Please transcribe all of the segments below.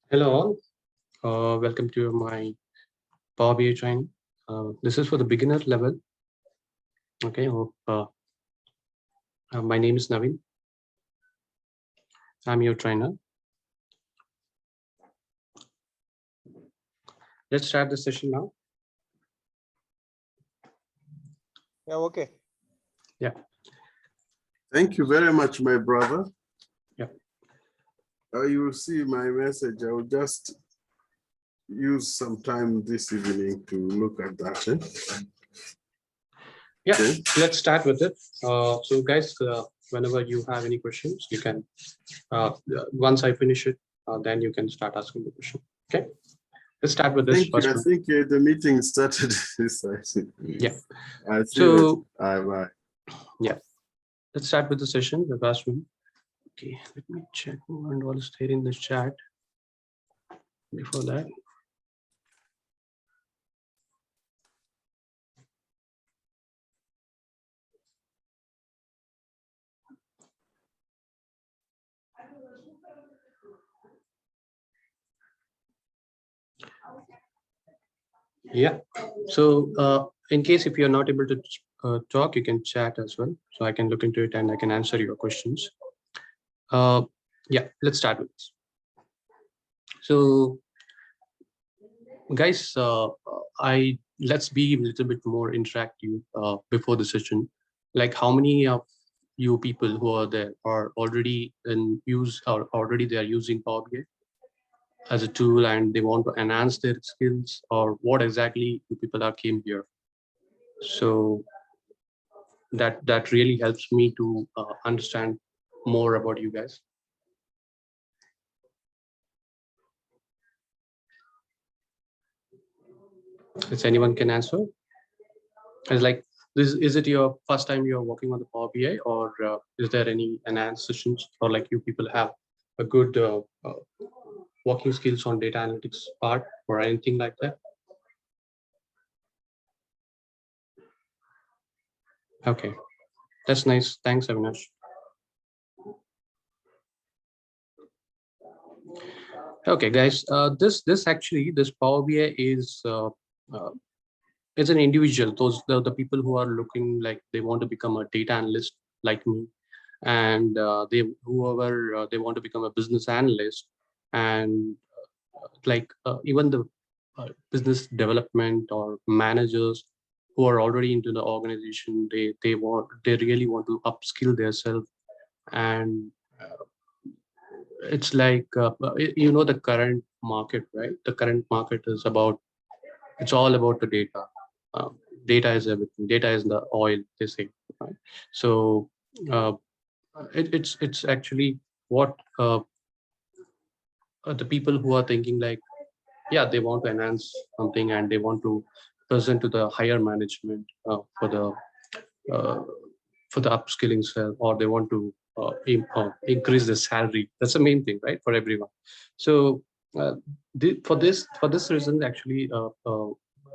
Hello all, welcome to my Power BI training. This is for the beginner level. Okay, my name is Naveen. I'm your trainer. Let's start the session now. Yeah, okay. Yeah. Thank you very much, my brother. Yeah. You will see my message. I will just use some time this evening to look at that. Yeah, Okay. let's start with it. So guys, whenever you have any questions, you can, once I finish it, then you can start asking the question. Okay, let's start with this first I one. think the meeting started. Yeah. I see So, that. yeah, let's start with the session, the first one. Okay, let me check and all is there in the chat. Before that, yeah. So in case if you're not able to talk, you can chat as well. So I can look into it and I can answer your questions. Yeah, let's start with this. So guys, let's be a little bit more interactive before the session. Like how many of you people who are there are already in use or already they are using Power BI as a tool and they want to enhance their skills, or what exactly you people are came here? So that really helps me to understand more about you guys. If anyone can answer, it's like this: is it your first time you're working on the Power BI, or is there any enhanced sessions, or like you people have a good working skills on data analytics part or anything like that? Okay, that's nice. Thanks, Avinash. Okay, guys, this Power BI uh, is an individual. Those the people who are looking like they want to become a data analyst like me, and whoever they want to become a business analyst, and even the business development or managers who are already into the organization. They really want to upskill themselves, and it's like the current market, right? The current market is about, it's all about the data. uh, Data is everything. Data is the oil, they say, right? So uh, it's actually what the people who are thinking like, yeah, they want to enhance something and they want to present to the higher management uh, for the upskilling self, or they want to increase the salary. That's the main thing, right, for everyone. So for this reason, actually,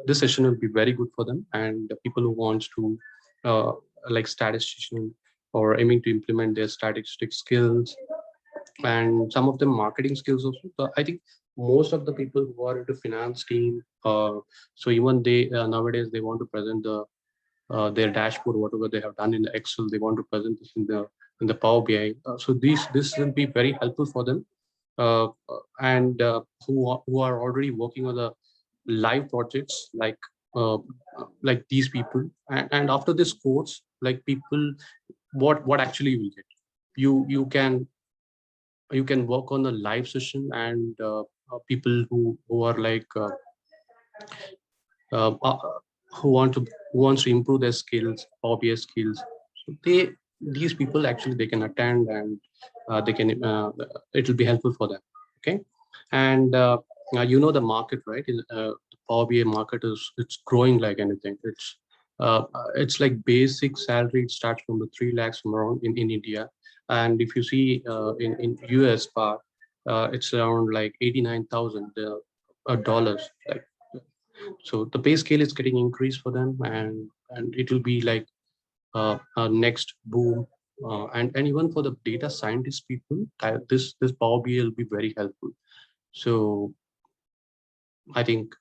this session will be very good for them, and the people who wants to uh, like statistician or aiming to implement their statistic skills, and some of them marketing skills also. So I think most of the people who are into finance team, so even they nowadays they want to present their dashboard, whatever they have done in the Excel, they want to present this in the Power BI. So this will be very helpful for them, and who are already working on the live projects uh, like these people. And after this course, like people, what actually you will get, you can work on the live session, and people who are like uh, uh, who wants to improve their skills, obvious skills. So these people actually they can attend, and they can it will be helpful for them. Okay, and the market, right? The Power BI market it's growing like anything. It's like basic salary. It starts from the 3 lakhs from around in India, and if you see in US part, it's around like 89,000 dollars. Like, so the pay scale is getting increased for them, and it will be like a next boom, and even for the data scientist people, this Power BI will be very helpful. So I think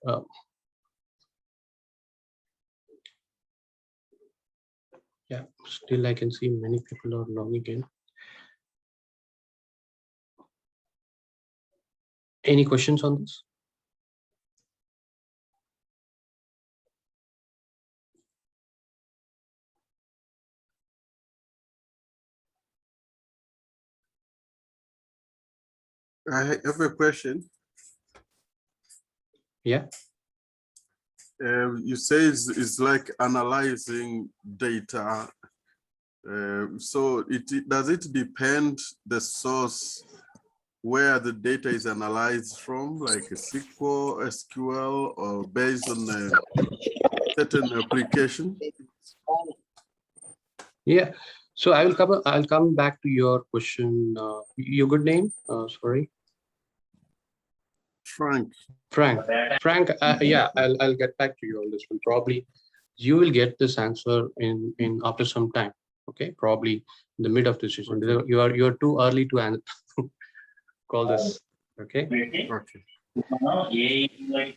yeah, still I can see many people are logging in. Any questions on this? I have a question. Yeah. You say it's like analyzing data. So does it depend the source where the data is analyzed from, like a SQL, or based on a certain application? Yeah. So I'll come back to your question. Your good name? Sorry. Frank. Frank. Yeah, I'll get back to you on this one. Probably you will get this answer in after some time. Okay, probably in the mid of the session. Okay. You're too early to call this. Okay. Okay.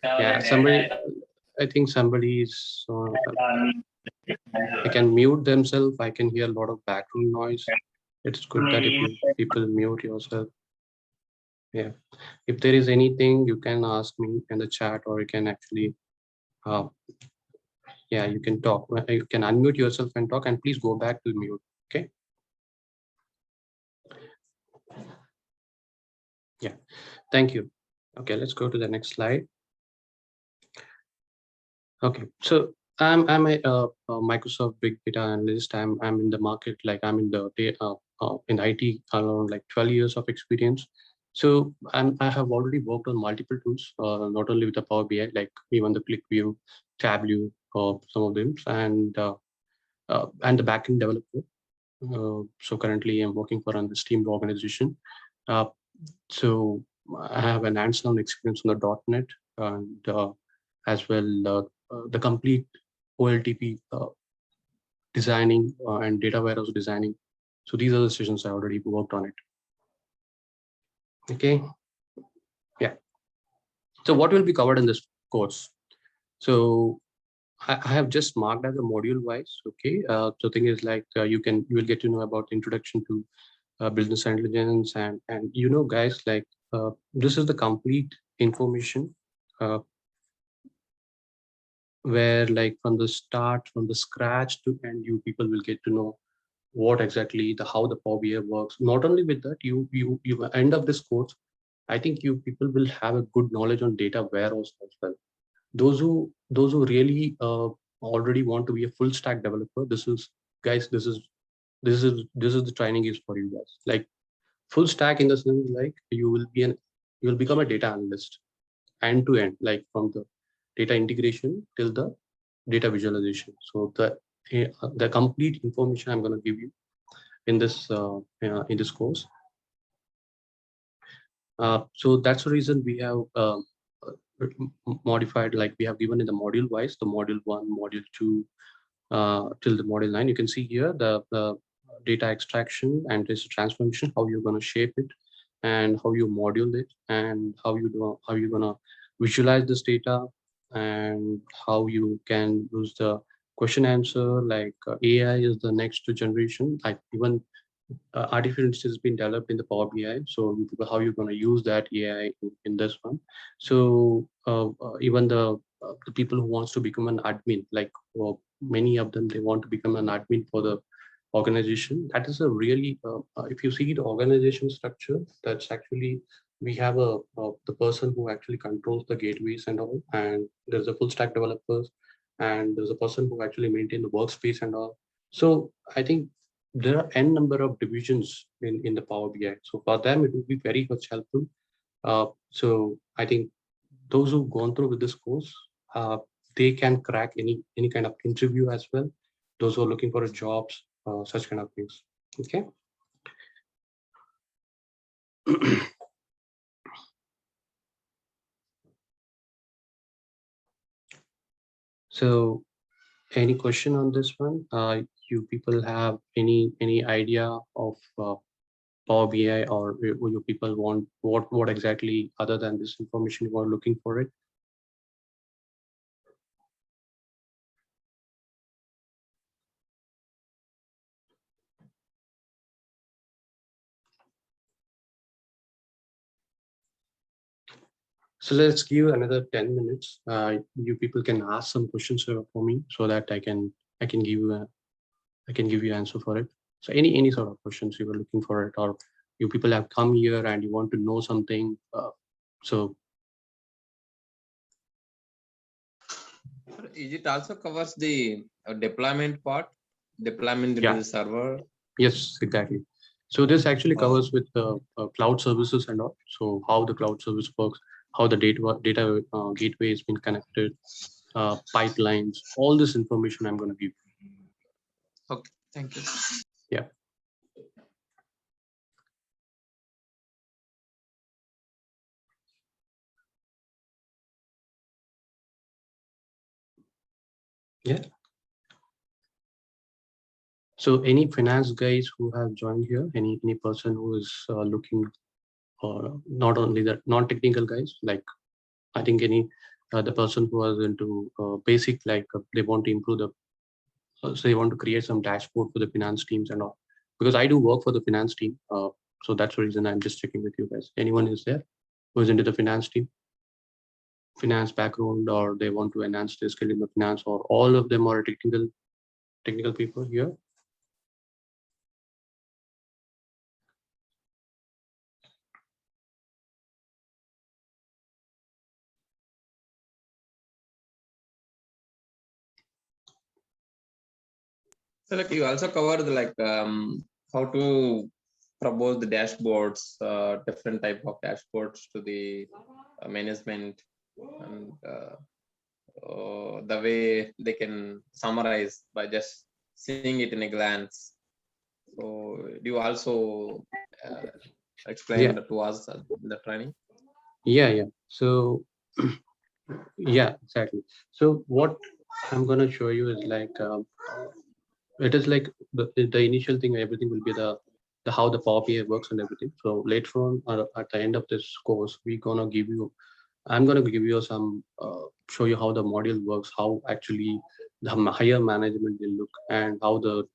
Yeah. Somebody. I think somebody is. They can mute themselves. I can hear a lot of background noise. It's good that if you people mute yourself. Yeah. If there is anything, you can ask me in the chat, or you can actually, yeah, you can talk. You can unmute yourself and talk, and please go back to mute. Okay. Yeah. Thank you. Okay, let's go to the next slide. Okay, so I'm a Microsoft Big Data Analyst. I'm in the market, like I'm in the in IT around like 12 years of experience. So I have already worked on multiple tools, not only with the Power BI, like even the ClickView, Tableau, some of them, and the backend developer. So currently I'm working for an esteemed organization. Uh, so I have an hands-on experience on the .NET, and as well the complete OLTP designing and data warehouse designing. So these are the sessions I already worked on it. Okay. Yeah. So what will be covered in this course? So I have just marked as a module wise. Okay. So thing is like you will get to know about introduction to business intelligence, and guys, like this is the complete information where like from the start, from the scratch to end, you people will get to know what exactly how the Power BI works. Not only with that, you end of this course, I think you people will have a good knowledge on data warehouse as well. Those who really already want to be a full stack developer, this is guys, this is the training is for you guys. Like full stack in the sense like you will become a data analyst end to end, like from the data integration till the data visualization. So the complete information I'm going to give you in this course. So that's the reason we have modified, like we have given in the module wise, the module 1, module 2 till the module 9. You can see here the data extraction and data transformation, how you're going to shape it and how you module it, and how you're going to visualize this data, and how you can use the question answer, like AI is the next generation, like even artificial intelligence has been developed in the Power BI. So how you're going to use that AI in this one. So even the people who wants to become an admin, like many of them, they want to become an admin for the organization. That is a really, if you see the organization structure, that's actually, we have the person who actually controls the gateways and all, and there's a full stack developers, and there's a person who actually maintain the workspace and all. So I think there are n number of divisions in the Power BI. So for them, it will be very much helpful. So I think those who've gone through with this course, they can crack any kind of interview as well. Those who are looking for a jobs, such kind of things. Okay. So any question on this one? You people have any idea of Power BI, or you people want what exactly other than this information you are looking for it? So let's give another 10 minutes. You people can ask some questions for me so that I can give you answer for it. So any sort of questions you were looking for it, or you people have come here and you want to know something. So Is it also covers the deployment part, deployment into yeah, the server? yes, exactly. So this actually Oh. covers with the cloud services and all. So how the cloud service works, how the data gateway has been connected, pipelines, all this information I'm going to give. Okay, thank you. Yeah. Yeah. So any finance guys who have joined here, any person who is looking, or not only that, non-technical guys, like I think any the person who was into basic, like they want to improve the, so they want to create some dashboard for the finance teams and all, because I do work for the finance team. So that's the reason I'm just checking with you guys. Anyone is there who is into the finance team, finance background, or they want to enhance their skill in the finance, or all of them are technical people here? So like you also covered like how to propose the dashboards, different type of dashboards to the management, and the way they can summarize by just seeing it in a glance. So do you also explain Yeah, that to us in the training? yeah. So yeah, exactly. So what I'm gonna show you is like it is like the initial thing. Everything will be the how the Power BI works and everything. So later on, at the end of this course, I'm gonna give you some show you how the module works, how actually the higher management will look, and how the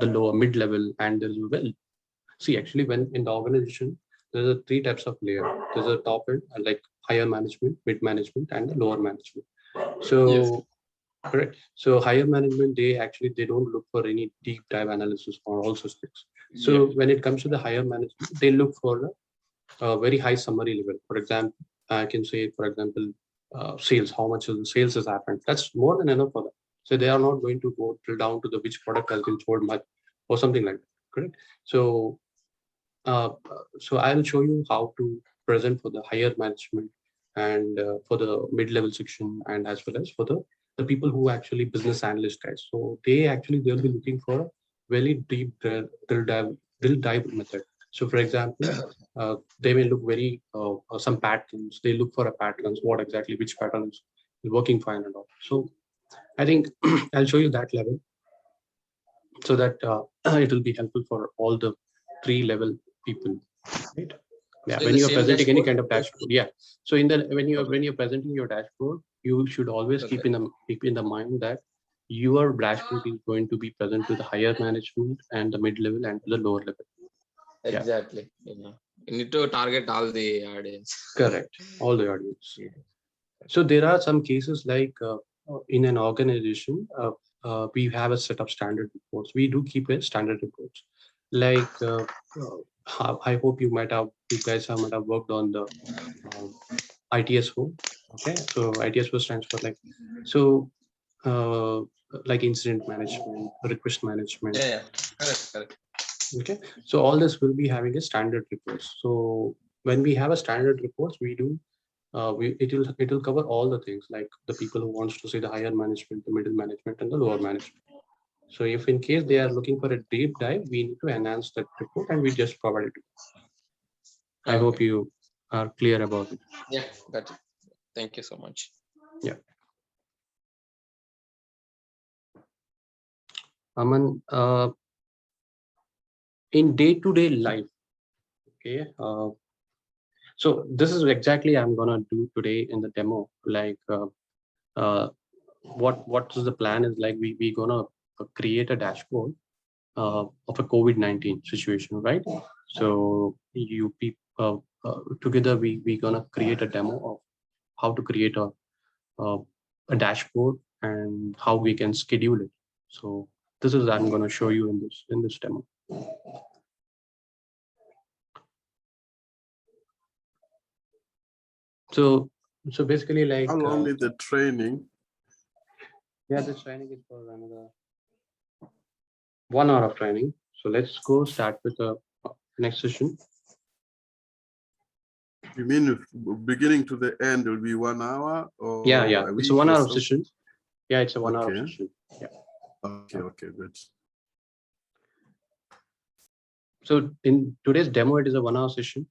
lower mid level and there's well. See, actually, when in the organization, there's a three types of layer. There's a top end, like higher management, mid management, and the lower management. Yes. So correct. So higher management, they don't look for any deep dive analysis or all such things. So Yeah. when it comes to the higher management, they look for a very high summary level. For example, I can say, for example, sales, how much of the sales has happened. That's more than enough for them. So they are not going to go drill down to the which product has been sold much or something like that. Correct. So so I'll show you how to present for the higher management, and for the mid-level section, and as well as for the people who actually business analyst guys. So they'll be looking for a very deep drill dive method. So for example, they may look very some patterns. They look for a patterns, what exactly which patterns is working fine and all. So I think I'll show you that level so that it will be helpful for all the three level people, right? Yeah, So in when the you are same presenting any dashboard. kind of dashboard, yeah. So in the Okay. when you're presenting your dashboard, you should always Okay. keep in the mind that your dashboard is going to be present to the higher management and the mid level and to the lower level. Yeah, Exactly. Yeah. You need to target all the audience. correct. All the audience. Yeah. So there are some cases like in an organization, we have a set of standard reports. We do keep a standard reports. Like I hope you guys might have worked on the ITSO. Okay, so ITSO stands for like, so uh, like incident management, request management. Yeah, yeah. Correct, correct. Okay, so all this will be having a standard reports. So when we have a standard reports, we do it will cover all the things, like the people who wants to see the higher management, the middle management, and the lower management. So if in case they are looking for a deep dive, we need to enhance that report and we just provide it. I hope Okay. you are clear about it. Yeah, got it. Thank you so much. Yeah. Aman, in day-to-day life, Okay. So this is exactly I'm gonna do today in the demo. Like, what is the plan is like we gonna create a dashboard of a COVID-19 situation, right? So you people together we gonna create a demo of how to create uh, a dashboard and how we can schedule it. So this is I'm gonna show you in this demo. So basically like How long is the training? yeah, this training is for another 1 hour of training. So let's go start with the next session. You mean if beginning to the end will be 1 hour or Yeah, a it's a week 1 or hour of something? session. Yeah, it's a 1 hour of Okay. session. Yeah. Okay, good. So in today's demo, it is a 1 hour session.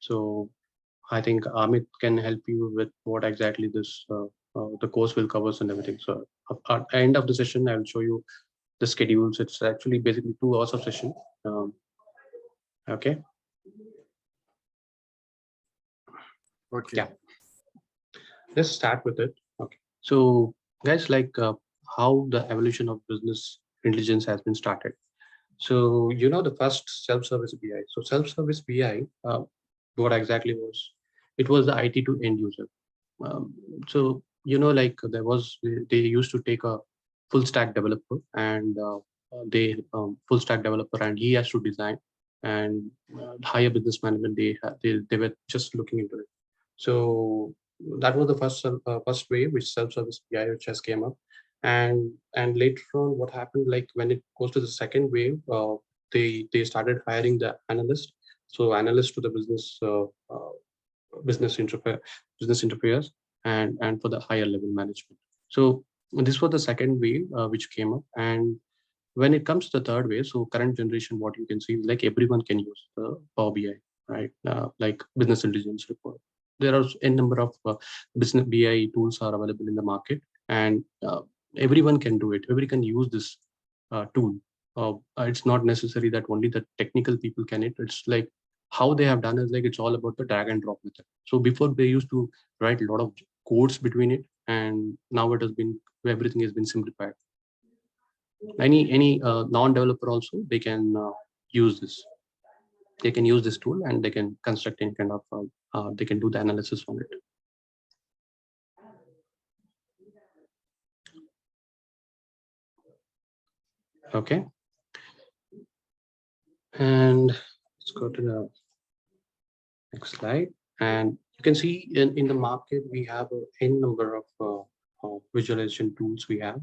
So I think Amit can help you with what exactly this the course will cover and everything. So at the end of the session, I will show you the schedules. It's actually basically 2 hours of session. Okay. Okay. Yeah. Let's start with it. Okay. So guys, like how the evolution of business intelligence has been started. So the first self-service BI. So self-service BI, what exactly was? It was the IT to end user. So like there was they used to take a full stack developer and they full stack developer and he has to design and higher business management they were just looking into it. So that was the first way which self-service BI which has came up, and later on what happened, like when it goes to the second wave, they started hiring the analyst. So analyst to the business interface business interface and for the higher level management. So this was the second wave which came up. And when it comes to the third wave, so current generation, what you can see is like everyone can use the Power BI, right? Like business intelligence report. There are a number of business BI tools are available in the market, and everyone can do it. Everyone can use this tool. It's not necessary that only the technical people can it. It's like how they have done is like it's all about the drag and drop method. So before they used to write a lot of codes between it, and now it has been everything has been simplified. Any non-developer also they can use this. They can use this tool and they can construct any kind of they can do the analysis on it. Okay, and let's go to the next slide. And you can see in the market we have n number of visualization tools. We have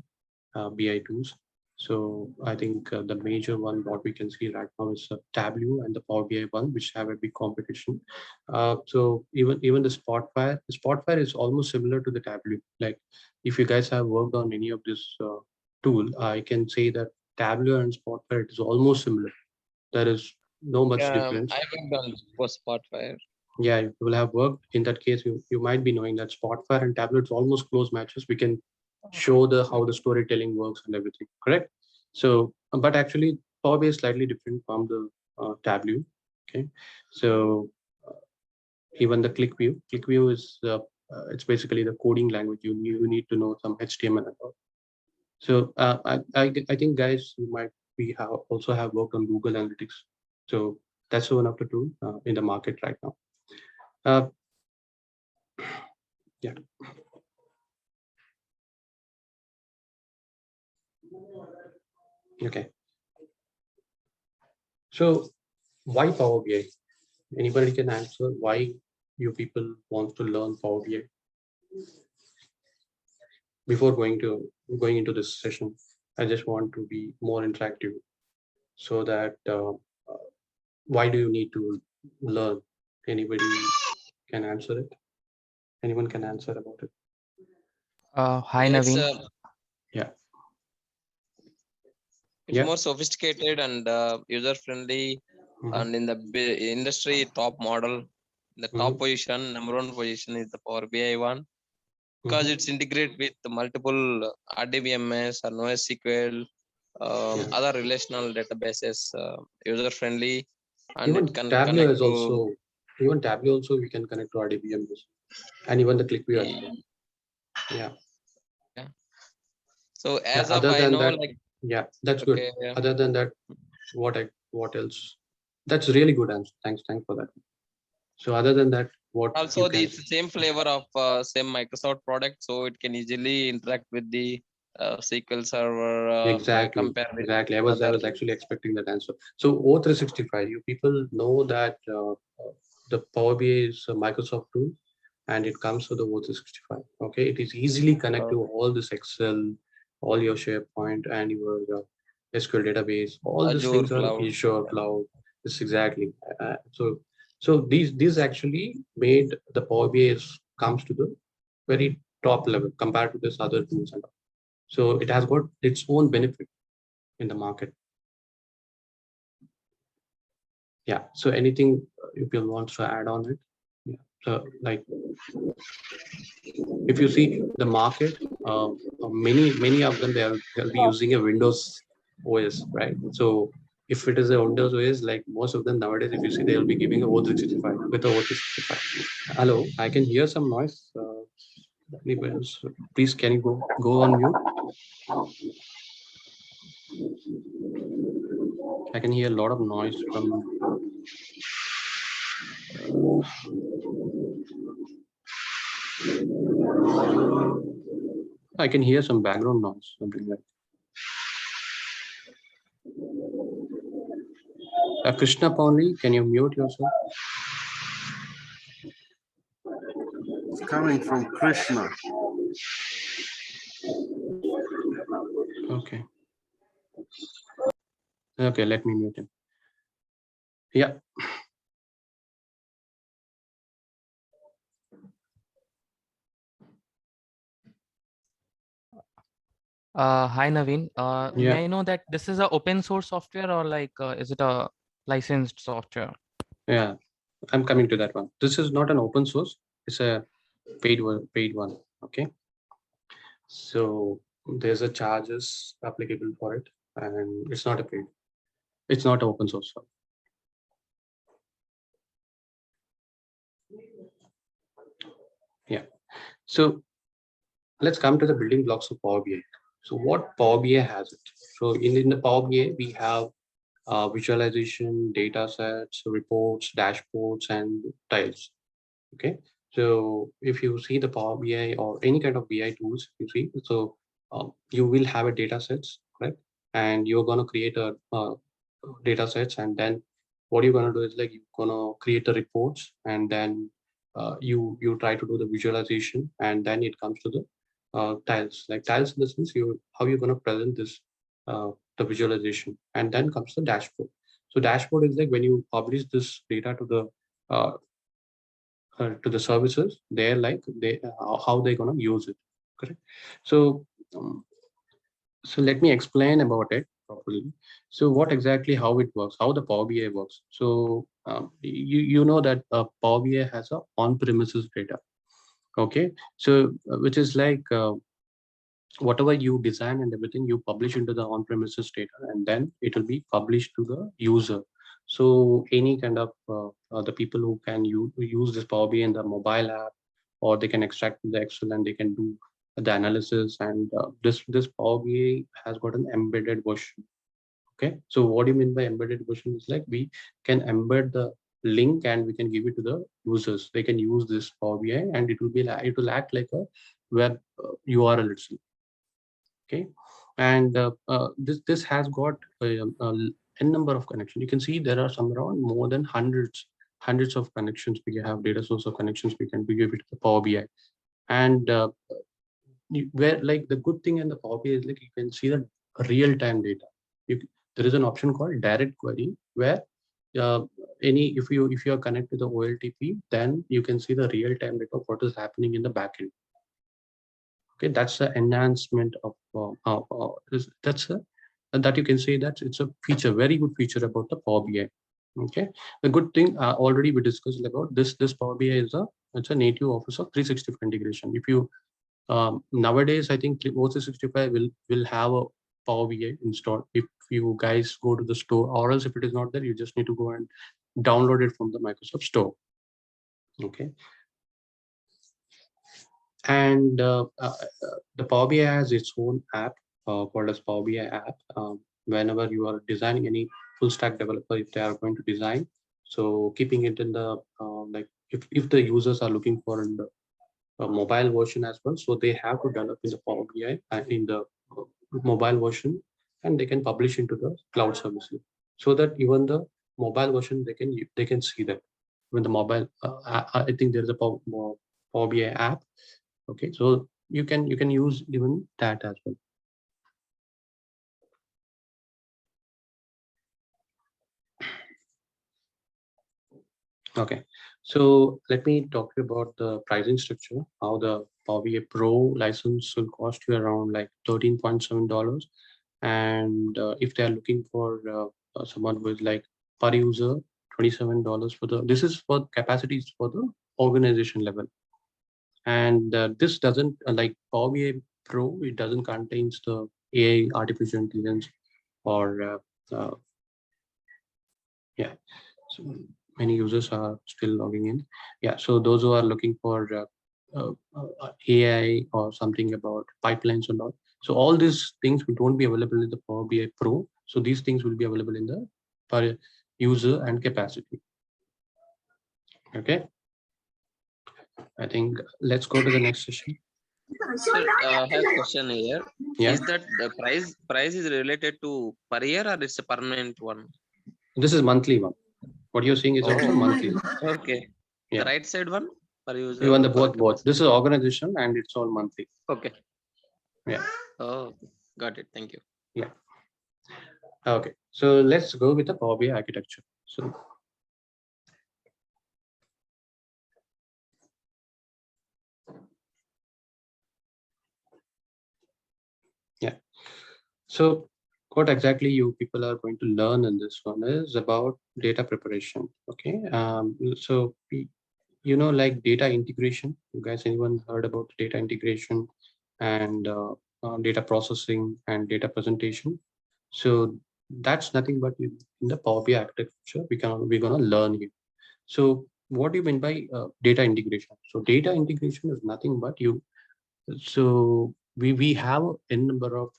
BI tools. So I think the major one what we can see right now is Tableau and the Power BI one, which have a big competition. So even the Spotfire is almost similar to the Tableau. Like if you guys have worked on any of this tool, I can say that Tableau and Spotfire is almost similar. There is no much difference. I worked on for Spotfire. Yeah, you will have worked. In that case, you might be knowing that Spotfire and Tableau it's almost close matches. We can show how the storytelling works and everything, correct? So but actually Power BI is slightly different from the Tableau. Okay, so even the ClickView is it's basically the coding language. You need to know some HTML and all. So I think guys you might be also have worked on Google Analytics. So that's one of the tool in the market right now. Yeah. Okay. So why Power BI? Anybody can answer why you people want to learn Power BI? Before going into this session, I just want to be more interactive, so that why do you need to learn? Anybody can answer it? Anyone can answer about it? Hi, It's Naveen. Yeah. it's Yeah. more sophisticated and user friendly, Mhm. and in the industry top model, the top Mhm. position, number one position is the Power BI one, because Mhm. it's integrated with multiple RDBMS or NoSQL, Yeah. other relational databases, user friendly, and Even it can Tableau connect is to also, even Tableau also we can connect to RDBM and even the ClickView as well. Yeah. yeah. So Yeah. as of Other I than know, that, like yeah, that's good. okay, yeah. Other than that, what else? That's really good answer. Thanks for that. So other than that, what Also you the can, it's the same flavor of same Microsoft product, so it can easily interact with the SQL Server exactly, compare with exactly. I other. was actually expecting that answer. So O365, you people know that the Power BI is a Microsoft tool, and it comes with the O365. Okay, it is easily connect to all this Excel, all your SharePoint, and your SQL database. All these Azure things are cloud. Azure cloud. This exactly. So these actually made the Power BI comes to the very top level compared to this other tools and all. So it has got its own benefit in the market. Yeah. So anything people want to add on it? Yeah. So like if you see the market, many of them they'll be using a Windows OS, right? So if it is a Windows OS, like most of them nowadays, if you see, they'll be giving a O365 with a O365. Hello, I can hear some noise. Anybody else? Please, can you go on mute? I can hear a lot of noise from. I can hear some background noise, something like. Krishna Pauli, can you mute yourself? It's coming from Krishna. Okay. Okay, let me mute him. Yeah. Hi Naveen. Yeah. May I know that this is a open source software or like is it a licensed software? Yeah. I'm coming to that one. This is not an open source. It's a paid one. Okay. So there's a charges applicable for it, and it's not a paid. It's not open source. Yeah. So let's come to the building blocks of Power BI. So what Power BI has it? So in the Power BI, we have visualization, data sets, reports, dashboards, and tiles. Okay. So if you see the Power BI or any kind of BI tools, you see, so you will have a data sets, correct? And you're going to create a data sets, and then what you're going to do is like you're going to create the reports, and then you try to do the visualization, and then it comes to the tiles. Like tiles in the sense you how you're going to present this the visualization, and then comes the dashboard. So dashboard is like when you publish this data to the services, they're like how they're gonna use it, correct? So um, so let me explain about it properly. So what exactly how it works, how the Power BI works. So you know that Power BI has a on-premises data, okay? So which is like whatever you design and everything you publish into the on-premises data, and then it will be published to the user. So any kind of the people who can use this Power BI in the mobile app, or they can extract the Excel and they can do the analysis. And this Power BI has got an embedded version. Okay, so what do you mean by embedded version? Is like we can embed the link and we can give it to the users. They can use this Power BI and it will act like a web URL itself. Okay, and this has got n number of connections. You can see there are some around more than hundreds of connections. We have data source of connections. We can give it to the Power BI, and where like the good thing in the Power BI is like you can see the real time data. There is an option called direct query where uh, if you are connected to the OLTP, then you can see the real time data of what is happening in the backend. Okay, that's the enhancement of that's a that you can say that it's a feature, very good feature about the Power BI. Okay, the good thing already we discussed about this Power BI is it's a native Office of 365 integration. If you nowadays I think O365 will have a Power BI installed. If you guys go to the store, or else if it is not there, you just need to go and download it from the Microsoft Store. Okay. And the Power BI has its own app called as Power BI app. Whenever you are designing, any full stack developer, if they are going to design, so keeping it in the like if the users are looking for in the mobile version as well, so they have to develop in the Power BI in the mobile version, and they can publish into the cloud services, so that even the mobile version they can see that when the mobile I think there's a Power BI app. Okay, so you can use even that as well. Okay, so let me talk about the pricing structure. How the Power BI Pro license will cost you around like $13.7, and if they are looking for someone who is like per user $27 for the. This is for capacities for the organization level, and this doesn't like Power BI Pro. It doesn't contains the AI, artificial intelligence, or yeah. So many users are still logging in. Yeah, so those who are looking for AI or something about pipelines and all. So all these things won't be available in the Power BI Pro. So these things will be available in the per user and capacity. Okay. I think let's go to the next session. Sir, I have a question here. Yeah. Is that the price is related to per year or it's a permanent one? This is monthly one. What you're seeing is also monthly. Okay. Yeah. The right side one per user. Even the per both. This is organization and it's all monthly. Okay. Yeah. Oh, got it. Thank you. Yeah. Okay. So let's go with the Power BI architecture. So yeah. So what exactly you people are going to learn in this one is about data preparation. Okay. So you know, like data integration. You guys, anyone heard about data integration and data processing and data presentation? So that's nothing but in the Power BI architecture we're gonna learn here. So what do you mean by data integration? So data integration is nothing but so we have n number of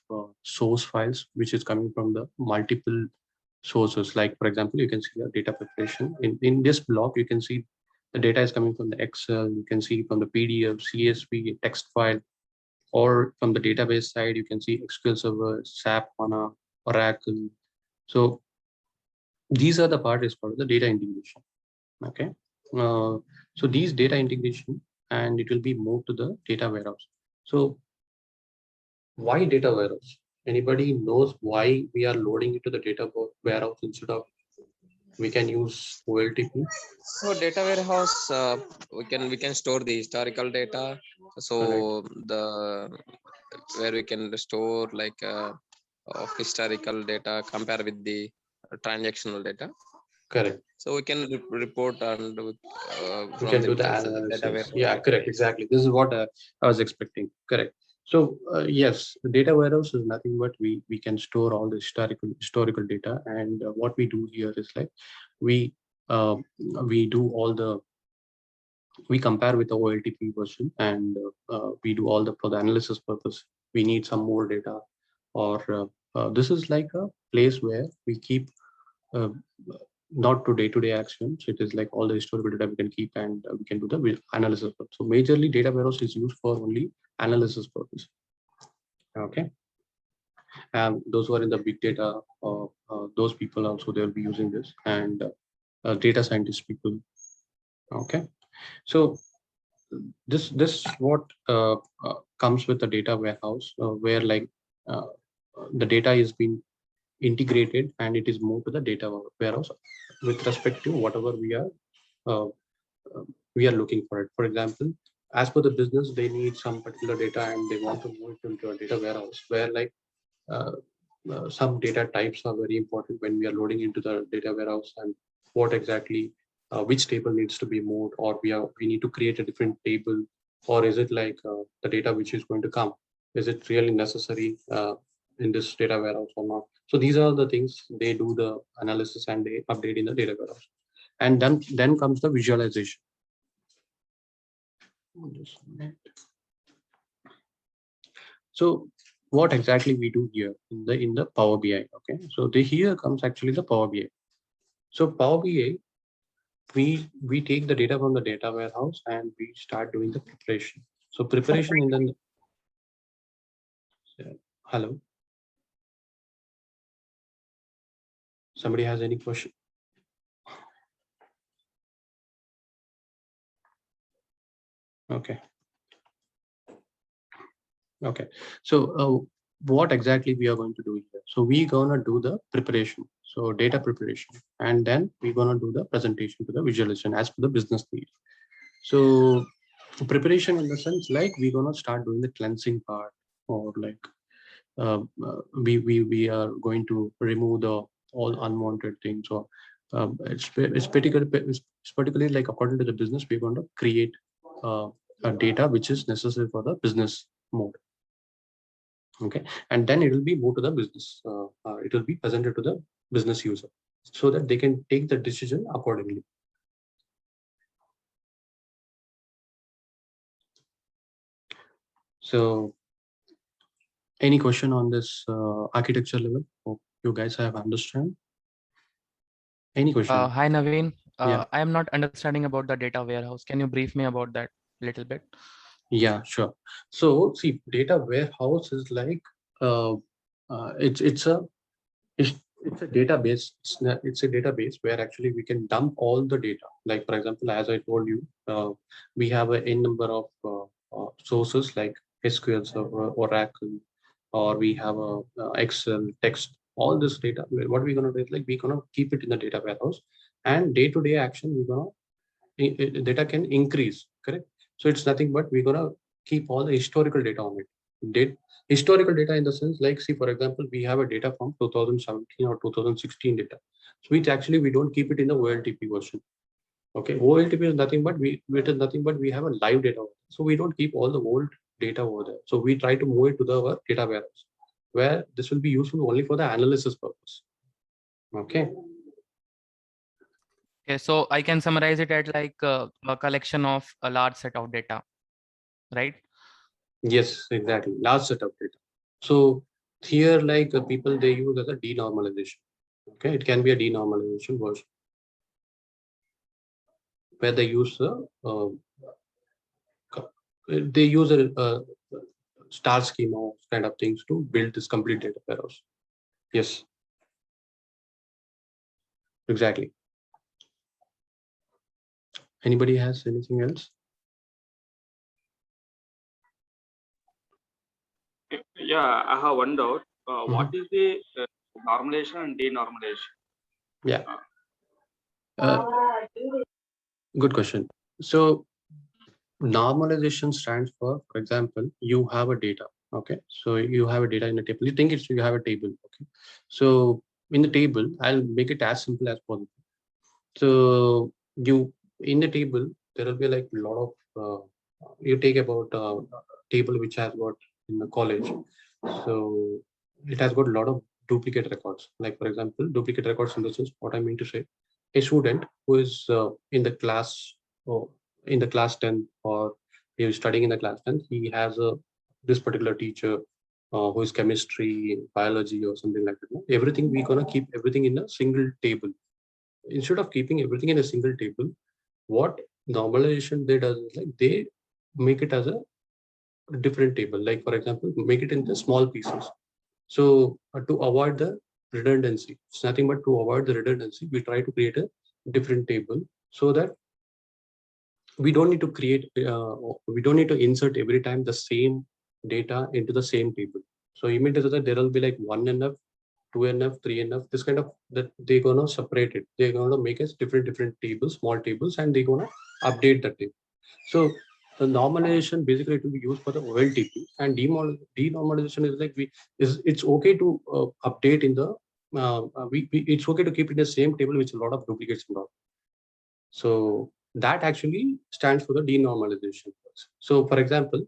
source files which is coming from the multiple sources. Like for example, you can see the data preparation in this block. You can see the data is coming from the Excel. You can see from the PDF, CSV, text file, or from the database side, you can see SQL Server, SAP HANA, Oracle. So these are the part is called the data integration. Okay. So these data integration, and it will be moved to the data warehouse. So why data warehouse? Anybody knows why we are loading into the data warehouse instead of we can use OLTP? So data warehouse, we can store the historical data. So where we can store like of historical data compare with the transactional data. Correct. So we can report and We from can the do the data analysis. warehouse. Yeah, correct. Exactly. This is what I was expecting. Correct. So yes, the data warehouse is nothing but we can store all the historical data, and what we do here is like we do all the we compare with the OLTP version, and we do all for the analysis purpose. We need some more data, or this is like a place where we keep not to day-to-day actions. It is like all the historical data we can keep, and we can do the analysis. So majorly data warehouse is used for only analysis purpose. Okay. And those who are in the big data, those people also, they'll be using this, and data scientist people. Okay. So this what comes with the data warehouse, where like the data is being integrated and it is moved to the data warehouse with respect to whatever uh, we are looking for it. For example, as per the business, they need some particular data and they want to move it into a data warehouse where like uh, some data types are very important when we are loading into the data warehouse, and what exactly which table needs to be moved, or we need to create a different table, or is it like the data which is going to come, is it really necessary in this data warehouse or not. So these are the things they do the analysis and they update in the data warehouse. And then comes the visualization. So what exactly we do here in the Power BI? Okay, so here comes actually the Power BI. So Power BI, we take the data from the data warehouse and we start doing the preparation. So preparation in the hello. Somebody has any question? Okay. Okay. So what exactly we are going to do here? So we're gonna do the preparation. So data preparation, and then we're gonna do the presentation to the visualization as per the business need. So preparation in the sense like we're gonna start doing the cleansing part, or like we are going to remove the all unwanted things, or it's particularly like according to the business we're going to create a data which is necessary for the business mode. Okay, and then it will be moved to the business. It will be presented to the business user so that they can take the decision accordingly. So any question on this architecture level? Hope you guys have understand. Any question? Hi, Naveen. Yeah. I am not understanding about the data warehouse. Can you brief me about that a little bit? Yeah, sure. So see, data warehouse is like it's a database. It's a database where actually we can dump all the data. Like for example, as I told you, we have a n number of sources like SQL Server, Oracle, or we have a Excel, text. All this data. What we're gonna do is like we're gonna keep it in the data warehouse, and day-to-day action we're gonna data can increase, correct? So it's nothing but we're gonna keep all the historical data on it. Historical data in the sense like, see, for example, we have a data from 2017 or 2016 data. So which actually we don't keep it in the OLTP version. Okay, OLTP is nothing but we have a live data. So we don't keep all the old data over there. So we try to move it to our data warehouse, where this will be useful only for the analysis purpose. Okay. Okay, so I can summarize it as like a collection of a large set of data, right? Yes, exactly. Large set of data. So here, like people, they use as a denormalization. Okay, it can be a denormalization version where they use a star schema kind of things to build this complete data warehouse. Yes, exactly. Anybody has anything else? Yeah, I have one doubt. What is the normalization and denormalization? Yeah. Good question. So normalization stands for example, you have a data. Okay, so you have a data in a table. You think you have a table. Okay, so in the table, I'll make it as simple as possible. So you in the table, there will be like a lot of you take about a table which has got in the college. So it has got a lot of duplicate records. Like for example, duplicate records in the sense, what I mean to say, a student who is in the class or in the class 10, or he is studying in the class 10, he has a this particular teacher who is chemistry, biology, or something like that. Everything we're gonna keep everything in a single table. Instead of keeping everything in a single table, what normalization they does is like they make it as a different table. Like for example, make it into small pieces. So to avoid the redundancy, it's nothing but to avoid the redundancy, we try to create a different table so that we don't need to we don't need to insert every time the same data into the same table. So immediately there will be like 1NF, 2NF, 3NF, this kind of that they're gonna separate it. They're gonna make us different tables, small tables, and they're gonna update the table. So the normalization basically to be used for the OLTP, and denormalization is like it's okay to update in the it's okay to keep in the same table which a lot of duplicates involved. So that actually stands for the denormalization. So for example,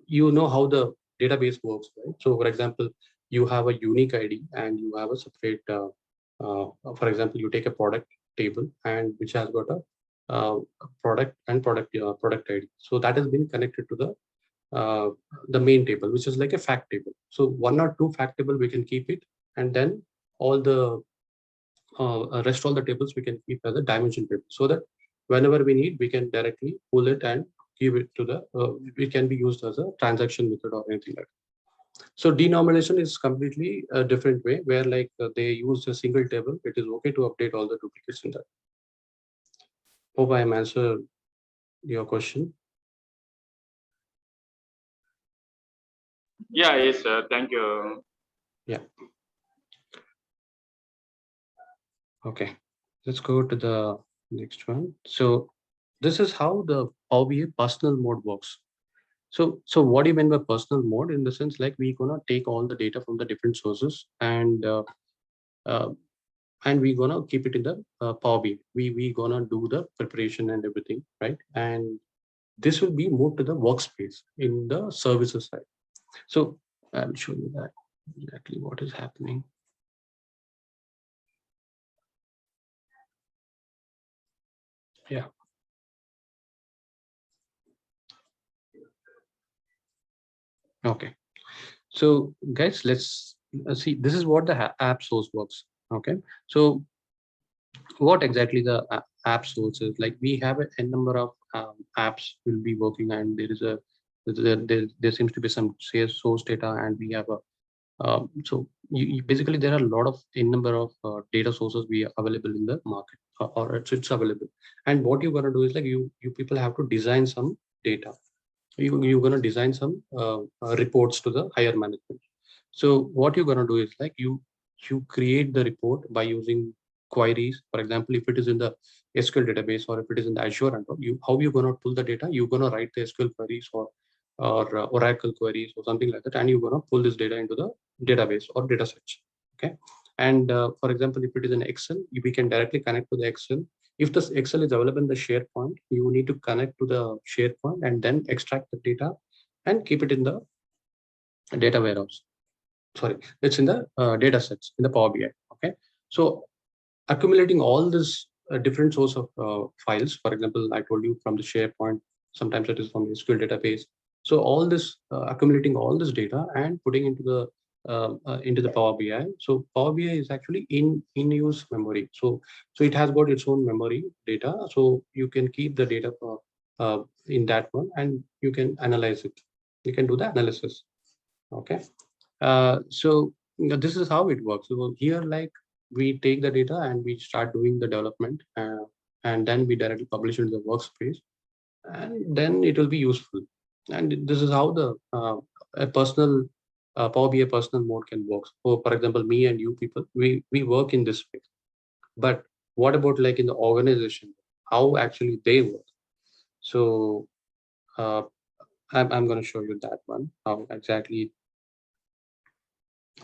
you know how the database works, right? So for example, you have a unique ID and you have a separate, for example, you take a product table and which has got a product and product ID. So that has been connected to the main table, which is like a fact table. So 1 or 2 fact table we can keep it, and then all the rest all the tables we can keep as a dimension table, so that whenever we need we can directly pull it and give it to the it can be used as a transaction method or anything like that. So denomination is completely a different way, where like they use a single table. It is okay to update all the duplicates in that. Hope I am answered your question. Yeah, yes, sir. Thank you. Yeah. Okay, let's go to the next one. So this is how the Power BI personal mode works. So what do you mean by personal mode? In the sense, like we're gonna take all the data from the different sources and we're gonna keep it in the Power BI. We gonna do the preparation and everything, right? And this will be moved to the workspace in the services side. So I'll show you that exactly what is happening. Yeah. Okay. So guys, let's see. This is what the app source works. Okay. So what exactly the app source is, like we have a number of apps will be working, and there seems to be some source data, and we have a so basically there are a lot of number of data sources we are available in the market, or it's available. And what you're gonna do is like you people have to design some data. You're gonna design some reports to the higher management. So what you're gonna do is like you create the report by using queries. For example, if it is in the SQL database or if it is in the Azure, and all, how you're gonna pull the data? You're gonna write the SQL queries or Oracle queries or something like that, and you're gonna pull this data into the database or data sets. Okay. And for example, if it is an Excel, we can directly connect to the Excel. If this Excel is available in the SharePoint, you need to connect to the SharePoint and then extract the data and keep it in the data warehouse. Sorry, it's in the data sets in the Power BI. Okay. So accumulating all this different source of files, for example, I told you from the SharePoint, sometimes it is from the SQL database. So all this accumulating all this data and putting into the Power BI. So Power BI is actually in use memory. So it has got its own memory data. So you can keep the data in that one, and you can analyze it. You can do the analysis. Okay. So this is how it works. So here, like we take the data and we start doing the development, and then we directly publish it in the workspace, and then it will be useful. And this is how the a personal Power BI personal mode can work. So for example, me and you people, we work in this way. But what about like in the organization? How actually they work? So I'm going to show you that one, how exactly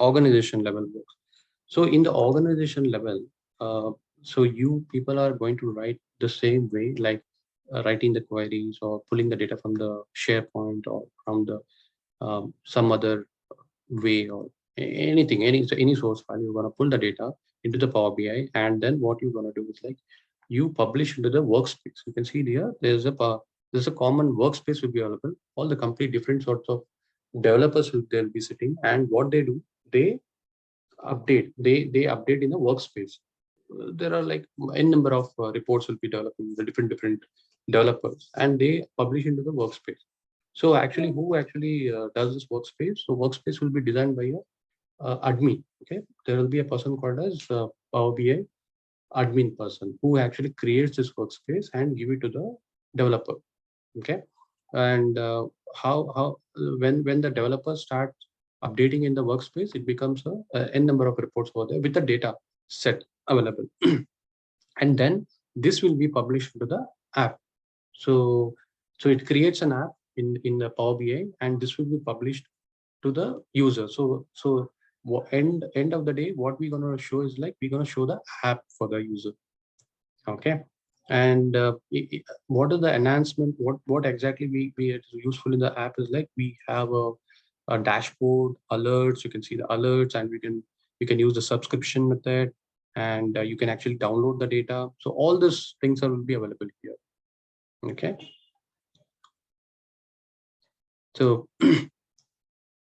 organization level works. So in the organization level, so you people are going to write the same way, like writing the queries or pulling the data from the SharePoint or from the some other way, or anything, any source file. You're gonna pull the data into the Power BI, and then what you're gonna do is like you publish into the workspace. You can see here there's a common workspace will be available. All the complete different sorts of developers they'll be sitting, and what they do, they update. They update in the workspace. There are like n number of reports will be developing the different developers, and they publish into the workspace. So actually, who actually does this workspace? So workspace will be designed by a admin. Okay, there will be a person called as Power BI admin person who actually creates this workspace and give it to the developer. Okay. And how when the developer starts updating in the workspace, it becomes a n number of reports over there with the data set available. And then this will be published to the app. So it creates an app in the Power BI, and this will be published to the user. So end of the day, what we're going to show is like we're going to show the app for the user. Okay. And what is the enhancement? What exactly we is useful in the app is like we have a a dashboard, alerts. You can see the alerts, and you can use the subscription method, and you can actually download the data. So all these things will be available here. Okay. So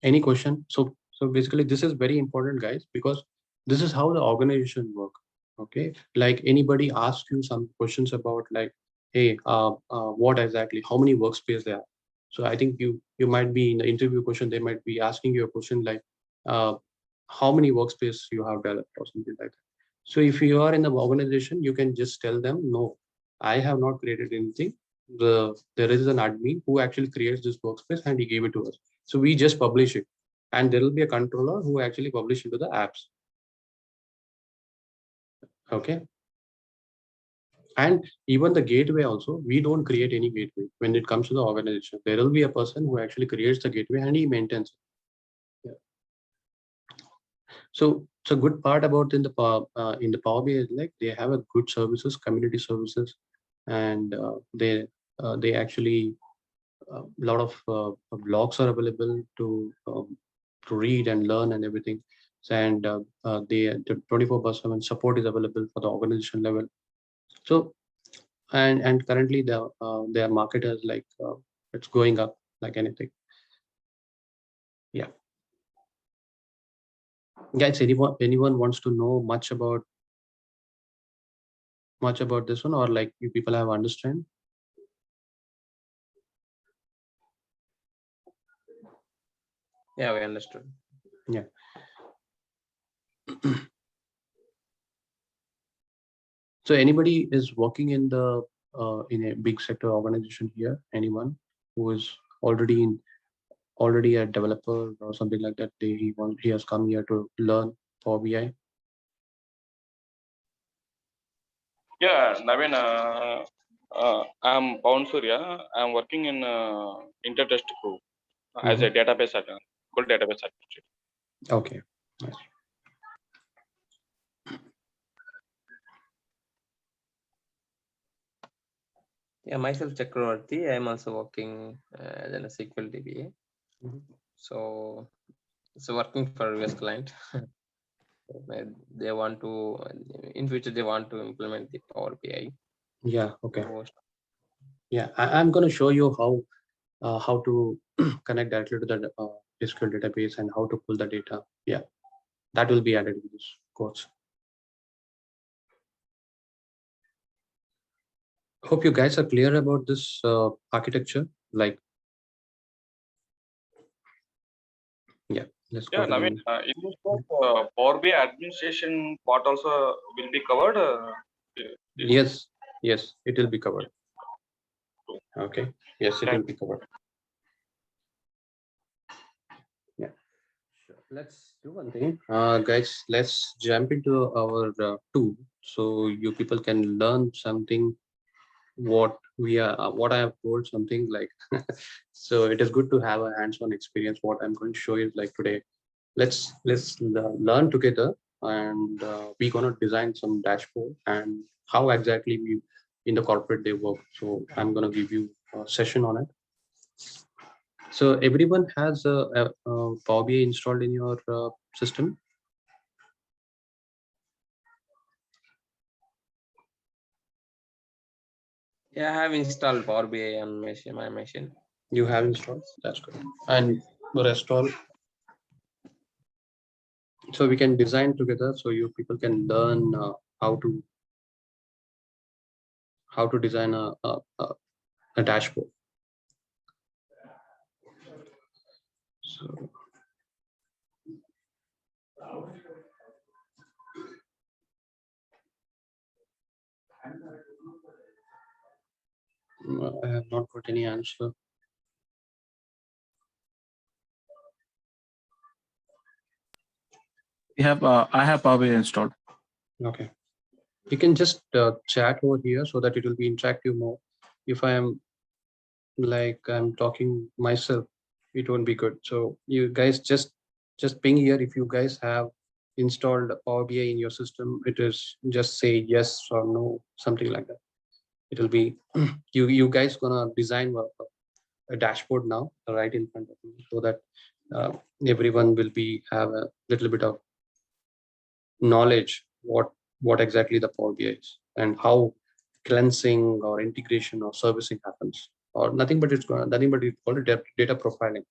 any question? So basically this is very important, guys, because this is how the organization work. Okay, like anybody asks you some questions about like, hey, what exactly, how many workspace there are? So I think you might be in the interview question, they might be asking you a question like, how many workspace you have developed or something like that. So if you are in the organization, you can just tell them, no, I have not created anything. There is an admin who actually creates this workspace and he gave it to us. So we just publish it, and there will be a controller who actually publish into the apps. Okay. And even the gateway also, we don't create any gateway when it comes to the organization. There will be a person who actually creates the gateway and he maintains it. Yeah. So good part about in the Power BI is like they have a good services, community services, and they actually a lot of blogs are available to read and learn and everything. And the 24/7 support is available for the organization level. So and currently their market is like it's going up like anything. Yeah, guys, anyone wants to know much about this one, or like you people have understand? Yeah, we understood. Yeah. So anybody is working in the in a big sector organization here? Anyone who is already a developer or something like that? He has come here to learn Power BI. Yeah, Naveen, I'm Pawan Surya. I'm working in Intertest Group as a database full database administrator. Okay. Nice. Yeah, myself Chakravarti. I'm also working as a SQL DBA. So working for US client. They want to, in future they want to implement the Power BI. Yeah. Okay. Yeah, I'm going to show you how to connect directly to the SQL database and how to pull the data. Yeah, that will be added in this course. Hope you guys are clear about this architecture. Like, yeah, let's go. Yeah, Naveen, in this course, Power BI administration part also will be covered. Yes, it will be covered. Okay, yes, it will be covered. Yeah, sure. Let's do one thing, guys. Let's jump into our tool so you people can learn something. What I have told something like so it is good to have a hands-on experience. What I'm going to show you like today, let's learn together, and we're gonna design some dashboard and how exactly we in the corporate they work. So I'm gonna give you a session on it. So everyone has a Power BI installed in your system? Yeah, I have installed Power BI on my machine. You have installed, that's good. And the rest all, so we can design together so you people can learn how to design a dashboard. So I have not got any answer. I have Power BI installed. Okay, you can just chat over here so that it will be interactive more. If I am like I'm talking myself, it won't be good. So you guys just ping here if you guys have installed Power BI in your system. It is just say yes or no, something like that. It will be you guys gonna design a dashboard now right in front of me so that everyone will have a little bit of knowledge what exactly the Power BI is and how cleansing or integration or servicing happens, or nothing but it's called data profiling.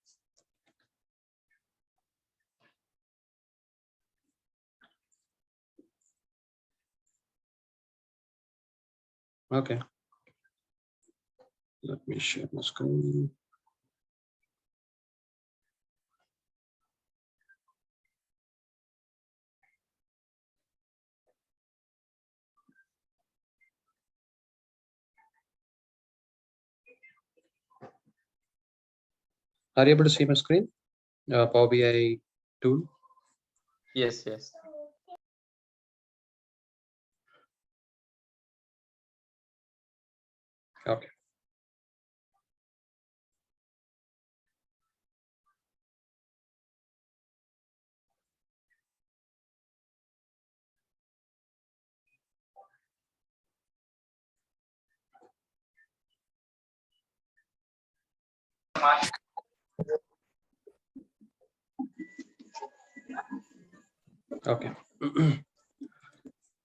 Okay, let me share my screen. Are you able to see my screen? Power BI tool. Yes, yes. Okay. Okay.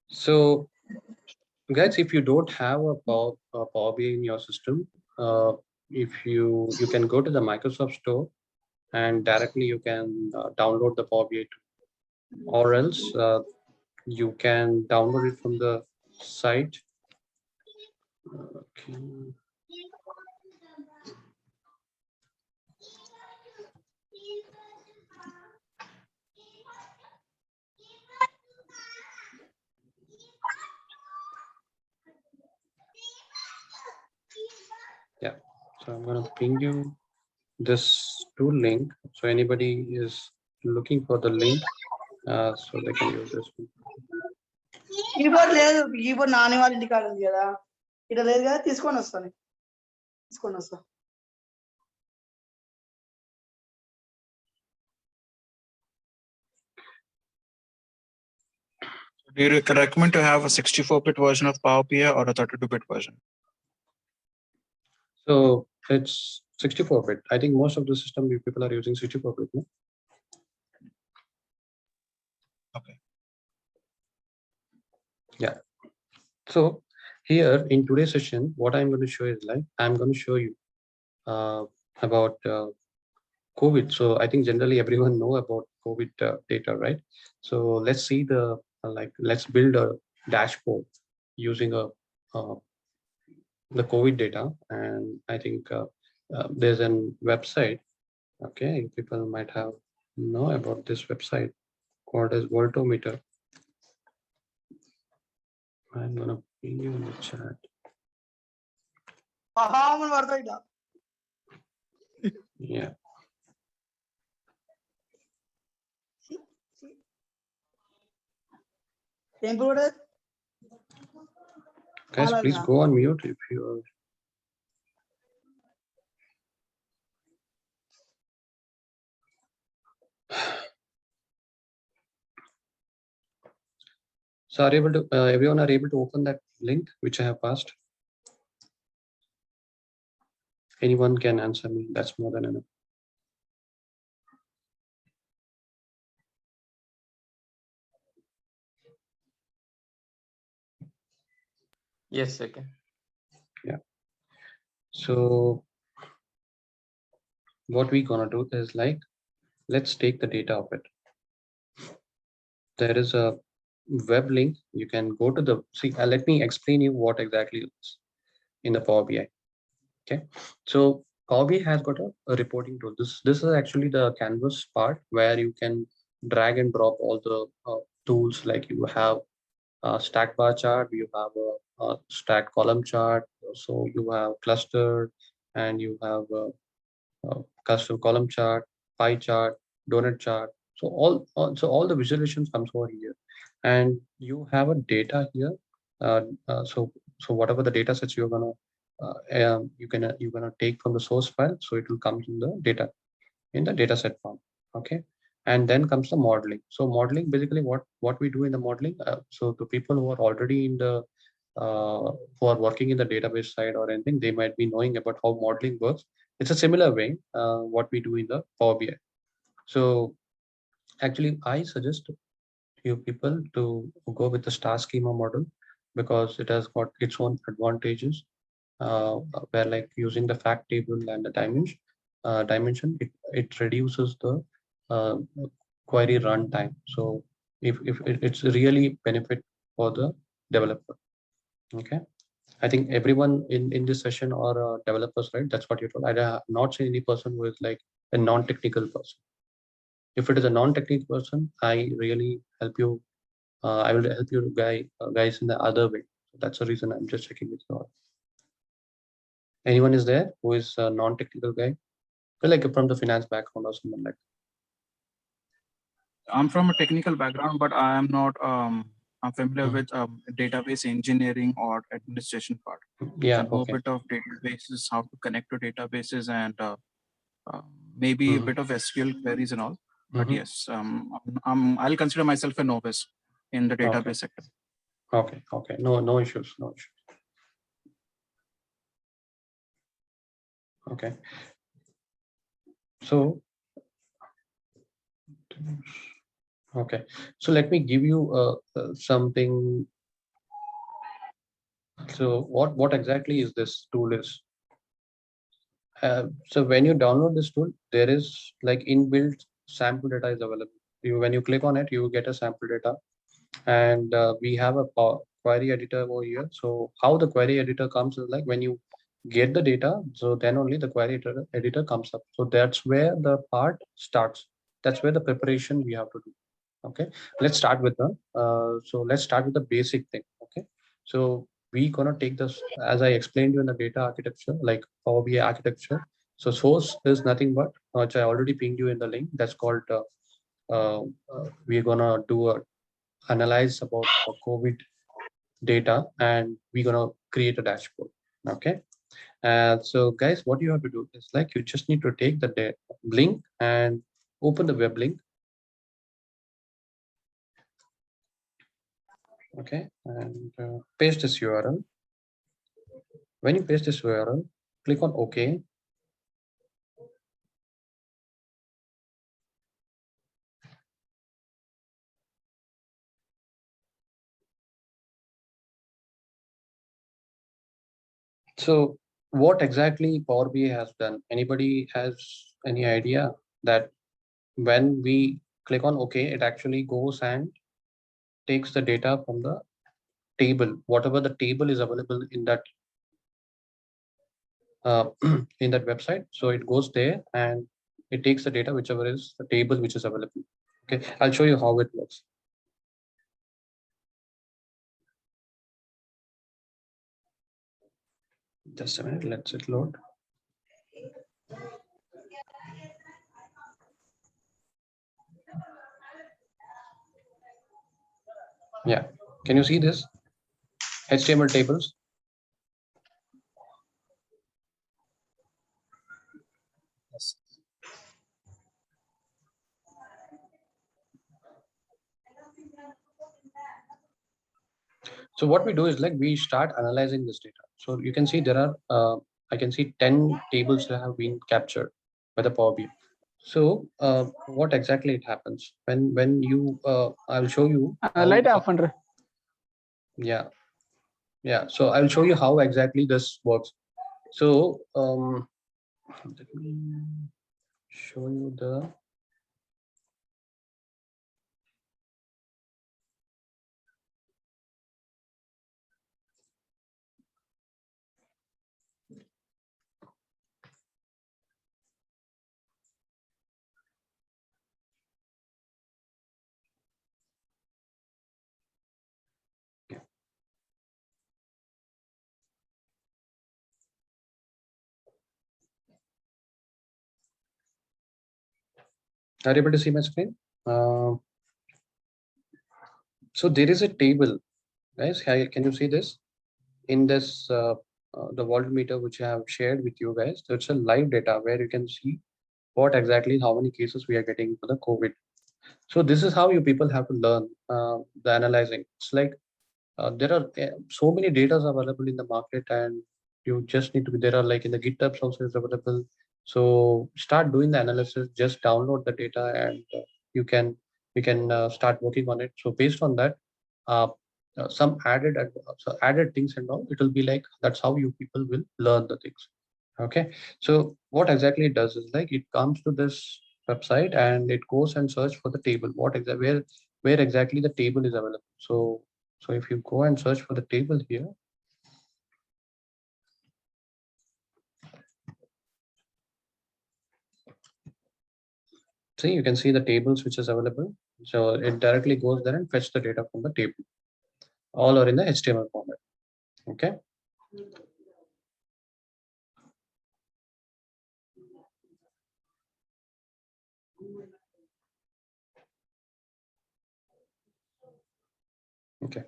So, guys, if you don't have a Power BI in your system, if you can go to the Microsoft Store and directly you can download the Power BI tool, or else you can download it from the site. Okay. Yeah, so I'm gonna ping you this tool link. So anybody is looking for the link, so they can use this one. Keyboard లేదు, keyboard Nani వాళ్ళ ఇంటికాడ ఉంది కదా, ఇక్కడ లేదు కదా, తీసుకొని వస్తా. Do you recommend to have a 64-bit version of Power BI or a 32-bit version? So it's 64-bit. I think most of the system people are using 64-bit. No? Okay. Yeah. So here in today's session, what I'm going to show is I'm going to show you about COVID. So I think generally everyone know about COVID data, right? So let's see let's build a dashboard using the COVID data. And I think there's a website. Okay, people might have know about this website called as Voltometer. I'm gonna ping you in the chat. Yeah. Guys, please go on mute if you are. So are able to everyone are able to open that link which I have passed? Anyone can answer me. That's more than enough. Yes, okay. Yeah. So what we're gonna do is let's take the data of it. There is a web link. You can go to the let me explain you what exactly is in the Power BI. Okay, so Power BI has got a reporting tool. This is actually the canvas part where you can drag and drop all the tools. Like you have a stack bar chart, you have a stack column chart, so you have cluster, and you have a custom column chart, pie chart, donut chart. So all the visualizations comes over here, and you have a data here. So whatever the data sets you're gonna you're gonna take from the source file, so it will come in the data set form. Okay, and then comes the modeling. So modeling, basically what we do in the modeling. So the people who are already in the who are working in the database side or anything, they might be knowing about how modeling works. It's a similar way what we do in the Power BI. So actually, I suggest you people to go with the star schema model because it has got its own advantages. Where like using the fact table and the dimension, it reduces the uh, query runtime. So if it's really benefit for the developer. Okay. I think everyone in this session are developers, right? That's what you told. I have not seen any person who is like a non-technical person. If it is a non-technical person, I really help you. I will help you guys in the other way. That's the reason I'm just checking with you all. Anyone is there who is a non-technical guy, like from the finance background or someone like? I'm from a technical background, but I am not. I'm familiar with database engineering or administration part. Yeah. I know Okay. a bit of databases, how to connect to databases, and maybe a bit of SQL queries and all. But yes, I'll consider myself a novice in the database sector. Okay. Okay. No issues. No issues. Okay. So, okay. So let me give you something. So what exactly is this tool is? So when you download this tool, there is like inbuilt sample data is available. When you click on it, you get a sample data, and we have a query editor over here. So how the query editor comes is like when you get the data, so then only the query editor comes up. So that's where the part starts. That's where the preparation we have to do. Okay, let's start with the basic thing. Okay, so we gonna take this as I explained you in the data architecture, like Power BI architecture. So source is nothing but which I already pinged you in the link. That's called we're gonna do a analyze about COVID data, and we're gonna create a dashboard. Okay. So guys, what you have to do is like you just need to take the link and open the web link. Okay, and paste this URL. When you paste this URL, click on OK. So what exactly Power BI has done? Anybody has any idea that when we click on OK, it actually goes and takes the data from the table, whatever the table is available in that in that website. So it goes there and it takes the data, whichever is the table which is available. Okay, I'll show you how it works. Just a minute, let's it load. Yeah, can you see this? HTML tables. Yes. So what we do is like we start analyzing this data. So you can see there are I can see 10 tables that have been captured by the Power BI. So what exactly it happens when you I'll show you light off under. Yeah, so I'll show you how exactly this works. So let me show you the Are you able to see my screen? So there is a table, guys. Can you see this? In this the voltmeter which I have shared with you guys. So it's a live data where you can see what exactly how many cases we are getting for the COVID. So this is how you people have to learn the analyzing. It's like there are so many data available in the market, and you just need to be there are like in the GitHub also is available. So start doing the analysis, just download the data, and you can start working on it. So based on that, some added things and all, it will be like, that's how you people will learn the things. Okay, so what exactly it does is like, it comes to this website and it goes and search for the table, where exactly the table is available. So if you go and search for the table here, see, you can see the tables which is available. So it directly goes there and fetch the data from the table. All are in the HTML format. Okay. Okay.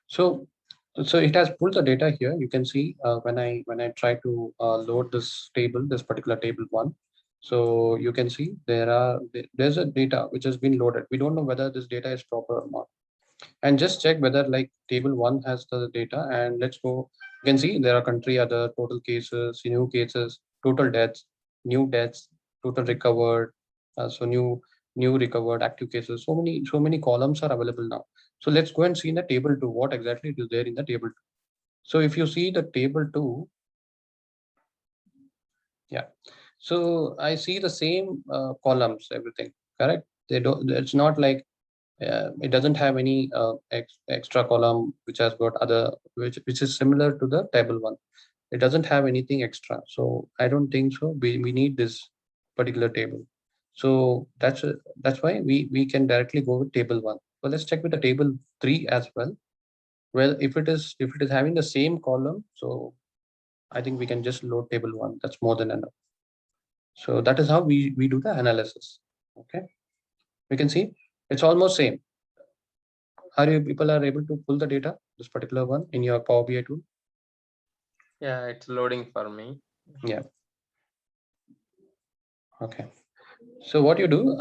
So it has pulled the data here. You can see when I try to load this table, this particular table one. So you can see there's a data which has been loaded. We don't know whether this data is proper or not. And just check whether like table one has the data, and let's go. You can see there are country, other, total cases, new cases, total deaths, new deaths, total recovered, so new recovered, active cases. So many columns are available now. So let's go and see in the table two what exactly is there in the table two. So if you see the table two, yeah, so I see the same columns, everything correct. They don't. It's not like it doesn't have any extra column which has got other, which is similar to the table one. It doesn't have anything extra, so I don't think so we need this particular table. So that's why we can directly go with table one. So let's check with the table three as well. Well, if it is having the same column, so I think we can just load table one. That's more than enough. So that is how we do the analysis. Okay, we can see it's almost same. Are you people are able to pull the data, this particular one, in your Power BI tool? Yeah, it's loading for me. Yeah. Okay. So what you do,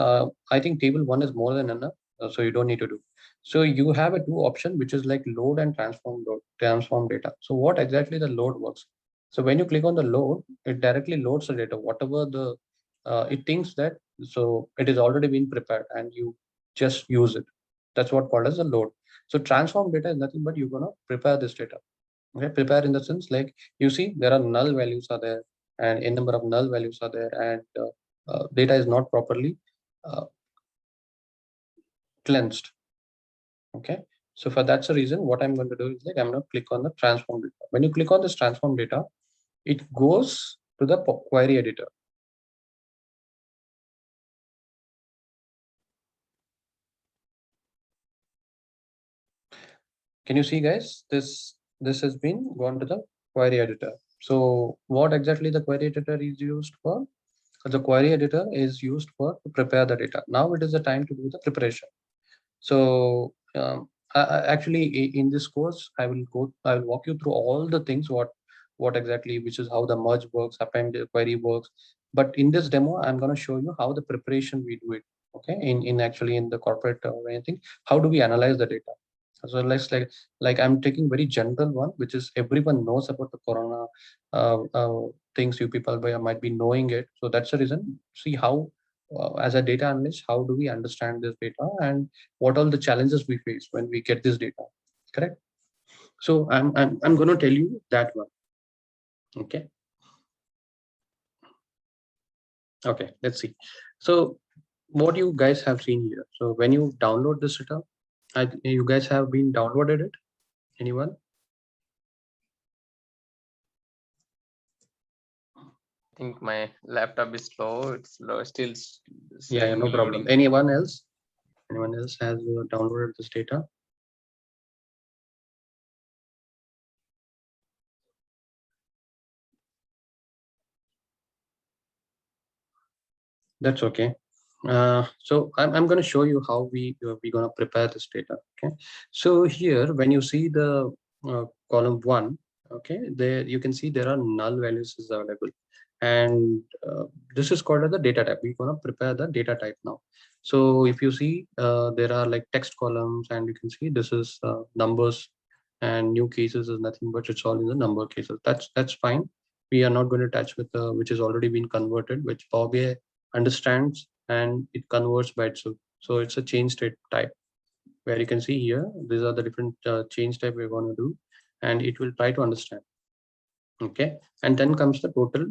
I think table one is more than enough, so you don't need to do. So you have a two option, which is like load and transform data. So what exactly the load works? So when you click on the load, it directly loads the data, whatever the it thinks that, so it is already been prepared and you just use it. That's what called as a load. So transform data is nothing but you're gonna prepare this data. Okay, prepare in the sense like, you see there are null values are there, and a number of null values are there, and data is not properly uh, cleansed. Okay, so for that's the reason what I'm going to do is like, I'm going to click on the transform data. When you click on this transform data, it goes to the query editor. Can you see, guys, this has been gone to the query editor. So what exactly the query editor is used for? The query editor is used for to prepare the data. Now it is the time to do the preparation. So actually in this course, I will walk you through all the things, what exactly, which is how the merge works, append query works. But in this demo, I'm going to show you how the preparation we do it. Okay, in actually in the corporate or anything, how do we analyze the data? So let's like I'm taking very general one, which is everyone knows about the corona things. You people might be knowing it. So that's the reason. See how as a data analyst, how do we understand this data and what are the challenges we face when we get this data, correct? So I'm going to tell you that one. Okay. Okay, let's see. So what you guys have seen here. So when you download this data, you guys have been downloaded it. Anyone? I think my laptop is slow. It's slow, still Yeah, no problem. loading. Anyone else? Anyone else has downloaded this data? That's okay. So I'm going to show you how we're going to prepare this data. Okay. So here, when you see the column one, okay, there you can see there are null values is available, and this is called as the data type. We're going to prepare the data type now. So if you see, there are like text columns, and you can see this is numbers, and new cases is nothing but it's all in the number cases. That's fine. we are not going to touch with which is already been converted, which Power BI understands and it converts by itself. So it's a change state type, where you can see here, these are the different change type we're going to do, and it will try to understand. Okay, and then comes the total.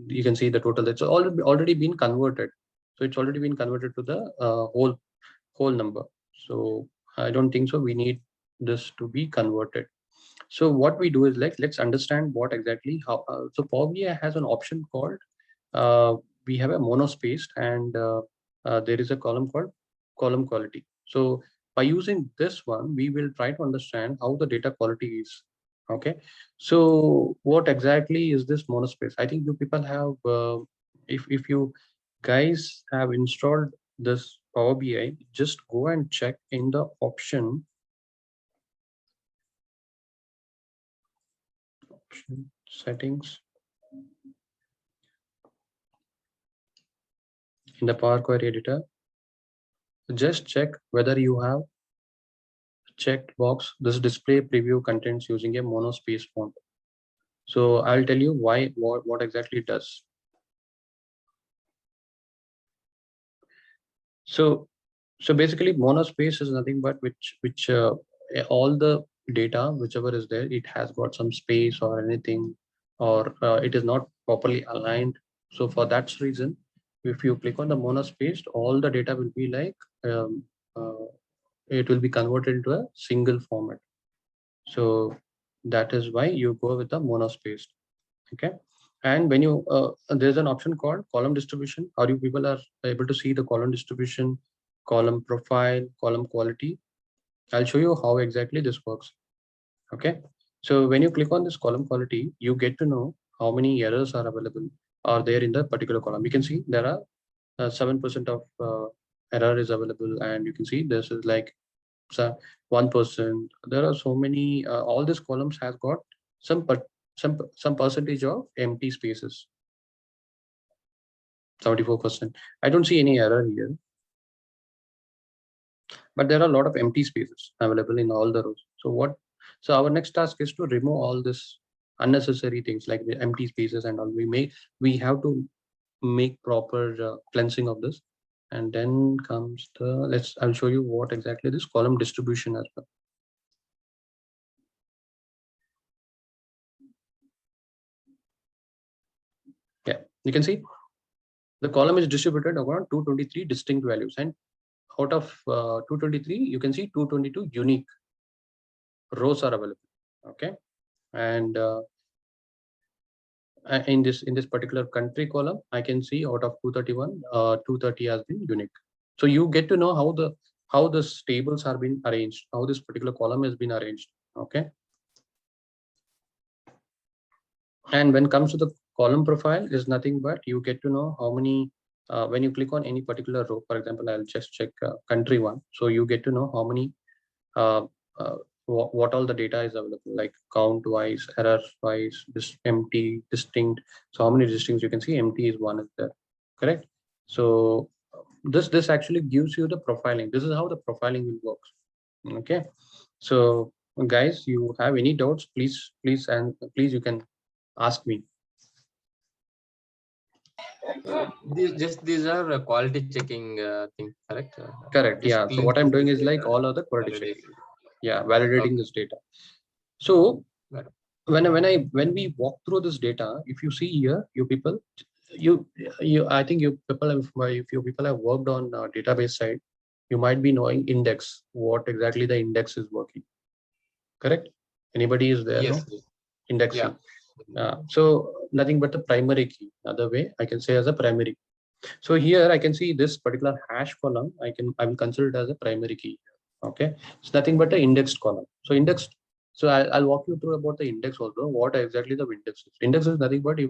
You can see the total that's already been converted. So it's already been converted to the whole number. So I don't think so we need this to be converted. So what we do is let's understand what exactly how. So Power BI has an option called we have a monospaced, and there is a column called column quality. So by using this one, we will try to understand how the data quality is. Okay, so what exactly is this monospace? I think you people have, if you guys have installed this Power BI, just go and check in the option settings in the Power Query editor. Just check whether you have checked box this display preview contents using a monospace font. So I'll tell you what exactly it does. So basically monospace is nothing but which all the data whichever is there, it has got some space or anything, or it is not properly aligned. So for that reason, if you click on the monospaced, all the data will be like it will be converted into a single format. So that is why you go with the monospaced. Okay, and when you there's an option called column distribution. How you people are able to see the column distribution, column profile, column quality. I'll show you how exactly this works. Okay, so when you click on this column quality, you get to know how many errors are available are there in the particular column. You can see there are 7% of error is available, and you can see this is like 1%. There are so many. All these columns has got some percentage of empty spaces. 74%. I don't see any error here, but there are a lot of empty spaces available in all the rows. So our next task is to remove all this unnecessary things like the empty spaces and all. We have to make proper cleansing of this, and then comes the I'll show you what exactly this column distribution as well. Yeah, you can see the column is distributed around 223 distinct values, and out of 223, you can see 222 unique rows are available. Okay, and in this particular country column, I can see out of 231, 230 has been unique. So you get to know how the tables are being arranged, how this particular column has been arranged. Okay, and when it comes to the column profile, is nothing but you get to know how many. When you click on any particular row, for example, I'll just check country one. So you get to know how many what all the data is available, like count wise, error wise, this empty, distinct. So how many distinct? You can see empty is one is there, correct? So this actually gives you the profiling. This is how the profiling will work. Okay, so guys, you have any doubts, please you can ask me. These are quality checking thing, correct? Correct. Yeah. So what I'm doing is like all other quality checking. Yeah, validating this data. So when we walk through this data, if you see here, you people, I think you people have, if you people have worked on database side, you might be knowing index, what exactly the index is working. Correct? Anybody is there? Yes. No? Indexing. Yeah. So nothing but the primary key. Another way I can say as a primary. So here I can see this particular hash column. I will consider it as a primary key. Okay, it's nothing but the indexed column. So indexed. So I'll walk you through about the index also. What exactly the index is? Index is nothing but if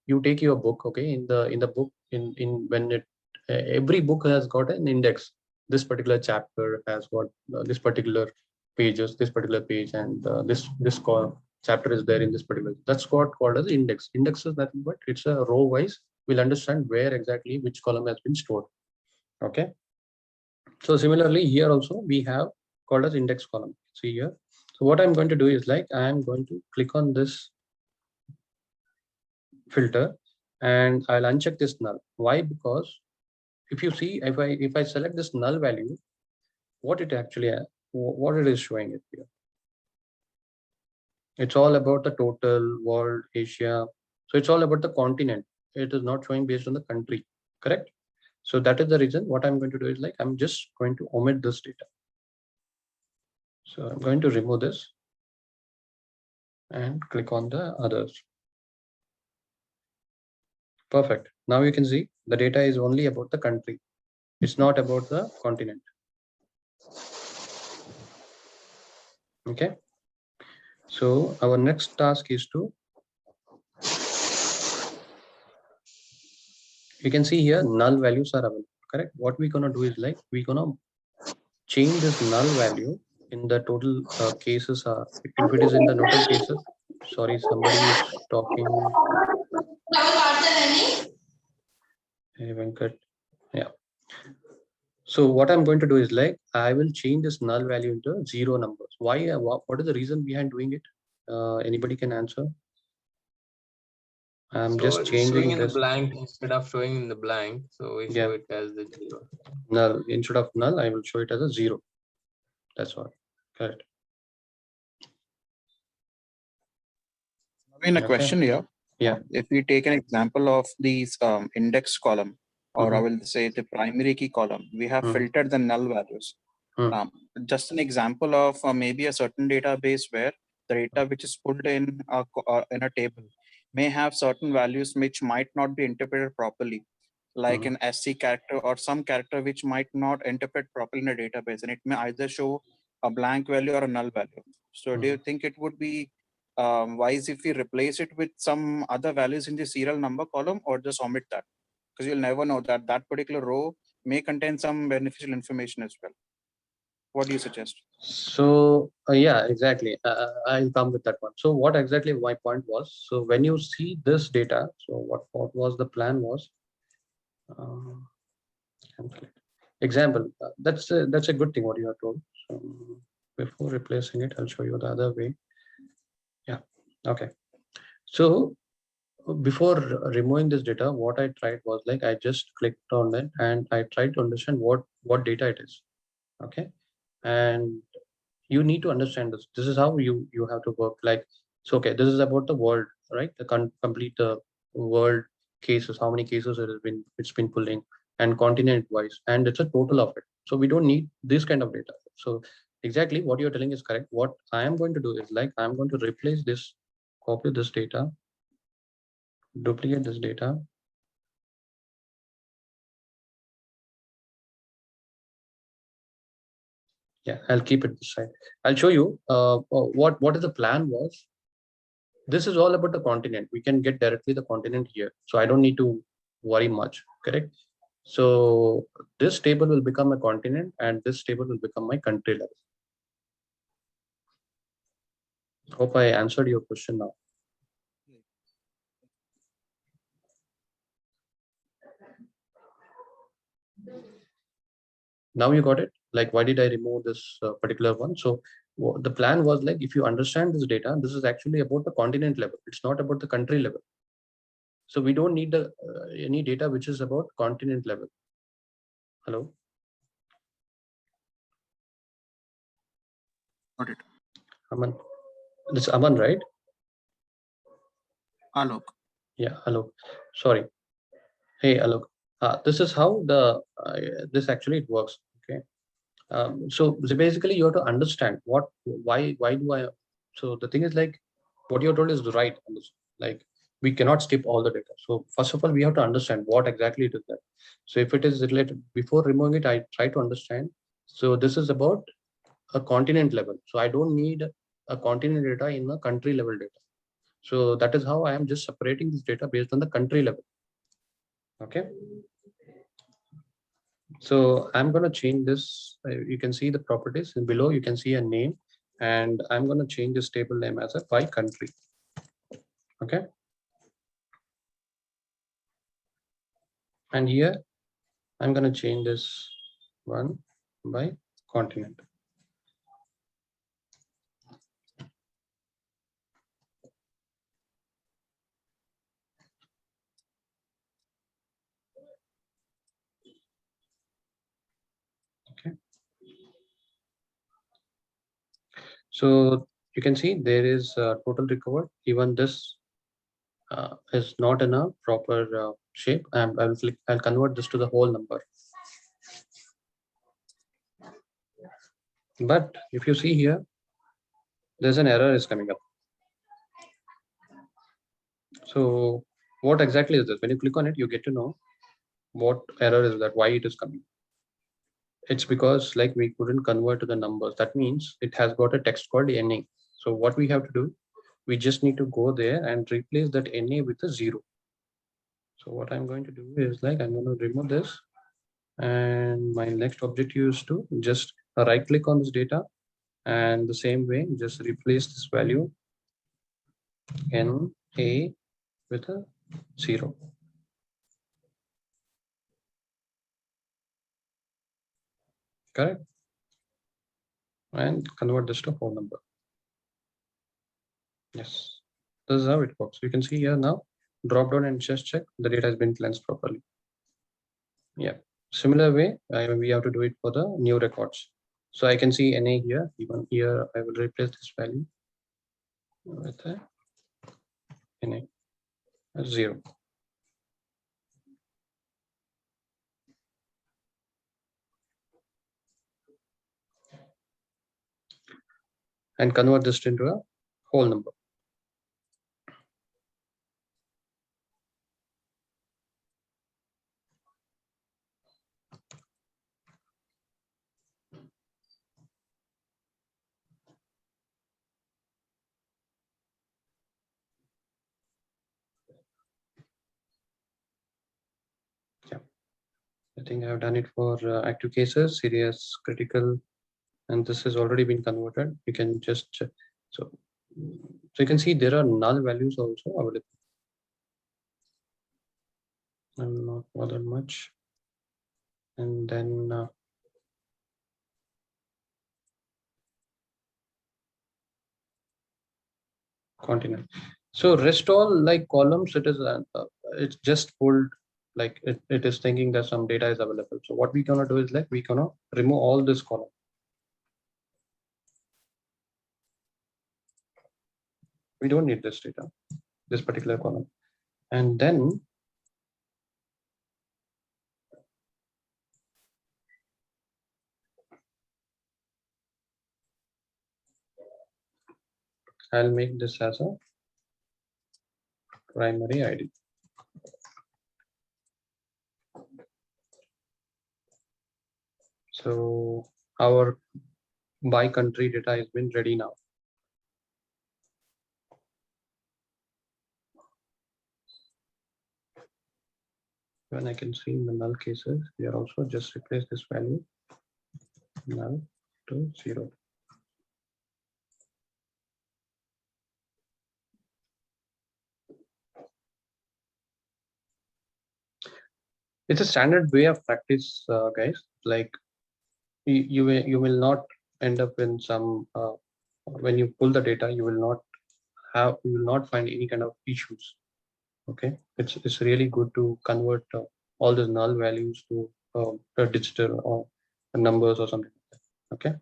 you take your book. Okay, in the book in when it every book has got an index. This particular chapter has got this particular pages, this particular page, and this chapter is there in this particular. That's what called as index. Index is nothing but it's a row wise. We'll understand where exactly which column has been stored. Okay, so similarly here also we have called as index column. See here. So what I'm going to do is like I'm going to click on this filter, and I'll uncheck this null. Why? Because if you see, if I select this null value, what it is showing it here. It's all about the total world, Asia. So it's all about the continent. It is not showing based on the country, correct? So that is the reason. What I'm going to do is like, I'm just going to omit this data. So I'm going to remove this and click on the others. Perfect. Now you can see the data is only about the country. It's not about the continent. Okay. So our next task is to, you can see here null values are available, correct? What we're gonna do is like, we're gonna change this null value in the total cases. If it is in the total cases, sorry, somebody is talking. Hey, Venkat. Yeah. So what I'm going to do is like, I will change this null value into 0 numbers. Why? What is the reason behind doing it? Anybody can answer? I'm So just it's showing changing in the this. blank instead of showing in the blank. So we show Yeah. it as the 0. Null. Instead of null, I will show it as a 0. That's all. Correct. In a Okay. question here. Yeah. If we take an example of these index column, or I will say the primary key column, we have filtered the null values. Just an example of maybe a certain database where the data which is pulled in a table may have certain values which might not be interpreted properly, like an SC character or some character which might not interpret properly in a database, and it may either show a blank value or a null value. So do you think it would be wise if we replace it with some other values in the serial number column, or just omit that? Because you'll never know that that particular row may contain some beneficial information as well. What do you suggest? So yeah, exactly. I'll come with that one. So what exactly my point was, so when you see this data, so what was the plan was, example, that's a good thing what you have told. So before replacing it, I'll show you the other way. Yeah. Okay. So before removing this data, what I tried was like, I just clicked on it and I tried to understand what data it is. Okay. And you need to understand this. This is how you have to work. Like, so okay, this is about the world, right? The complete the world cases, how many cases it's been pulling, and continent wise, and it's a total of it. So we don't need this kind of data. So exactly what you're telling is correct. What I am going to do is like, I'm going to replace this, copy this data, duplicate this data. Yeah, I'll keep it this side. I'll show you what is the plan was. This is all about the continent. We can get directly the continent here. So I don't need to worry much, correct? So this table will become a continent and this table will become my country level. Hope I answered your question now. Now you got it. Like, why did I remove this particular one? So the plan was like, if you understand this data, this is actually about the continent level. It's not about the country level. So we don't need the any data which is about continent level. Hello. Got it. Aman. This is Aman, right? Alok. Yeah, Alok. Sorry. Hey, Alok. This is how the this actually it works. Okay. So basically you have to understand why do I. So the thing is like, what you're told is right. Like, we cannot skip all the data. So first of all, we have to understand what exactly it is that. So if it is related, before removing it, I try to understand. So this is about a continent level. So I don't need a continent data in a country level data. So that is how I am just separating this data based on the country level. Okay. So I'm going to change this. You can see the properties and below you can see a name, and I'm going to change this table name as a by country. Okay. And here I'm going to change this one by continent. So you can see there is total recovered. Even this is not in a proper shape, and I'll convert this to the whole number. But if you see here, there's an error is coming up. So what exactly is this? When you click on it, you get to know what error is that, why it is coming. It's because like we couldn't convert to the numbers. That means it has got a text called NA. So what we have to do, we just need to go there and replace that NA with a 0. So what I'm going to do is like, I'm going to remove this, and my next objective is to just right click on this data, and the same way just replace this value NA with a 0. Correct? And convert this to whole number. Yes, this is how it works. You can see here now, drop down and just check the data has been cleansed properly. Yeah, similar way, we have to do it for the new records. So I can see NA here, even here, I will replace this value with a NA 0. And convert this into a whole number. Yeah, I think I've done it for active cases, serious, critical, and this has already been converted. You can just check. So you can see there are null values also available. I'm not bothered much. And then continent. So rest all like columns, it is it's just pulled, like it is thinking that some data is available. So what we gonna do is like we gonna remove all this column. We don't need this data, this particular column. And then I'll make this as a primary ID. So our by country data has been ready now. When I can see in the null cases, we are also just replace this value null to 0. It's a standard way of practice, guys. Like you will not end up in some when you pull the data, you will not find any kind of issues. Okay, it's really good to convert all these null values to a digital or numbers or something like that. Okay.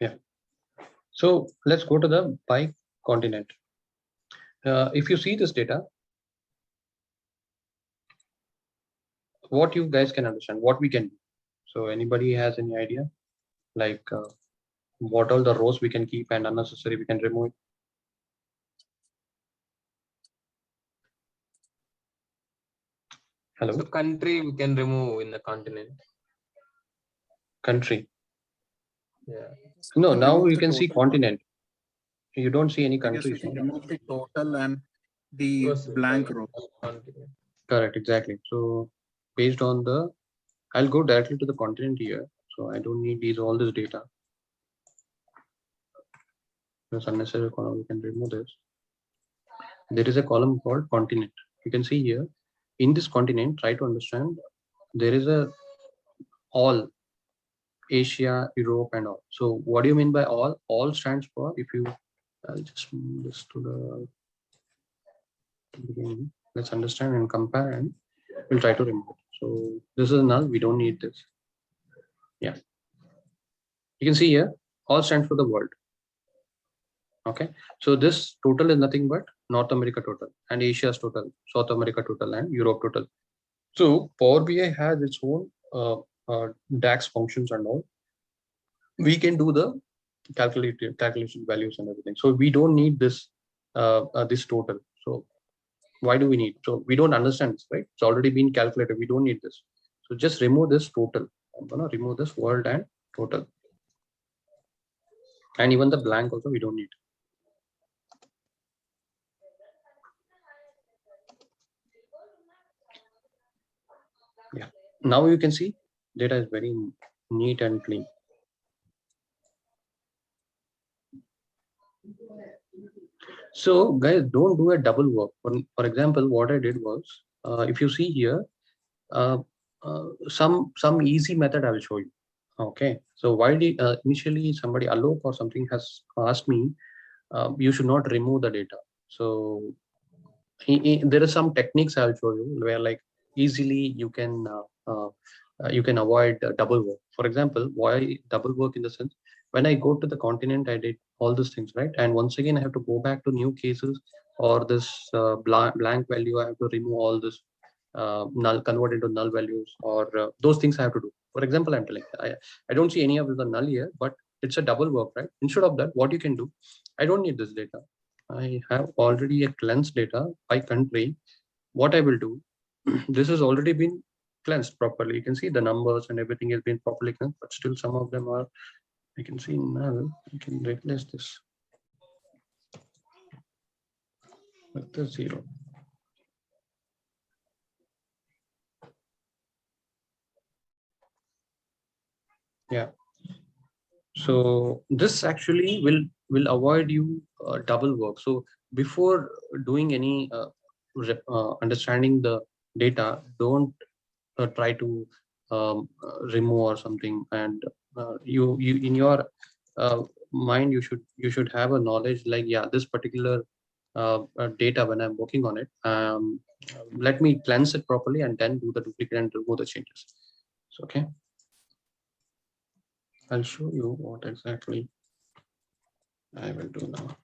Yeah. So let's go to the by continent. If you see this data, what you guys can understand, what we can do. So anybody has any idea, like what all the rows we can keep and unnecessary we can remove? Hello. So country we can remove in the continent. Country. Yeah. No, now Remove you the can see total. continent. You don't see any I guess we countries. can No? remove the total and the Yes, blank row. continent. Correct, exactly. So based on the, I'll go directly to the continent here. So I don't need all this data. There's unnecessary column, we can remove this. There is a column called continent. You can see here, in this continent, try to understand, there is a all Asia, Europe, and all. So what do you mean by all? All stands for, if you, I'll just move this to the beginning. Let's understand and compare, and we'll try to remove it. So this is null. We don't need this. Yeah. You can see here, all stands for the world. Okay. So this total is nothing but North America total and Asia's total, South America total, and Europe total. So Power BI has its own DAX functions and all. We can do the calculation values and everything. So we don't need this this total. So why do we need? So we don't understand this, right? It's already been calculated. We don't need this. So just remove this total. I'm gonna remove this world and total, and even the blank also we don't need. Yeah. Now you can see data is very neat and clean. So guys, don't do a double work. For example, what I did was, if you see here, some easy method I will show you. Okay. So why did initially somebody Alok or something has asked me, you should not remove the data. So there are some techniques I'll show you where like easily you can avoid double work. For example, why double work in the sense, when I go to the continent, I did all these things, right? And once again, I have to go back to new cases or this blank value. I have to remove all this null, convert into null values, or those things I have to do. For example, I'm telling I don't see any of the null here, but it's a double work, right? Instead of that, what you can do, I don't need this data. I have already a cleansed data by country. What I will do, this has already been cleansed properly. You can see the numbers and everything has been properly cleansed, but still some of them are, you can see null. You can replace this with the 0. Yeah. So this actually will avoid you double work. So before doing any understanding the data, don't try to remove or something. And you in your mind, you should have a knowledge like, yeah, this particular data, when I'm working on it, let me cleanse it properly and then do the duplicate and remove the changes. So, okay. I'll show you what exactly I will do now.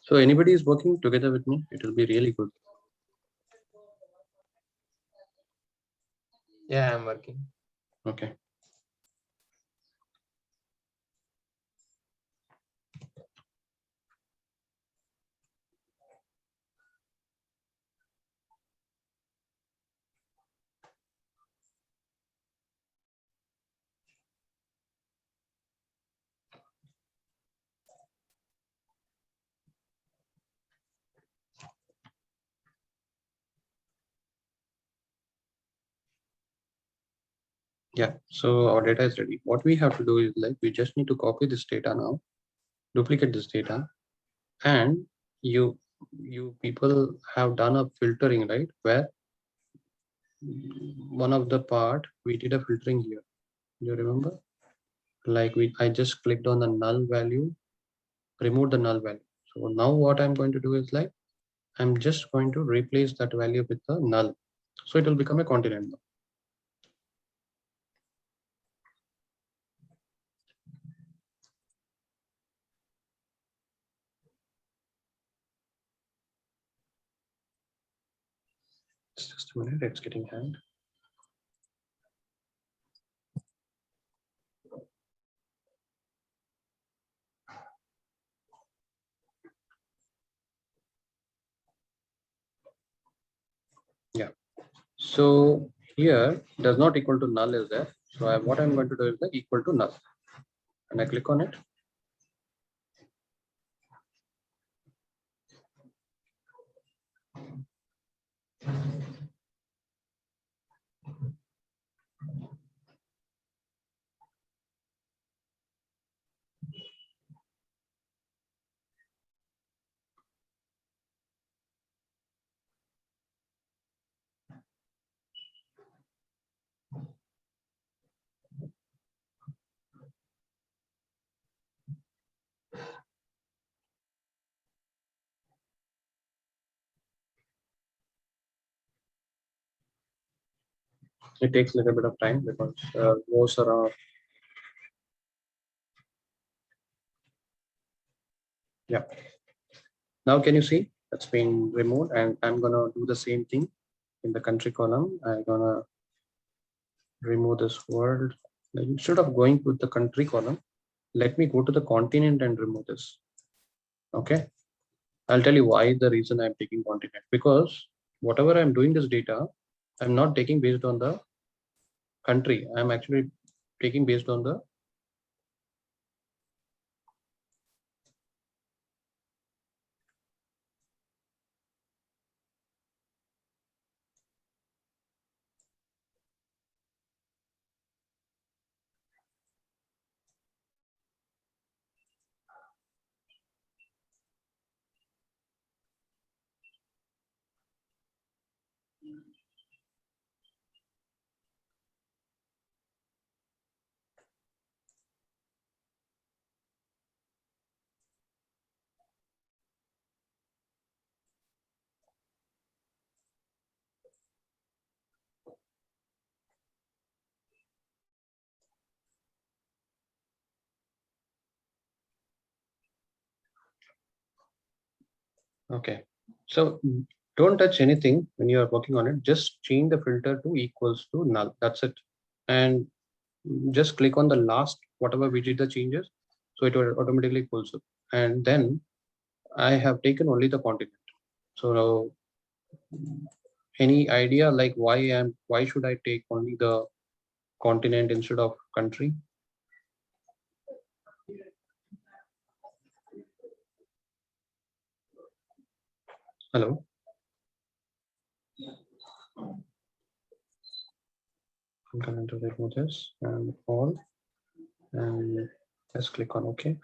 So anybody is working together with me, it will be really good. Yeah, I'm working. Okay. Yeah, so our data is ready. What we have to do is like, we just need to copy this data now, duplicate this data, and you people have done a filtering, right? Where one of the part we did a filtering here. Do you remember? Like I just clicked on the null value, remove the null value. So now what I'm going to do is like, I'm just going to replace that value with the null. So it will become a continent now. Just a minute, it's getting hanged. Yeah. So here does not equal to null is there. So what I'm going to do is like equal to null. and I click on it. It takes a little bit of time because most are yeah. Now can you see that's been removed, and I'm gonna do the same thing in the country column. I'm gonna remove this world. Instead of going with the country column, let me go to the continent and remove this. Okay, I'll tell you why. The reason I'm taking continent, because whatever I'm doing this data, I'm not taking based on the country. I'm actually taking based on the okay. So don't touch anything when you are working on it. Just change the filter to equals to null. That's it. And just click on the last whatever we did the changes, so it will automatically pulls up. And then I have taken only the continent. So any idea like why should I take only the continent instead of country? Hello. I'm going to remove this and all, and let's click on OK.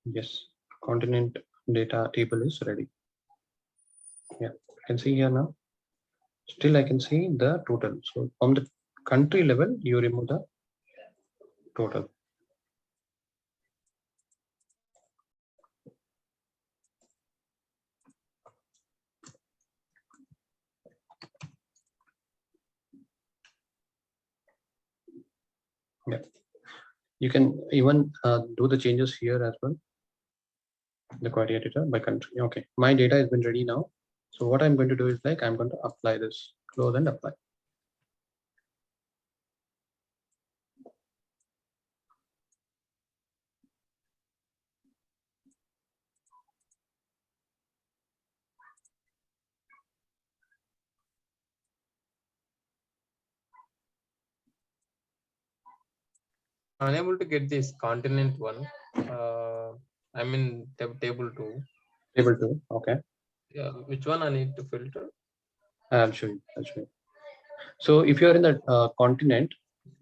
Yes, continent data table is ready. Yeah, I can see here now. Still, I can see the total. So on the country level, you remove the total. Yeah, you can even do the changes here as well. The query editor by country. Okay, my data has been ready now. So what I'm going to do is like I'm going to apply this, close and apply. Unable to get this continent one. I'm in table 2. Table 2. Okay. Yeah, which one I need to filter? I'll show you. I'll show you. So if you are in the continent,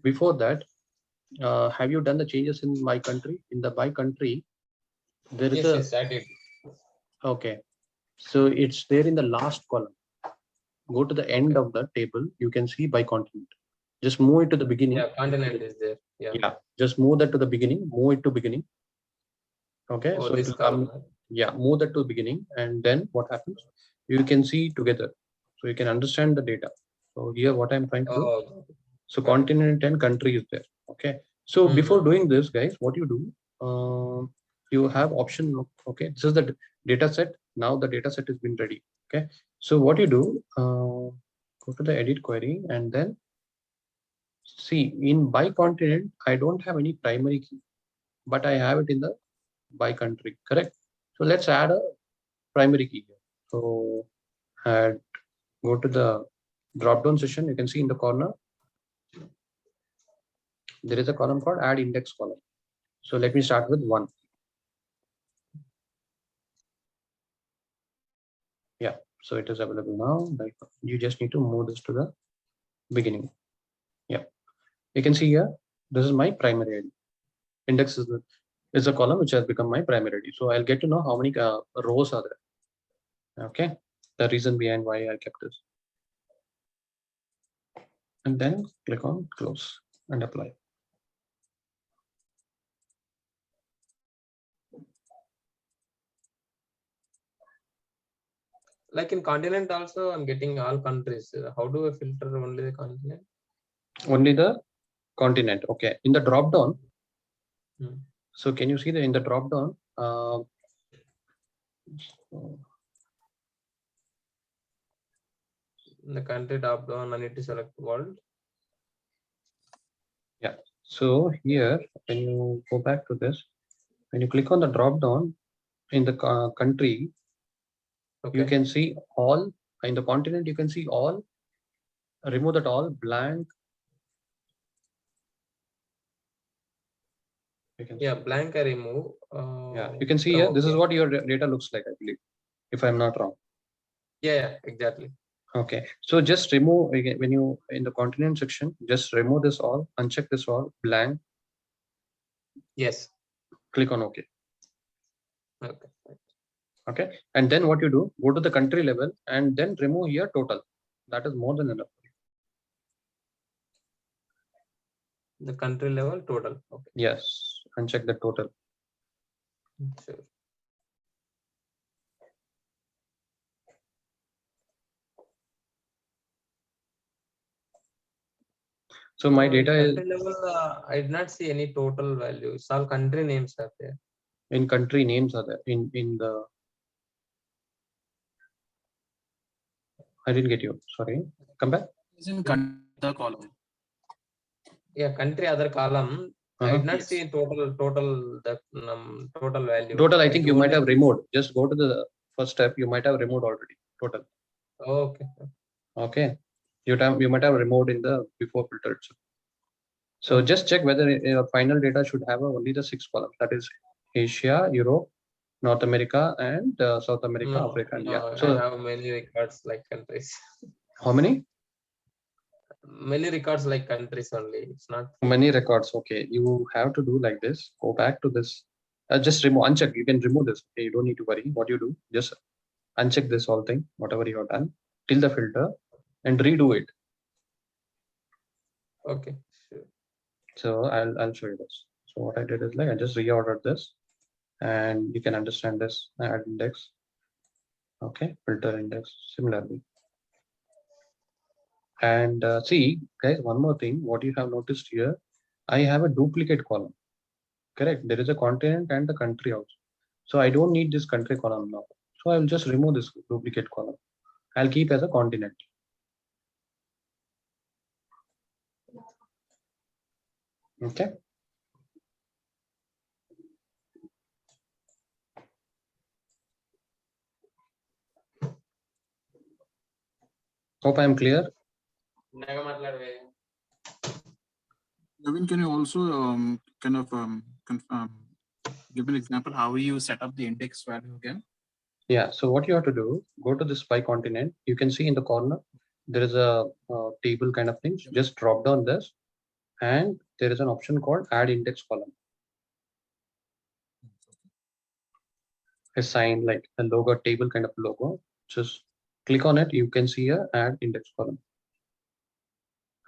before that, have you done the changes in my country? In the by country, there is Yes, I did. Okay. So it's there in the last column. Go to the end of the table. You can see by continent. Just move it to the beginning. Yeah, continent is there. Yeah. Just move that to the beginning. Move it to beginning. Okay. Oh, so this it will column. come. Yeah. Move that to the beginning, and then what happens? You can see together. So you can understand the data. So here, what I'm trying to do. So continent and country is there. Okay. So before doing this, guys, what you do? You have option. Okay. This is the data set. Now the data set has been ready. Okay. So what you do? Go to the edit query and then see in by continent. I don't have any primary key, but I have it in the by country. Correct. So let's add a primary key here. So add. Go to the drop down session. You can see in the corner there is a column called add index column. So let me start with 1. Yeah, so it is available now. Like you just need to move this to the beginning. Yeah, you can see here, this is my primary ID. Index is a column which has become my primary ID. So I'll get to know how many rows are there. Okay, the reason behind why I kept this. And then click on close and apply. Like in continent also, I'm getting all countries. How do I filter only the continent? Only the continent. Okay, in the drop down. Hmm. So can you see that in the drop down? In the country drop down, I need to select world. Yeah. So here, when you go back to this, when you click on the drop down in the country, Okay. you can see all. In the continent, you can see all. Remove that all, blank. Yeah, blank I remove. Yeah, you can see here, okay. This is what your data looks like, I believe, if I'm not wrong. Yeah, exactly. Okay, so just remove again when you in the continent section, just remove this all, uncheck this all, blank. Yes. Click on OK. Okay. Okay, and then what you do, go to the country level and then remove here total. That is more than enough. The country level total. Okay. Yes, uncheck the total. Sure. So my data is level, I did not see any total values. All country names are there. In country names are there in the. I didn't get you. Sorry. Come back. Is in the column. Yeah, country other column. I did not see total the total value. Total, I think you might have removed. Just go to the first step. You might have removed already. Total. Okay. Okay. You might have removed in the before filter itself. So just check whether your final data should have only the 6 columns. That is Asia, Europe, North America, and South America, Africa. No, Yeah. So I have many records like countries. How many? Many records like countries only. It's not many records. Okay, you have to do like this. Go back to this. Just remove, uncheck. You can remove this. Okay, you don't need to worry. What you do, just uncheck this whole thing, whatever you have done, till the filter, and redo it. Okay, sure. So I'll show you this. So what I did is like I just reordered this, and you can understand this. Add index. Okay, filter index similarly. And see, guys, one more thing. What you have noticed here, I have a duplicate column. Correct. There is a continent and the country also. So I don't need this country column now. So I will just remove this duplicate column. I'll keep as a continent. Okay. Hope I am clear. Navin, can you also give an example how you set up the index value again? Yeah. So what you have to do, go to this by continent. You can see in the corner, there is a table kind of thing. Just drop down this, and there is an option called add index column. A sign like a logo, table kind of logo. Just click on it. You can see a add index column,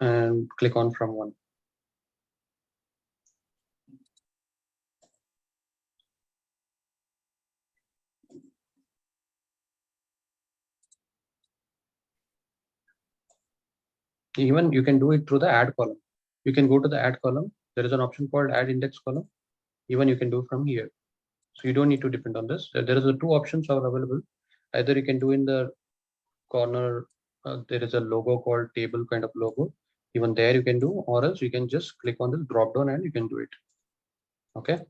and click on from one. Even you can do it through the add column. You can go to the add column. There is an option called add index column. Even you can do from here. So you don't need to depend on this. There is a two options are available. Either you can do in the corner. There is a logo called table kind of logo. Even there you can do, or else you can just click on this drop down and you can do it. Okay.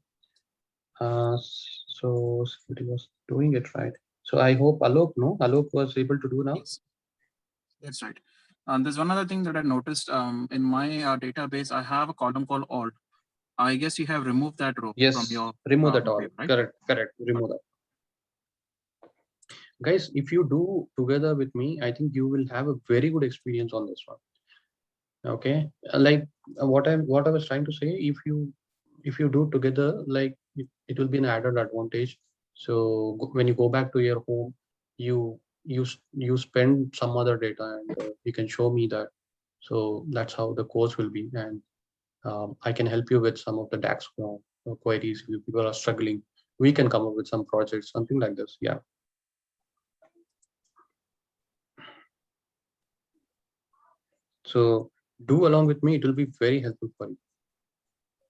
So it was doing it right. So I hope Alok was able to do now. Yes. That's right. There's one other thing that I noticed in my database. I have a column called alt. I guess you have removed that row Yes, from your remove that all. view, right? Correct. Remove that. Guys, if you do together with me, I think you will have a very good experience on this one. Okay, like what I was trying to say, if you do together, like it will be an added advantage. So when you go back to your home, you spend some other data, and you can show me that. So that's how the course will be, and I can help you with some of the DAX queries. If people are struggling, we can come up with some projects, something like this. Yeah. So do along with me, it will be very helpful for you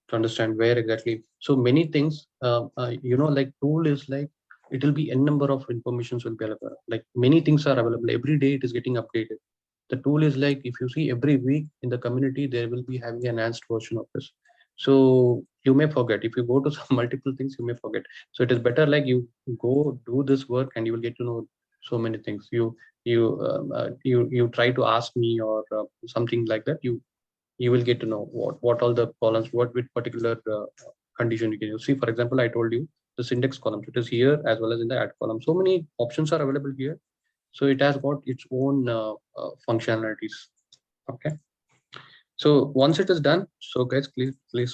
to understand where exactly. So many things, like tool is like, it will be n number of informations will be available. Like many things are available every day. It is getting updated. The tool is like, if you see every week in the community, there will be having an enhanced version of this. So you may forget if you go to some multiple things, you may forget. So it is better like you go do this work and you will get to know so many things. You try to ask me or something like that. You will get to know what all the columns, what with particular condition you can use. See, for example, I told you this index column. It is here as well as in the add column. So many options are available here. So it has got its own functionalities. Okay. So once it is done, so guys, please click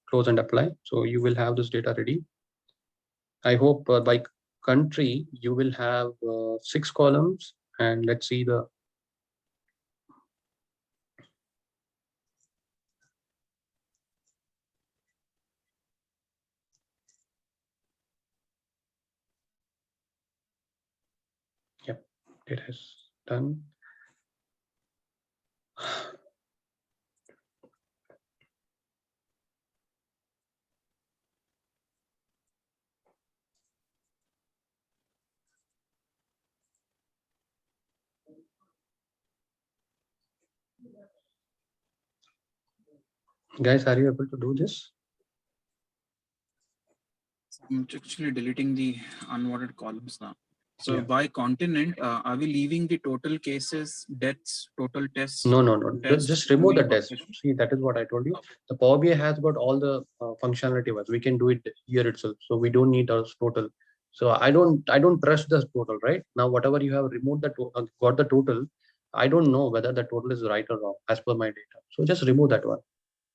close and apply. So you will have this data ready. I hope by country you will have 6 columns, and let's see the yep, it has done. Guys, are you able to do this? I'm actually deleting the unwanted columns now. So Yeah. by continent, are we leaving the total cases, deaths, total tests? No. Just remove the only test. See, that is what I told you. The Power BI has got all the functionality. We can do it here itself. So we don't need a total. So I don't trust this total, right? Now, whatever you have removed got the total, I don't know whether the total is right or wrong as per my data. So just remove that one.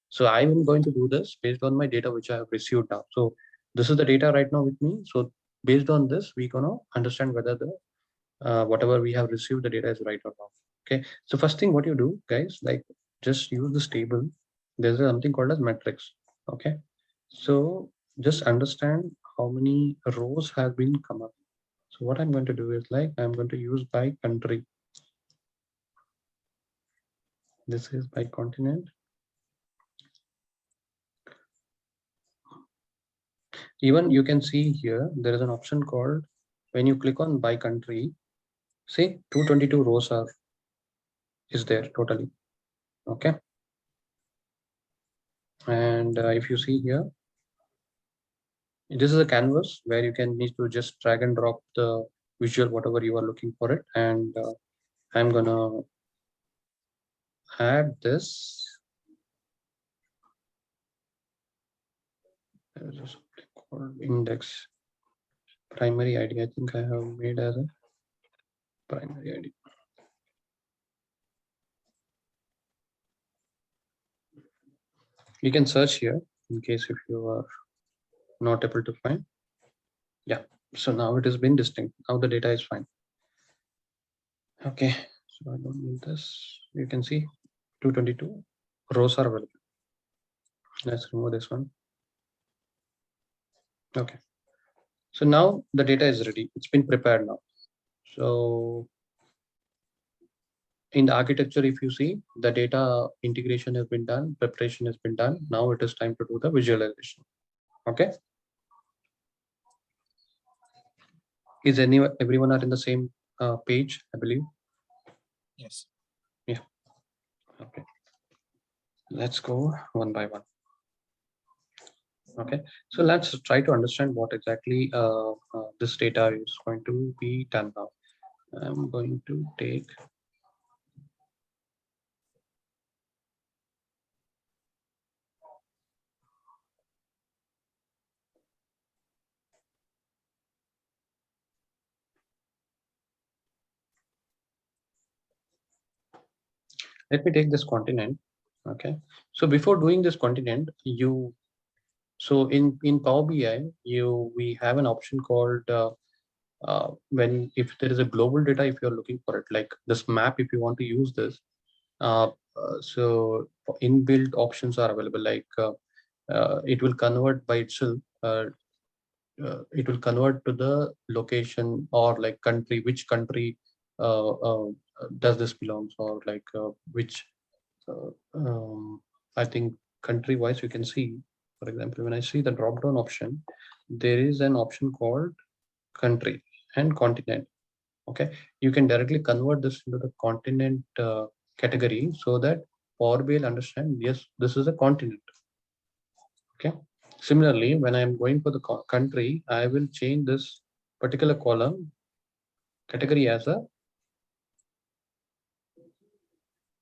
So I'm going to do this based on my data which I have received now. So this is the data right now with me. So based on this, we're gonna understand whether the whatever we have received, the data is right or wrong. Okay. So first thing, what you do, guys, like just use this table. There's something called as metrics. Okay. So just understand how many rows have been come up. So what I'm going to do is like I'm going to use by country. This is by continent. Even you can see here, there is an option called, when you click on by country, see 222 rows is there totally. Okay. And if you see here, this is a canvas where you can need to just drag and drop the visual, whatever you are looking for it. And I'm gonna add this. There's something called index primary ID. I think I have made as a primary ID. You can search here in case if you are not able to find. Yeah. So now it has been distinct. Now the data is fine. Okay. So I don't need this. You can see 222 rows are available. Let's remove this one. Okay. So now the data is ready. It's been prepared now. So in the architecture, if you see, the data integration has been done, preparation has been done. Now it is time to do the visualization. Okay. Is everyone are in the same page, I believe? Yes. Yeah. Okay. Let's go one by one. Okay. So let's try to understand what exactly this data is going to be done now. I'm going to take Let me take this continent. Okay. So before doing this continent, so in Power BI, we have an option called when if there is a global data, if you're looking for it, like this map, if you want to use this, so inbuilt options are available. Like it will convert by itself. It will convert to the location or like country, which country does this belongs, or like which I think country wise you can see. For example, when I see the drop down option, there is an option called country and continent. Okay, you can directly convert this into the continent category so that Power BI will understand, yes, this is a continent. Okay. Similarly, when I'm going for the country, I will change this particular column category as a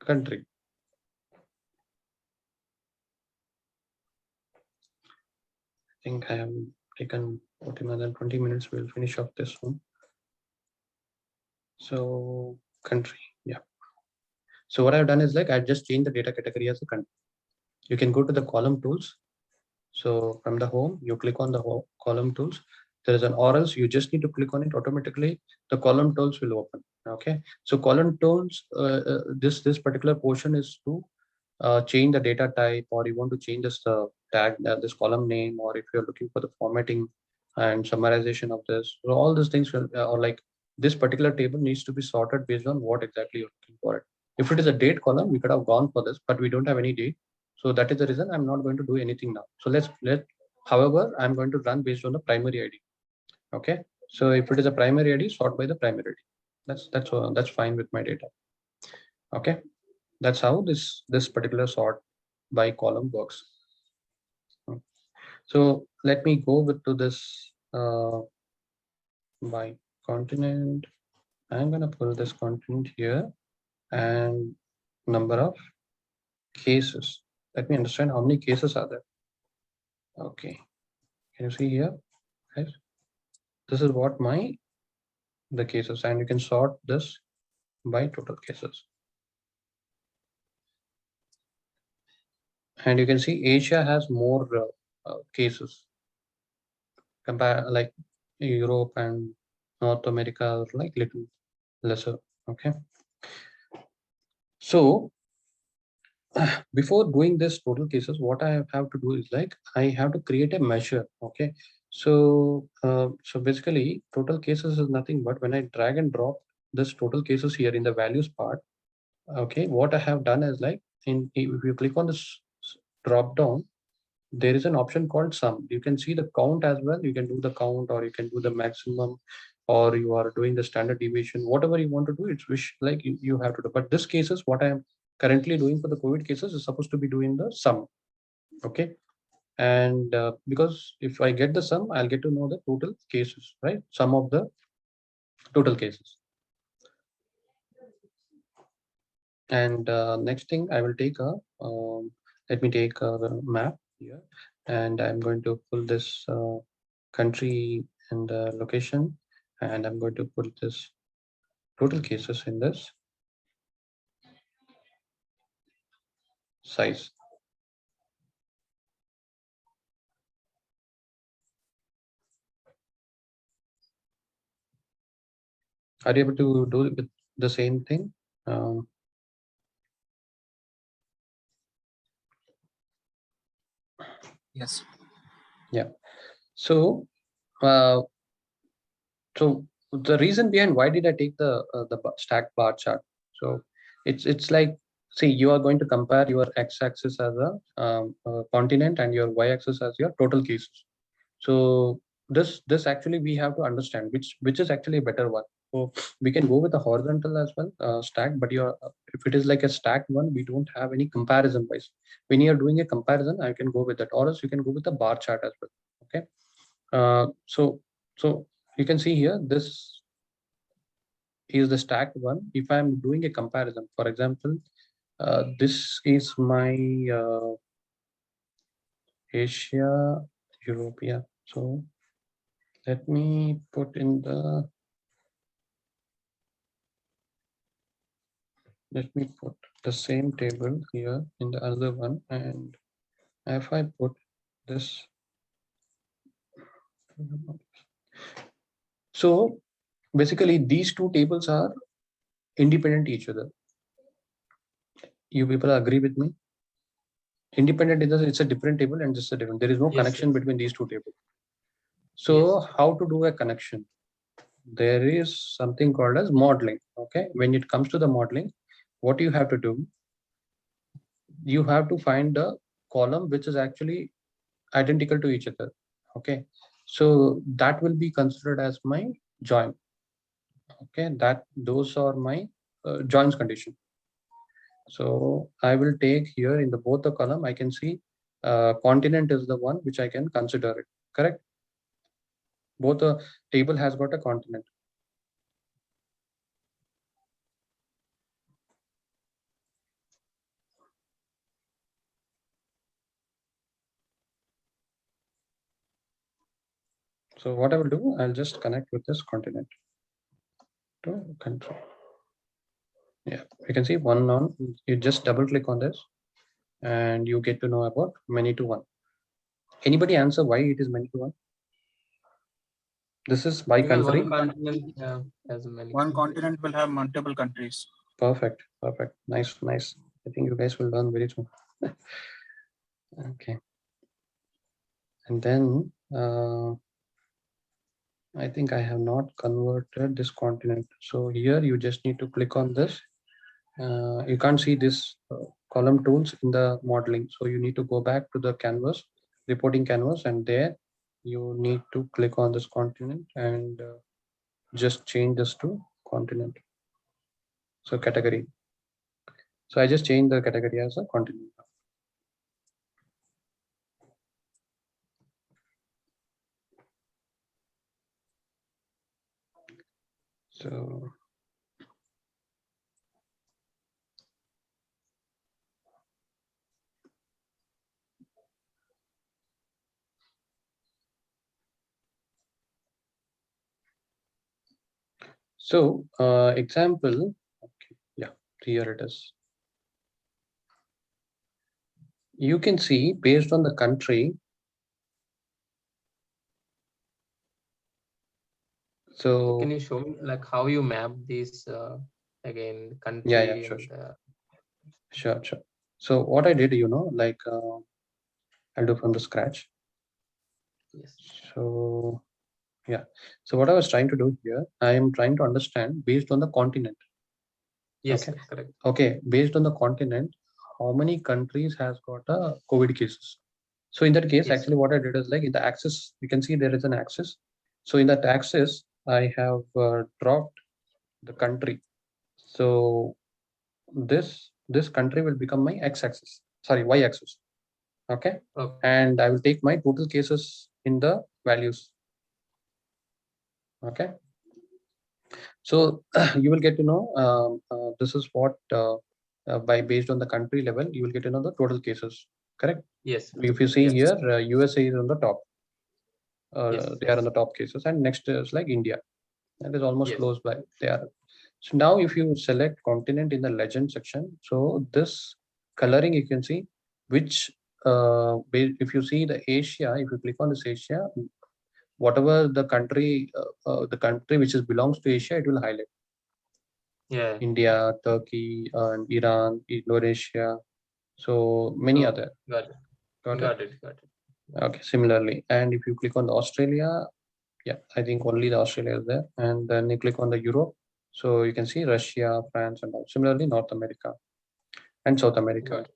country. I think I have taken 40 more than 20 minutes. We'll finish off this one. So country, yeah. So what I've done is like I just changed the data category as a country. You can go to the column tools. So from the home, you click on the column tools. There is an or else you just need to click on it automatically. The column tools will open. Okay. So column tools, this particular portion is to change the data type, or you want to change this tag, this column name, or if you're looking for the formatting and summarization of this. So all these things will, or like this particular table needs to be sorted based on what exactly you're looking for it. If it is a date column, we could have gone for this, but we don't have any date. So that is the reason I'm not going to do anything now. So however, I'm going to run based on the primary ID. Okay. So if it is a primary ID, sort by the primary ID. That's fine with my data. Okay. That's how this particular sort by column works. So let me go to this by continent. I'm gonna pull this continent here and number of cases. Let me understand how many cases are there. Okay, can you see here, guys? This is what the cases, and you can sort this by total cases. And you can see Asia has more cases compare like Europe and North America are like little lesser. Okay. So before doing this total cases, what I have to do is like I have to create a measure. Okay. So so basically total cases is nothing but when I drag and drop this total cases here in the values part. Okay, what I have done is like if you click on this drop down, there is an option called sum. You can see the count as well. You can do the count, or you can do the maximum, or you are doing the standard deviation, whatever you want to do. It's wish like you have to do. But this cases, what I am currently doing for the COVID cases is supposed to be doing the sum. Okay. And because if I get the sum, I'll get to know the total cases, right? Sum of the total cases. And next thing I will take let me take a map here, and I'm going to pull this country and location, and I'm going to put this total cases in this size. Are you able to do it with the same thing? Yes. Yeah. So so the reason behind why did I take the stacked bar chart? So it's like, see, you are going to compare your x-axis as a continent and your y-axis as your total cases. So this actually we have to understand which is actually a better one. So we can go with the horizontal as well, stacked, but if it is like a stacked one, we don't have any comparison wise. When you are doing a comparison, I can go with that, or else you can go with the bar chart as well. Okay. So you can see here, this is the stacked one. If I'm doing a comparison, for example, this is my Asia, Europe. So let me put in the let me put the same table here in the other one, and if I put this, so basically these two tables are independent each other. You people agree with me? Independent is it's a different table and just a different. There is no connection between these two tables. So how to do a connection? There is something called as modeling. Okay, when it comes to the modeling, what you have to do, you have to find a column which is actually identical to each other. Okay, so that will be considered as my join. Okay, that those are my joins condition. So I will take here in the both the column, I can see continent is the one which I can consider it. Correct? Both the table has got a continent. So what I will do, I'll just connect with this continent to country. Yeah, you can see one on, you just double click on this and you get to know about many to one. Anybody answer why it is many to one? This is by country. One continent will have multiple countries. Perfect, perfect. Nice, nice. I think you guys will learn very soon. Okay. And then I think I have not converted this continent. So here you just need to click on this. You can't see this column tools in the modeling. So you need to go back to the canvas, reporting canvas, and there you need to click on this continent and just change this to continent. So category. So I just changed the category as a continent. So example, okay, yeah, here it is. You can see based on the country. So can you show me like how you map these again country? Yeah, sure, sure. So what I did, like I'll do from the scratch. Yes. So yeah, so what I was trying to do here, I am trying to understand based on the continent. Yes, okay. Correct. Okay, based on the continent, how many countries has got a COVID cases? So in that case, actually what I did is like in the axis, you can see there is an axis. So in that axis, I have dropped the country. So this country will become my x-axis, sorry, y-axis. Okay. And I will take my total cases in the values. Okay. So you will get to know this is what by based on the country level, you will get to know the total cases. Correct? Yes. If you see here, USA is on the top. They are on the top cases, and next is like India. That is almost close by. They are. So now if you select continent in the legend section, so this coloring you can see which if you see the Asia, if you click on this Asia, whatever the country which is belongs to Asia, it will highlight. Yeah. India, Turkey, and Iran, Indonesia, so many other. Got it. Okay, similarly, and if you click on the Australia, yeah, I think only the Australia is there, and then you click on the Europe, so you can see Russia, France, and all. Similarly, North America and South America.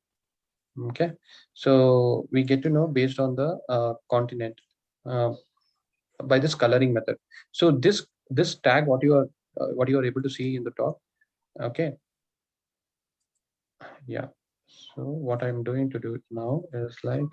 Okay, so we get to know based on the continent by this coloring method. So this tag, what you are able to see in the top. Okay. Yeah. So what I'm doing to do it now is like.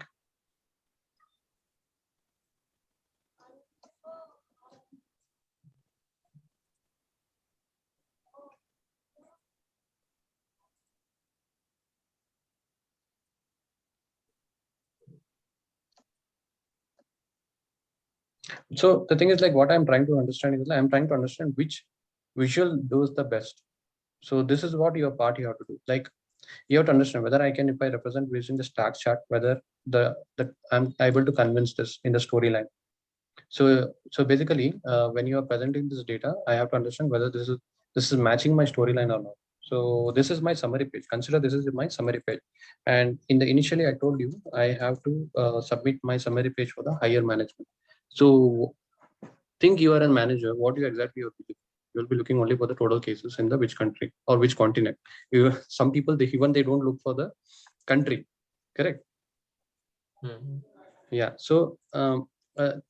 So the thing is like what I'm trying to understand is like, I'm trying to understand which visual does the best. So this is what your part you have to do. Like you have to understand whether I can, if I represent using the stack chart, whether the I'm able to convince this in the storyline. So basically, when you are presenting this data, I have to understand whether this is matching my storyline or not. So this is my summary page. Consider this is my summary page, and in the initially I told you I have to submit my summary page for the higher management. So think you are a manager. What you exactly you'll be looking only for the total cases in the which country or which continent. Some people they don't look for the country, correct? Yeah. So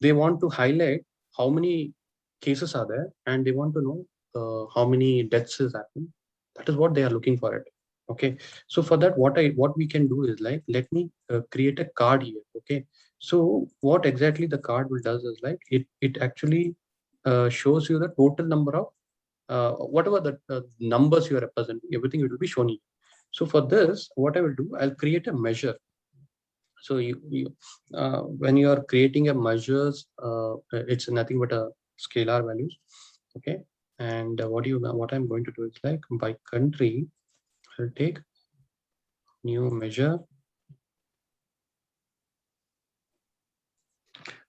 they want to highlight how many cases are there, and they want to know how many deaths has happened. That is what they are looking for it. Okay. So for that, what we can do is like, let me create a card here. Okay. So what exactly the card will does is like it actually shows you the total number of whatever the numbers you are representing, everything it will be shown you. So for this, what I will do, I'll create a measure. So when you are creating a measures, it's nothing but a scalar values. Okay. And what I'm going to do is like by country, I'll take new measure,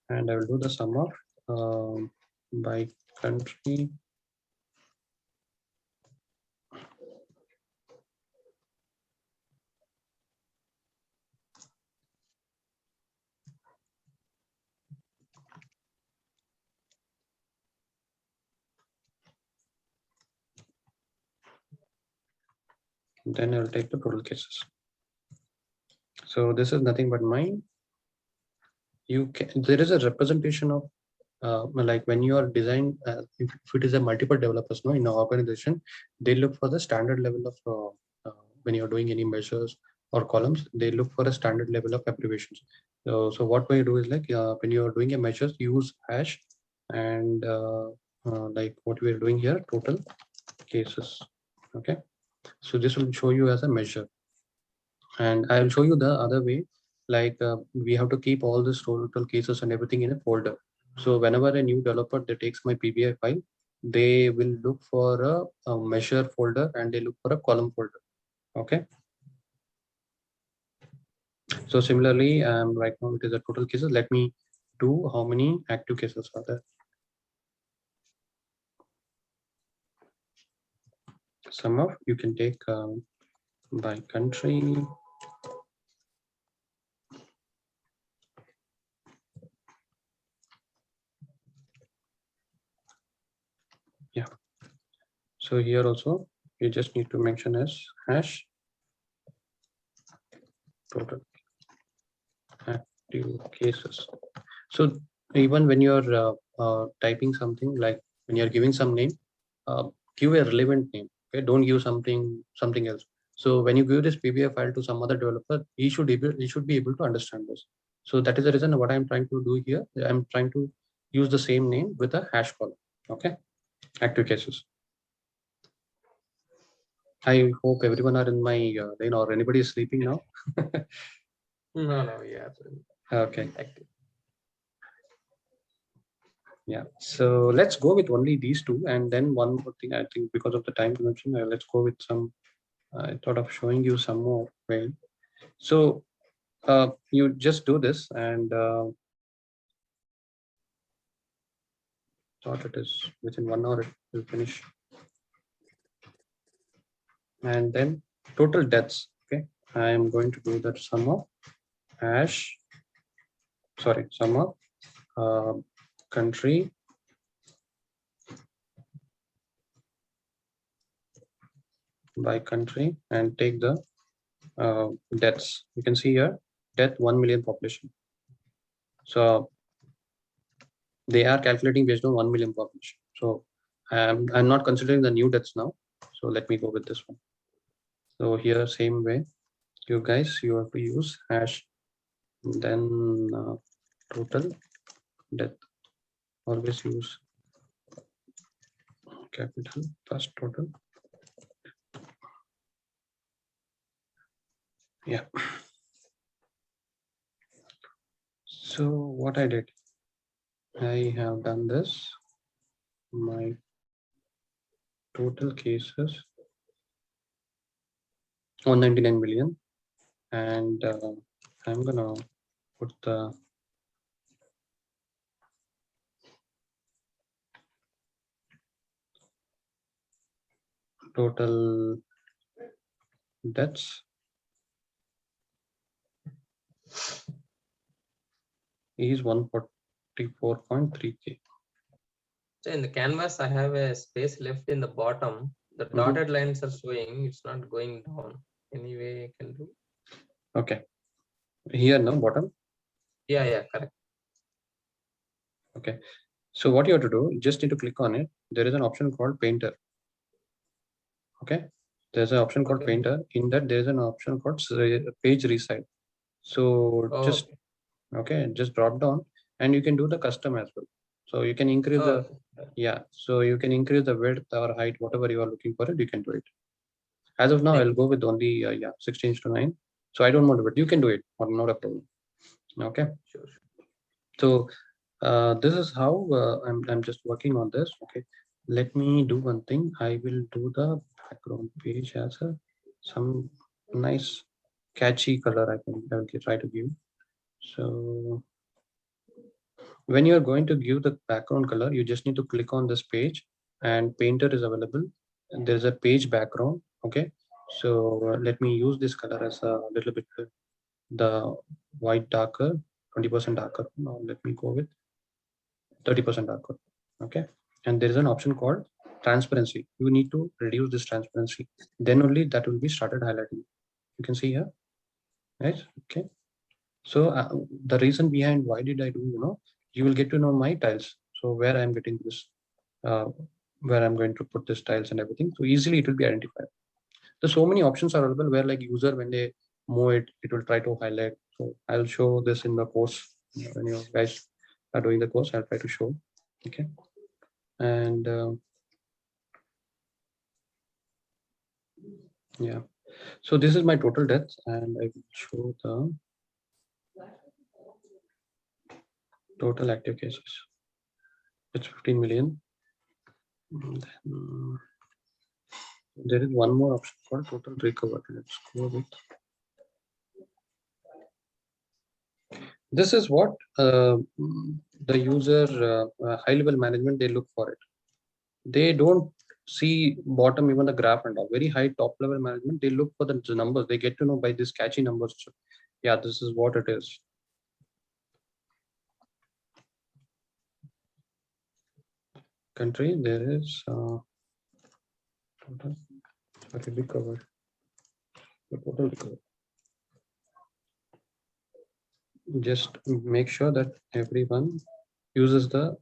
and I will do the sum of by country. Then I'll take the total cases. So this is nothing but mine. There is a representation of like when you are design, if it is a multiple developers, no, in an organization, they look for the standard level of when you're doing any measures or columns, they look for a standard level of abbreviations. So what we do is like when you are doing a measures, use hash, and like what we are doing here, total cases. Okay. So this will show you as a measure, and I will show you the other way. Like we have to keep all this total cases and everything in a folder. So whenever a new developer that takes my PBI file, they will look for a measure folder and they look for a column folder. Okay. So similarly, right now it is a total cases. Let me do how many active cases are there. Sum of, you can take by country. Yeah. So here also you just need to mention as hash total active cases. So even when you're typing something, like when you're giving some name, give a relevant name. Okay, don't give something else. So when you give this PBI file to some other developer, he should be able to understand this. So that is the reason what I'm trying to do here. I'm trying to use the same name with a hash column. Okay, active cases. I hope everyone are in my lane, or anybody is sleeping now. No, yeah. Okay. Yeah, so let's go with only these two, and then one more thing. I think because of the time consumption, let's go with some. I thought of showing you some more way. So you just do this, and thought it is within 1 hour it will finish. And then total deaths. Okay, I am going to do that sum of hash. Sorry, sum of country by country, and take the deaths. You can see here death 1 million population. So they are calculating based on 1 million population. So I'm not considering the new deaths now. So let me go with this one. So here, same way, you guys, you have to use hash, then total death. Always use capital first total. Yeah. So what I did, I have done this. My total cases 199 million. And I'm gonna put the total debts is 144.3K. So in the canvas, I have a space left in the bottom. The dotted lines are showing it's not going down. Any way I can do? Okay. Here, no, bottom. Yeah, correct. Okay. So what you have to do, you just need to click on it. There is an option called Painter. Okay. There's an option called Painter. In that, there's an option called Page Resize. So just drop down, and you can do the custom as well. So you can increase so you can increase the width or height, whatever you are looking for it, you can do it. As of now, I'll go with only 16:9. So I don't want to, but you can do it, or not a problem. Okay. Sure. So this is how I'm just working on this. Okay. Let me do one thing. I will do the background page as some nice catchy color. I will try to give. So when you're going to give the background color, you just need to click on this page, and Painter is available. And there's a page background. Okay. So let me use this color as a little bit the white darker, 20% darker. Now let me go with 30% darker. Okay. And there is an option called transparency. You need to reduce this transparency. Then only that will be started highlighting. You can see here, right? Okay. So the reason behind why did I do, you will get to know my tiles. So where I'm getting this, where I'm going to put this tiles and everything. So easily it will be identified. There's so many options are available where like user, when they move it, it will try to highlight. So I'll show this in the course. When you guys are doing the course, I'll try to show. Okay. And yeah, so this is my total debt, and I will show the total active cases. It's 15 million. Then, there is one more option called total recovery. Let's go with this. Is what the user high level management, they look for it. They don't see bottom, even the graph and all. Very high top level management, they look for the numbers. They get to know by these catchy numbers. Yeah, this is what it is. Country, there is total recovered. The total recovered. Just make sure that everyone uses the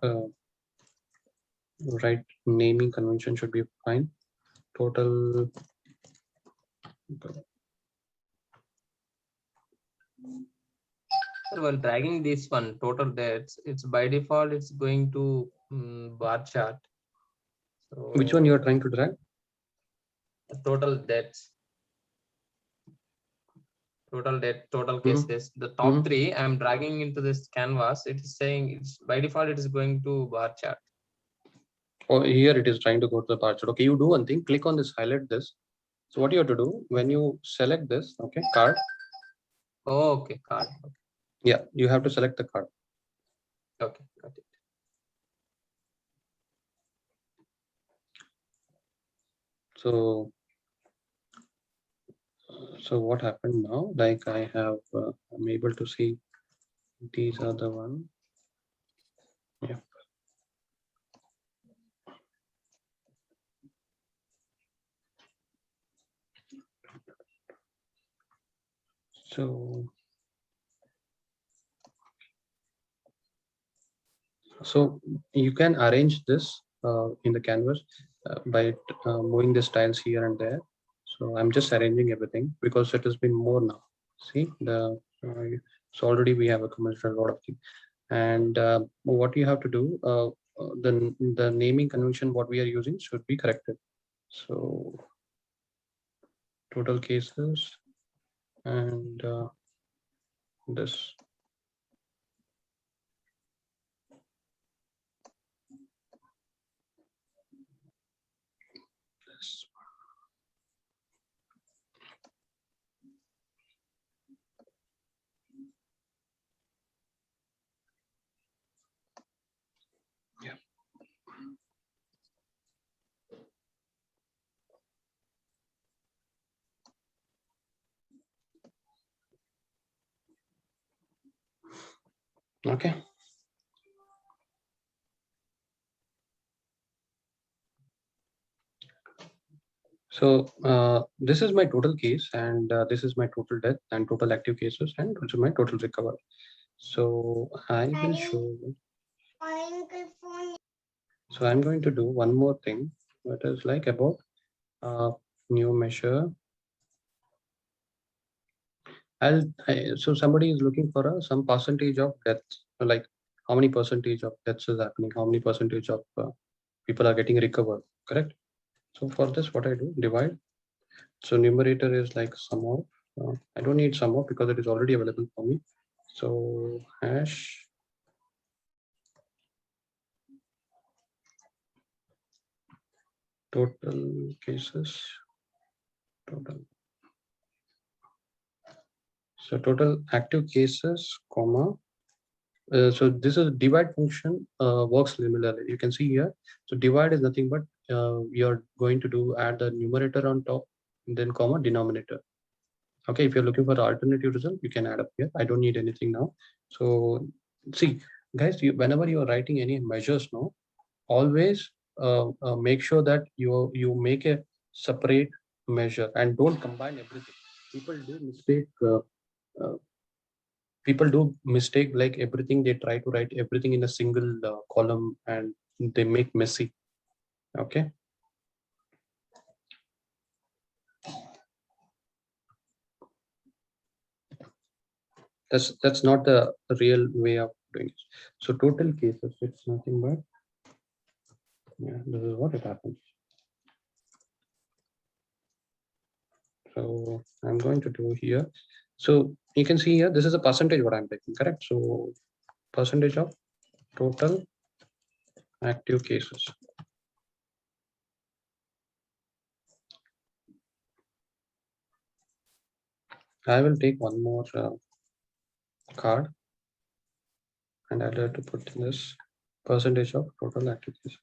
right naming convention, should be fine. Total. So while dragging this one, total debts, it's by default, it's going to bar chart. So which one you are trying to drag? Total debts. Total debt, total cases. The top three I'm dragging into this canvas. It is saying it's by default, it is going to bar chart. Oh, here it is trying to go to the bar chart. Okay, you do one thing, click on this, highlight this. So what you have to do when you select this, okay, card. Oh, okay, card. Okay. Yeah, you have to select the card. Okay, got it. So what happened now? Like I have, I'm able to see these are the one. Yeah. So you can arrange this in the canvas by moving the styles here and there. So I'm just arranging everything because it has been more now. See the so already we have accumulated a lot of things. And what you have to do, the naming convention what we are using should be corrected. So total cases and this. Okay. So this is my total case, and this is my total death and total active cases, and which is my total recovery. So I will show you. So I'm going to do one more thing, that is like about new measure. So somebody is looking for some percentage of deaths, like how many percentage of deaths is happening, how many percentage of people are getting recovered, correct? So for this, what I do, divide. So numerator is like sum of, I don't need sum of because it is already available for me. So hash total cases, total. So total active cases, comma. So this is divide function works similarly. You can see here. So divide is nothing but you're going to do add the numerator on top, and then comma denominator. Okay, if you're looking for the alternative result, you can add up here. I don't need anything now. So see, guys, whenever you are writing any measures now, always make sure that you make a separate measure and don't combine everything. People do mistake. People do mistake like everything. They try to write everything in a single column and they make messy. Okay. That's not the real way of doing it. So total cases, it's nothing but, yeah, this is what it happens. So I'm going to do here. So you can see here, this is a percentage what I'm taking, correct? So percentage of total active cases. I will take one more card and I'll have to put in this percentage of total active cases.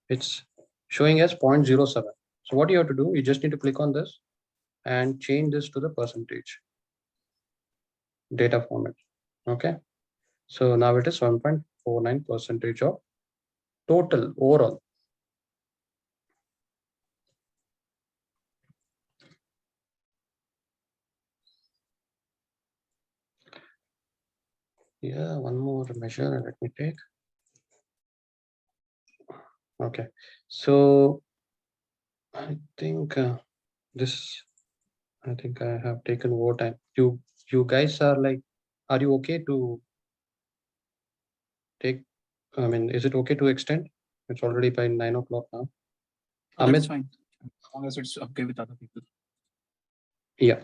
It's showing as 0.07. So what you have to do, you just need to click on this and change this to the percentage data format. Okay. So now it is 1.49% of total overall. Yeah, one more measure. Let me take. Okay, so I think this. I think I have taken more time. You guys are like, are you okay to take? I mean, is it okay to extend? It's already by 9 o'clock now. That's fine, as long as it's okay with other people. Yeah.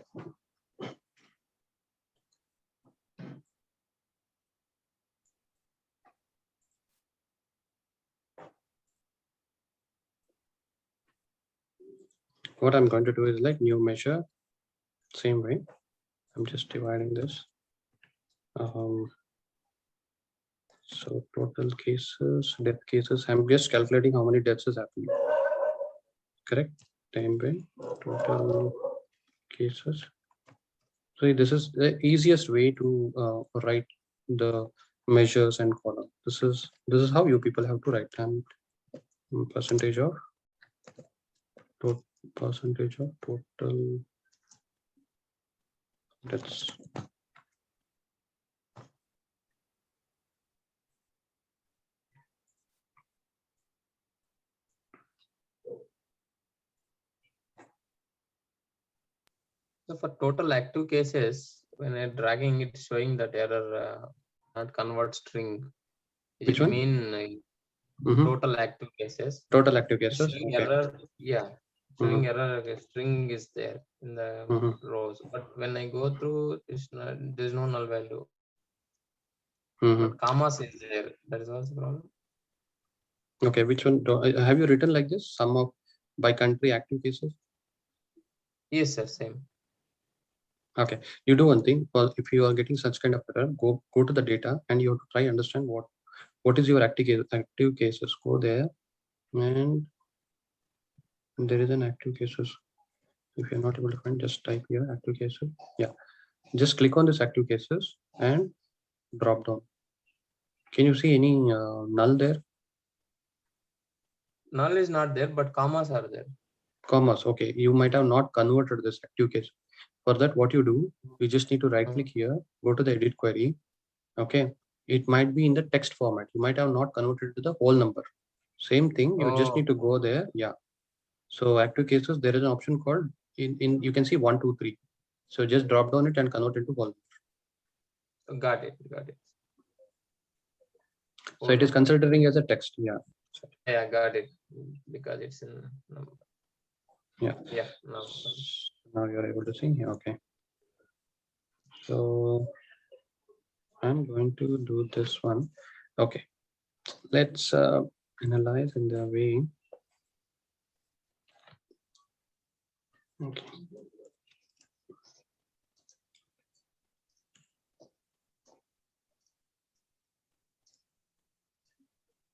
What I'm going to do is like new measure, same way. I'm just dividing this. So total cases, death cases. I'm just calculating how many deaths is happening. Correct. Time by total cases. So this is the easiest way to write the measures and column. This is how you people have to write. And percentage of total deaths. So for total active cases, when I'm dragging, it's showing that error not convert string. Which one? Mean total active cases. Total active cases. Showing Okay. error, yeah. Showing error, a string is there in the rows. But when I go through, there's no null value. But commas is there. That is also the problem. Okay, which one? Have you written like this? Sum of by country active cases? Yes, sir, same. Okay, you do one thing. Well, if you are getting such kind of error, go to the data and you have to try understand what is your active cases. Go there and there is an active cases. If you're not able to find, just type here active cases. Yeah, just click on this active cases and drop down. Can you see any null there? Null is not there, but commas are there. Commas. Okay, you might have not converted this active case. For that, what you do, you just need to right click here, go to the edit query. Okay, it might be in the text format. You might have not converted to the whole number. Same thing, you just need to go there. Yeah. So active cases, there is an option called in you can see 1, 2, 3. So just drop down it and convert into whole. Got it. So it is considering as a text. Yeah. Yeah, got it. Because it's in number. Yeah. Now you're able to see. Okay. So I'm going to do this one. Okay. Let's analyze in the way. Okay.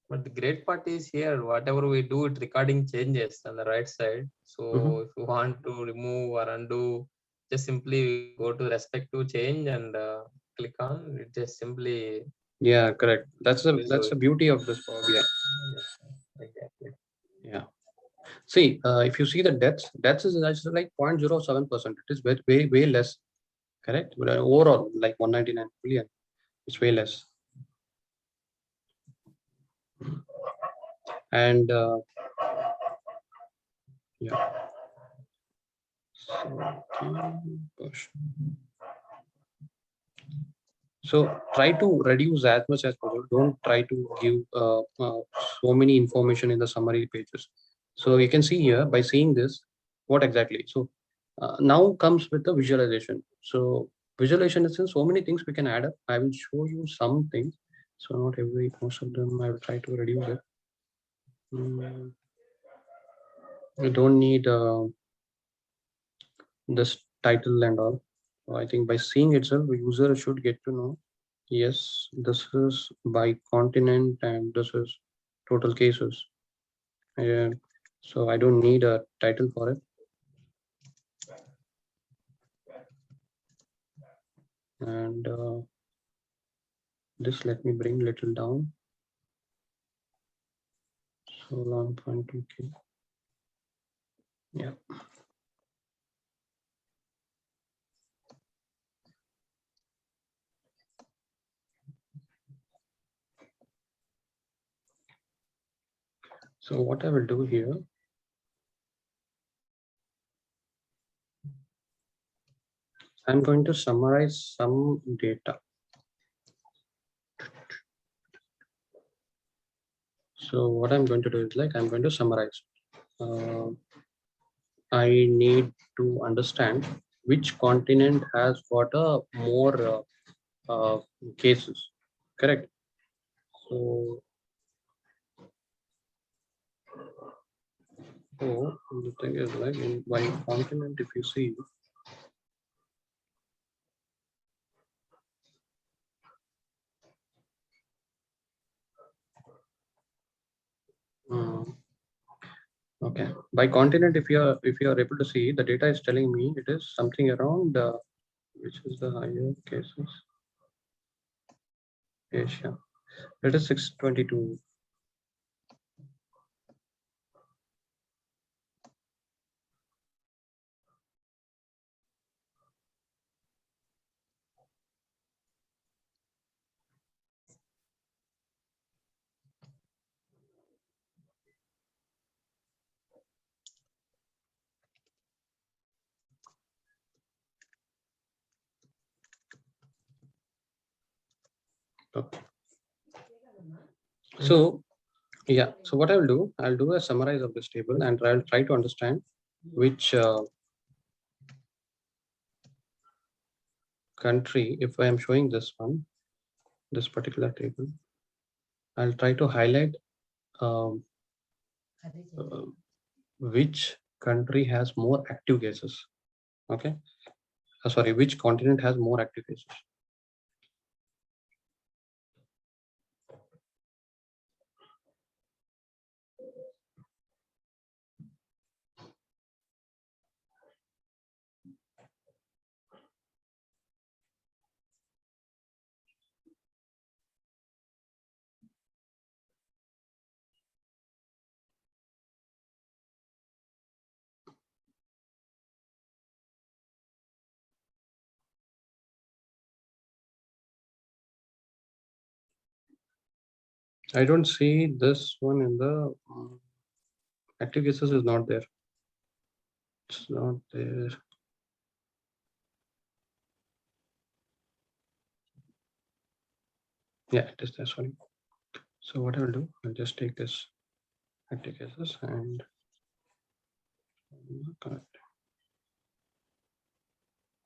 But the great part is here, whatever we do, it recording changes on the right side. So if you want to remove or undo, just simply go to respective change and click on it. Just simply. Yeah, correct. That's the beauty of this Power BI. Exactly. Yeah. See, if you see the deaths is actually like 0.07%. It is way less. Correct. But overall, like 199 billion, it's way less. And yeah. So try to reduce as much as possible. Don't try to give so many information in the summary pages. So you can see here by seeing this, what exactly. So now comes with the visualization. So visualization is in so many things we can add up. I will show you some things. So not most of them I will try to reduce it. You don't need this title and all. So I think by seeing itself, the user should get to know, yes, this is by continent and this is total cases. And so I don't need a title for it. And this, let me bring little down. So 1.2K. Yeah. So what I will do here, I'm going to summarize some data. So what I'm going to do is like, I'm going to summarize. I need to understand which continent has got a more cases, correct? So the thing is like in by continent, if you see, okay, by continent, if you are able to see, the data is telling me it is something around which is the higher cases, Asia. It is 622. Okay. So yeah, so what I will do, I'll do a summarize of this table and I'll try to understand which country, if I am showing this one, this particular table, I'll try to highlight which country has more active cases. Okay. Sorry, which continent has more active cases. I don't see this one in the active cases is not there. It's not there. Yeah, it is there. Sorry. So what I will do, I'll just take this active cases and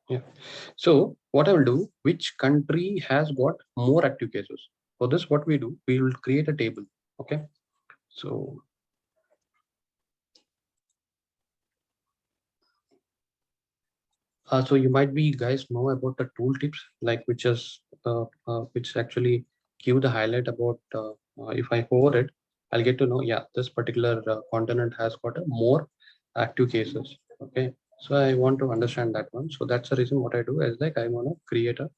yeah. So what I will do, which country has got more active cases? For this, what we do, we will create a table. Okay. So so you might be guys know about the tooltips, like which actually give the highlight about if I hover it, I'll get to know, yeah, this particular continent has got a more active cases. Okay. So I want to understand that one. So that's the reason what I do is like I want to create a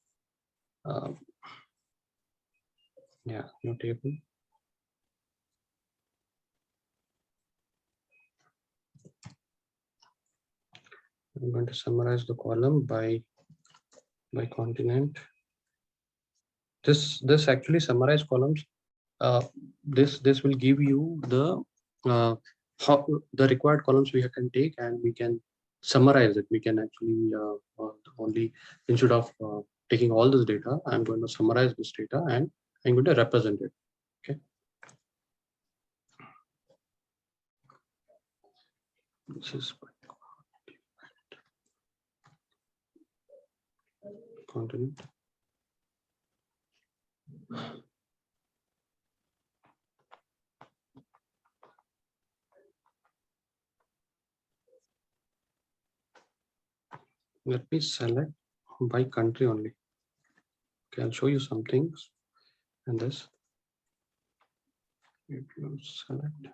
new table. I'm going to summarize the column by continent. This actually summarize columns. This will give you the how the required columns we can take and we can summarize it. We can actually only instead of taking all this data, I'm going to summarize this data and I'm going to represent it. Okay. This is continent. Let me select by country only. Okay, I'll show you some things in this. If you select.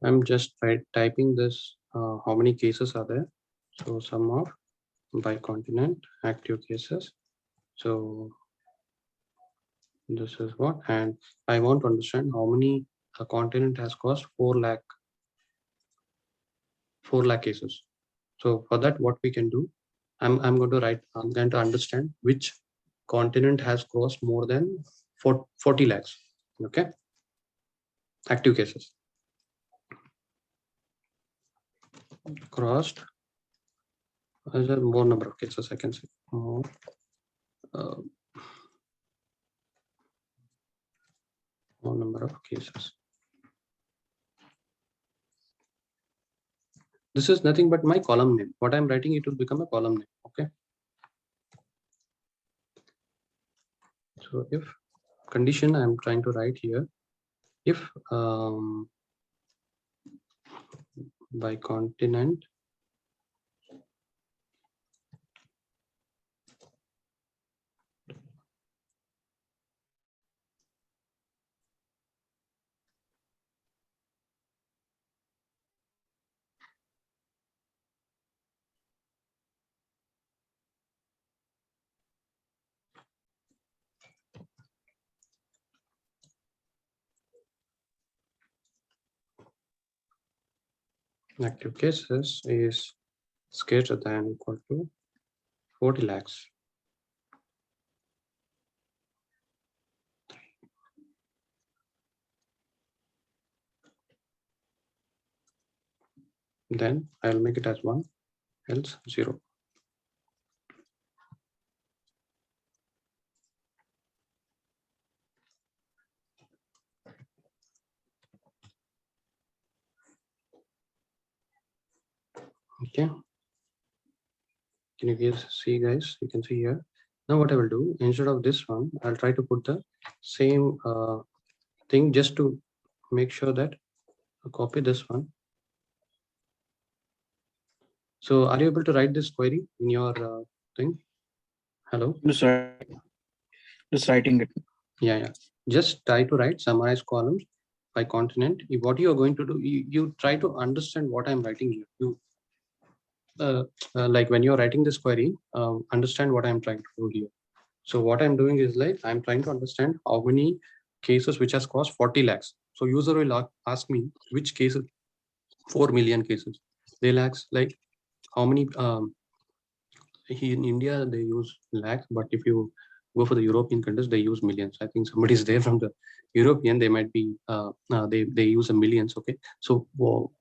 I'm just typing this, how many cases are there? So sum of by continent active cases. So this is what, and I want to understand how many a continent has cost 4 lakh cases. So for that, what we can do, I'm going to understand which continent has crossed more than 40 lakhs. Okay. Active cases. Crossed. Is there more number of cases? I can say more. More number of cases. This is nothing but my column name. What I'm writing, it will become a column name. Okay. So if condition I'm trying to write here, if by continent active cases is greater than equal to 40 lakhs. Then I'll make it as 1, else 0. Okay. Can you guys see, guys? You can see here. Now what I will do, instead of this one, I'll try to put the same thing just to make sure that I copy this one. So are you able to write this query in your thing? Hello? Just writing it. Yeah. Just try to write summarize columns by continent, what you are going to do, you try to understand what I'm writing here. You like when you're writing this query, understand what I'm trying to do here. So what I'm doing is like I'm trying to understand how many cases which has cost 40 lakhs. So user will ask me which cases, 4 million cases. They'll ask like how many. In India they use lakhs, but if you go for the European countries, they use millions. I think somebody is there from the European. They might be they use a millions. Okay, so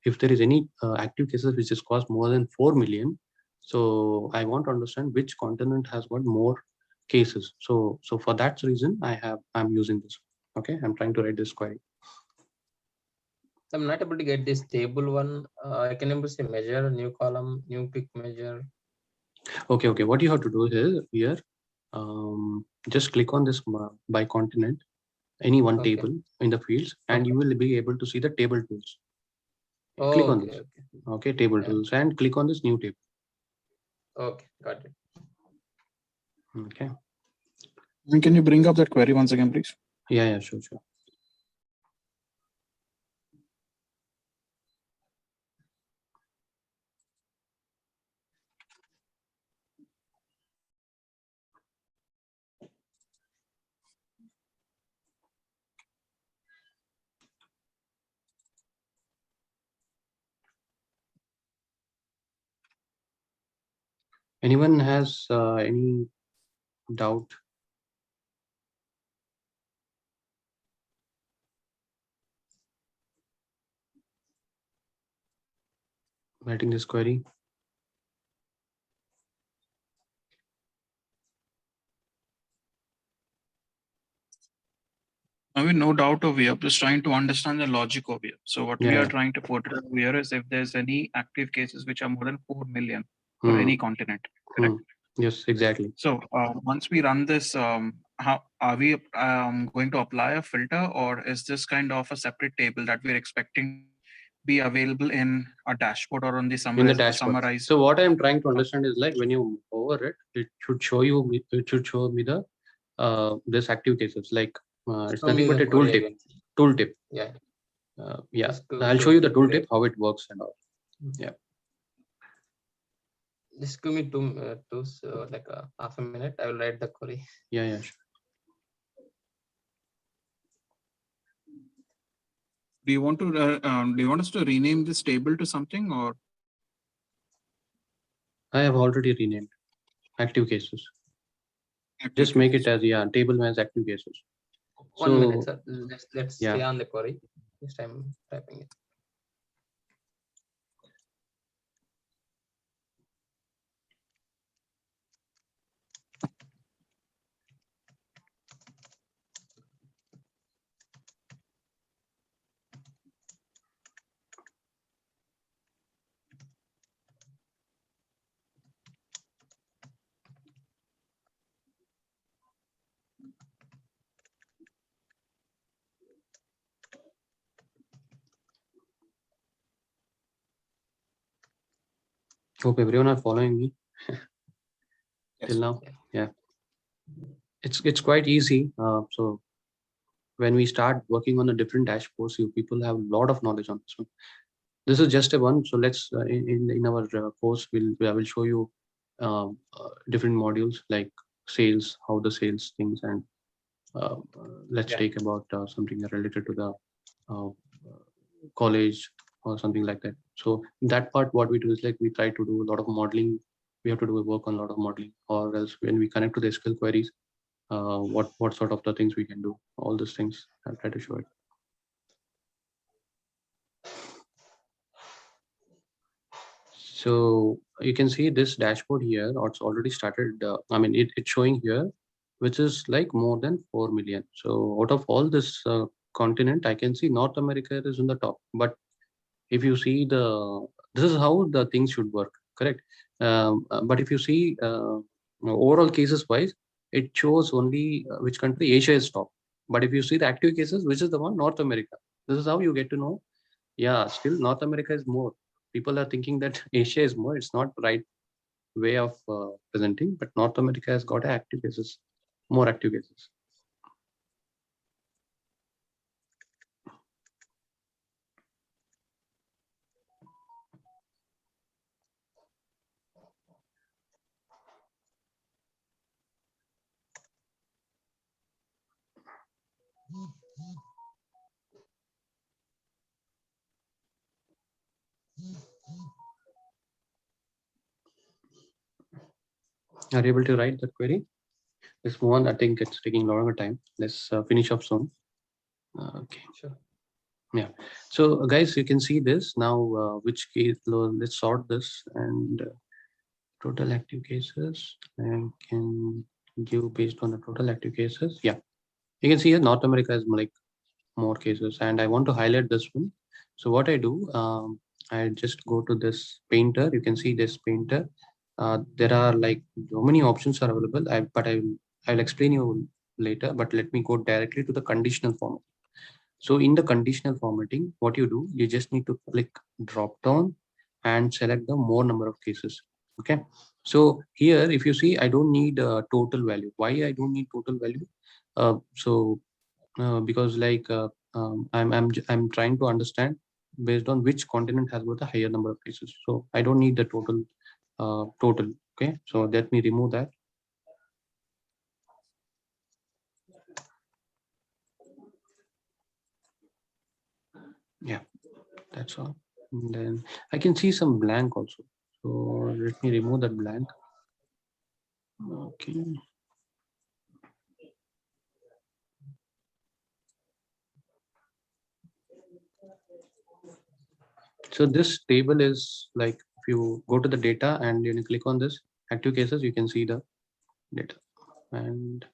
if there is any active cases which is cost more than 4 million, so I want to understand which continent has got more cases. So for that reason, I'm using this. Okay, I'm trying to write this query. I'm not able to get this table one. I can able to say measure, new column, new pick measure. Okay, what you have to do is here, just click on this by continent, any one table in the fields, and you will be able to see the table tools. Click on this. Okay, table tools, and click on this new table. Okay, got it. Okay. And can you bring up that query once again, please? Yeah, sure. Anyone has any doubt? Writing this query? I mean, no doubt over here. Just trying to understand the logic over here. So what we are trying to portray over here is if there's any active cases which are more than 4 million for any continent. Correct? Yes, exactly. So once we run this, how are we going to apply a filter, or is this kind of a separate table that we're expecting be available in a dashboard or on the summarize? So what I'm trying to understand is like when you over it should show me the this active cases, like it's nothing but a tooltip. Yeah, I'll show you the tooltip, how it works and all. Yeah. Just give me two like half a minute. I will write the query. Yeah, sure. Do you want us to rename this table to something, or? I have already renamed active cases. Just make it as table as active cases. 1 minute, sir. Let's stay on the query. This time typing it. Hope everyone are following me till now. Yeah, it's quite easy. So when we start working on the different dashboards, you people have a lot of knowledge on this one. This is just a one. So let's in our course I will show you different modules like sales, how the sales things, and let's take about something related to the college or something like that. So in that part, what we do is like we try to do a lot of modeling. We have to do work on a lot of modeling, or else when we connect to the SQL queries, what sort of the things we can do. All these things I'll try to show it. So you can see this dashboard here, or it's already started. I mean, it's showing here, which is like more than 4 million. So out of all this continent, I can see North America is in the top. But if you see this is how the things should work, correct? But if you see overall cases wise, it shows only which country. Asia is top. But if you see the active cases, which is the one, North America. This is how you get to know. Yeah, still North America is more. People are thinking that Asia is more. It's not right way of presenting, but North America has got active cases, more active cases. Are you able to write that query? Let's move on. I think it's taking longer time. Let's finish up soon. Okay. Sure. Yeah. So guys, you can see this now. Which case? Let's sort this and total active cases. I can give based on the total active cases. Yeah. You can see here North America is like more cases, and I want to highlight this one. So what I do, I just go to this painter. You can see this painter. There are like so many options are available. I'll explain you later. But let me go directly to the conditional format. So in the conditional formatting, what you do, you just need to click drop down and select the more number of cases. Okay. So here, if you see, I don't need a total value. Why I don't need total value? Because like I'm trying to understand based on which continent has got a higher number of cases. So I don't need the total total. Okay. So let me remove that. Yeah, that's all. And then I can see some blank also. So let me remove that blank. Okay. So this table is like, if you go to the data and you click on this active cases, you can see the data. And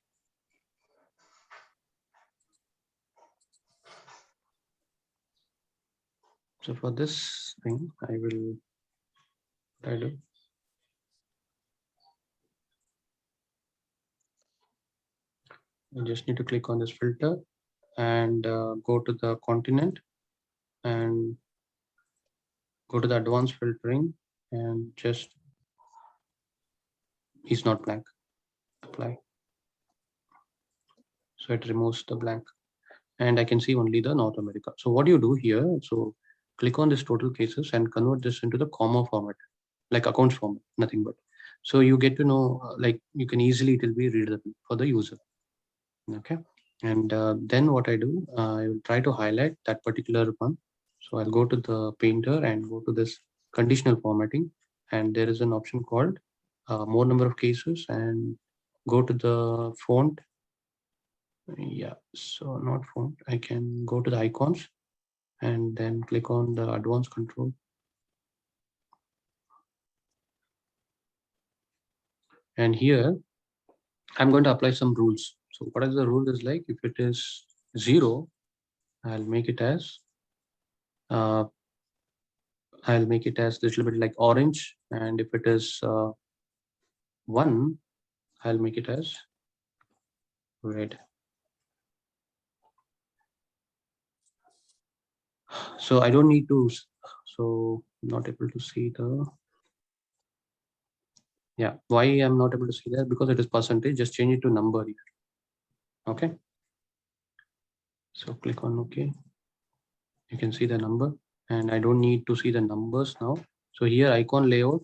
so for this thing, I will do. You just need to click on this filter and go to the continent and go to the advanced filtering and just is not blank. Apply. So it removes the blank and I can see only the North America. So what do you do here? So click on this total cases and convert this into the comma format, like accounts format, nothing but. So you get to know, like you can easily, it will be readable for the user. Okay. And then what I do, I will try to highlight that particular one. So I'll go to the painter and go to this conditional formatting. And there is an option called more number of cases and go to the font. Yeah, so not font. I can go to the icons and then click on the advanced control. And here I'm going to apply some rules. So what is the rule is like, if it is 0, I'll make it as a little bit like orange, and if it is 1, I'll make it as red. So I don't need to, so not able to see the, yeah, why I'm not able to see that? Because it is percentage, just change it to number here. Okay. So click on OK. You can see the number and I don't need to see the numbers now. So here icon layout,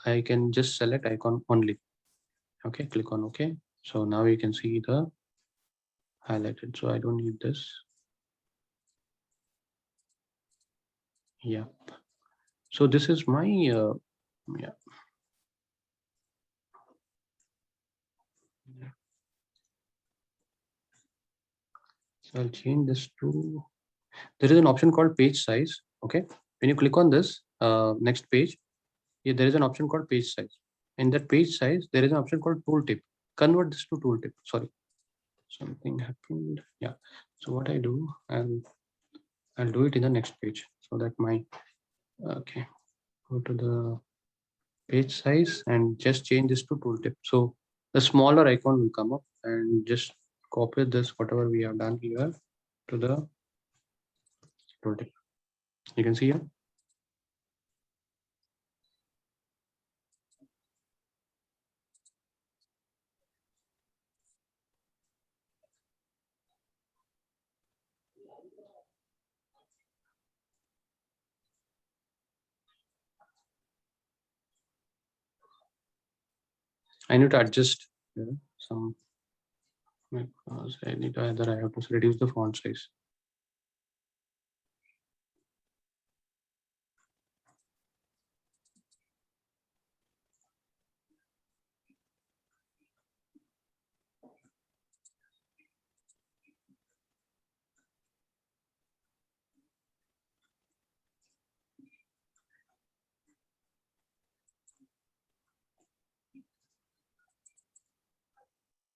I can just select icon only. Okay, click on OK. So now you can see the highlighted. So I don't need this. Yeah. So this is my yeah. So I'll change this to, there is an option called page size. Okay. When you click on this next page, there is an option called page size. In that page size, there is an option called tooltip. Convert this to tooltip. Sorry, something happened. Yeah. So what I do, I'll do it in the next page so that my, okay, go to the page size and just change this to tooltip. So the smaller icon will come up and just copy this, whatever we have done here, to the tooltip. You can see here. I need to adjust some, because I need to either I have to reduce the font size.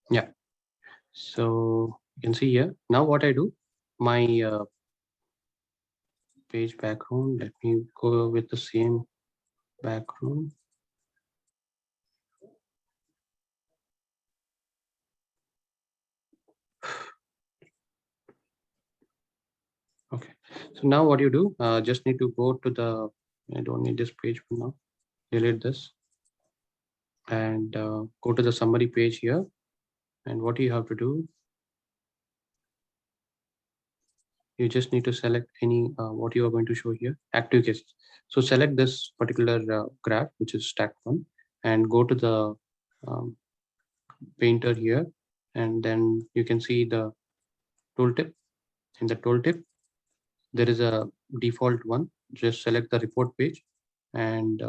Yeah. So you can see here now what I do. My page background. Let me go with the same background. Okay, so now what you do, just need to go to the, I don't need this page for now, delete this and go to the summary page here. And what you have to do, you just need to select any, what you are going to show here, active cases. So select this particular graph, which is stack 1, and go to the painter here. And then you can see the tooltip. In the tooltip, there is a default one. Just select the report page and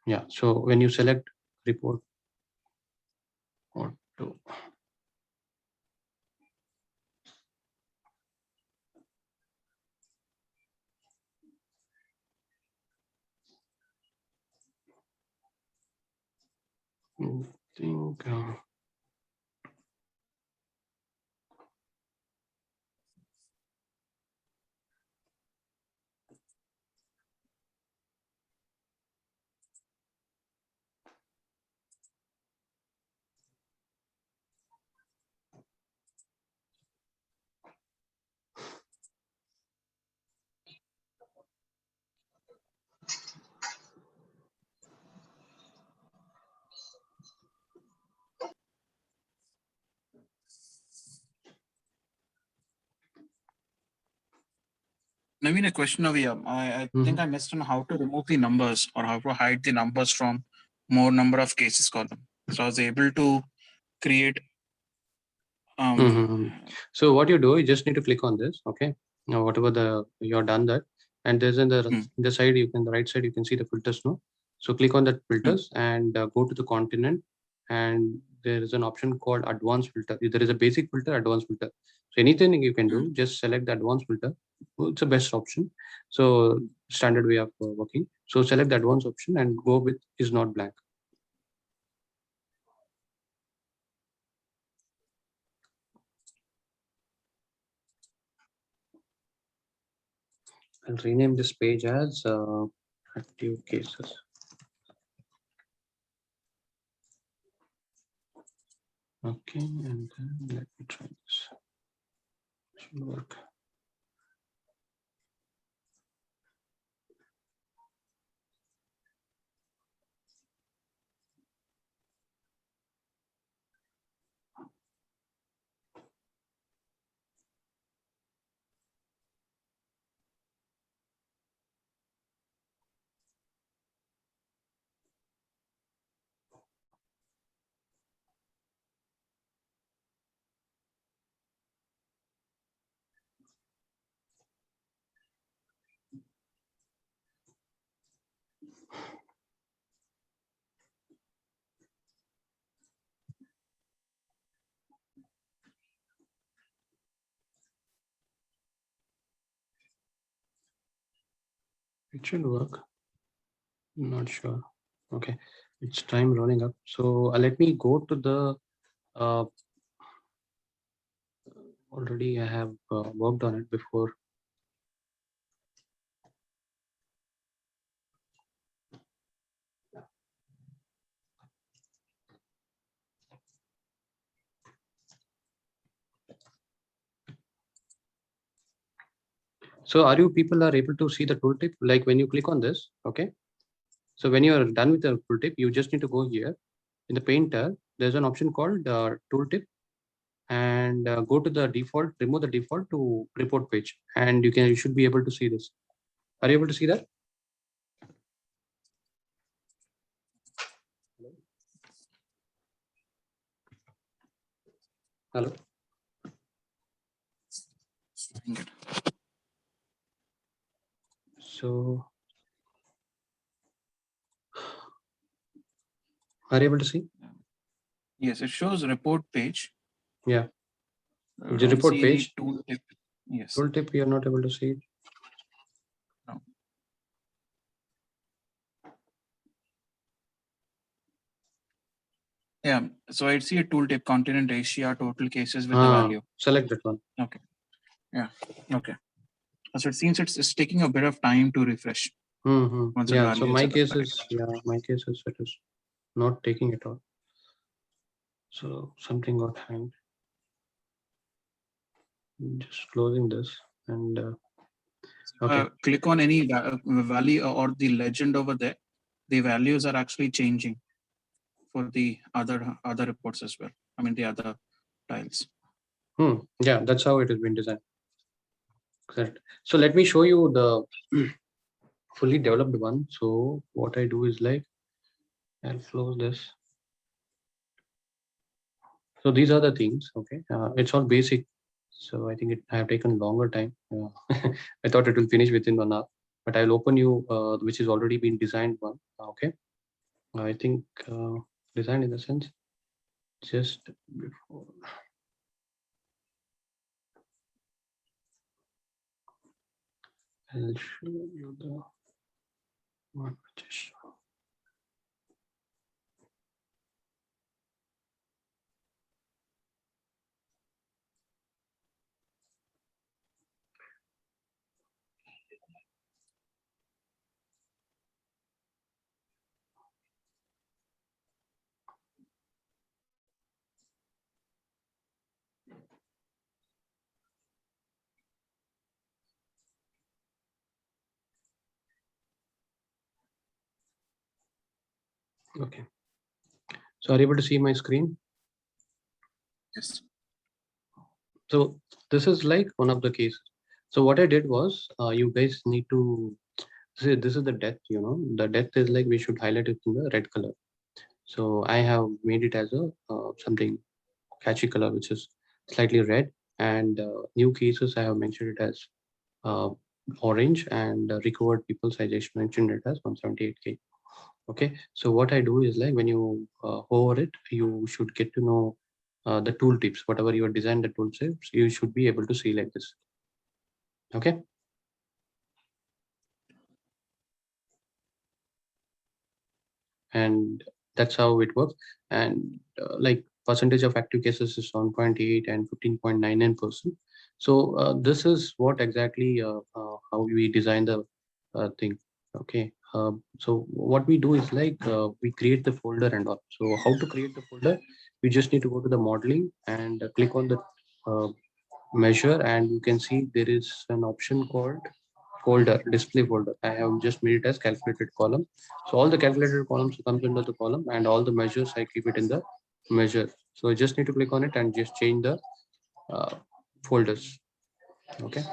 yeah, so when you select report or to think Naveen, a question over here. I think I missed on how to remove the numbers or how to hide the numbers from more number of cases column. So I was able to create. So what you do, you just need to click on this. Okay, now whatever the you're done that, and there's in the side, you can the right side, you can see the filters. No, so click on that filters and go to the continent, and there is an option called advanced filter. There is a basic filter, advanced filter. So anything you can do, just select the advanced filter. It's the best option. So standard way of working. So select the advanced option and go with is not blank. I'll rename this page as active cases. Okay, and then let me try this. Should work. It should work. Not sure. Okay, it's time running up. So let me go to the already I have worked on it before. So are you people are able to see the tooltip? Like when you click on this, okay. So when you are done with the tooltip, you just need to go here in the painter. There's an option called tooltip, and go to the default, remove the default to report page, and you should be able to see this. Are you able to see that? Hello. So are you able to see? Yes, it shows report page. Yeah. The report page. Tooltip. Yes. Tooltip, you are not able to see it. No. Yeah. So I see a tooltip continent Asia total cases with the value. Select that one. Okay. Yeah. Okay. So it seems it's taking a bit of time to refresh. Once the Yeah. So value my is case identified. is, yeah, my case is it is not taking it all. So something got hanged. Just closing this and okay. Click on any value or the legend over there. The values are actually changing for the other reports as well. I mean the other tiles. Yeah, that's how it has been designed. Correct. So let me show you the fully developed one. So what I do is like, I'll close this. So these are the things. Okay, it's all basic. So I think I have taken longer time. I thought it will finish within 1 hour, but I'll open you which is already been designed one. Okay, I think designed in the sense just before. I'll show you the one which is. Okay. So are you able to see my screen? Yes. So this is like one of the cases. So what I did was you guys need to see, this is the depth, the depth is like we should highlight it in the red color. So I have made it as a something catchy color, which is slightly red, and new cases I have mentioned it as orange, and recovered people's I just mentioned it as 178K. Okay, so what I do is like when you hover it, you should get to know the tooltips, whatever you have designed the tooltips, you should be able to see like this. Okay. And that's how it works. And like percentage of active cases is 1.8 and 15.99%. So this is what exactly how we design the thing. Okay. So what we do is like we create the folder and all. So how to create the folder? You just need to go to the modeling and click on the measure, and you can see there is an option called folder, display folder. I have just made it as calculated column. So all the calculated columns comes into the column, and all the measures I keep it in the measure. So I just need to click on it and just change the folders. Okay.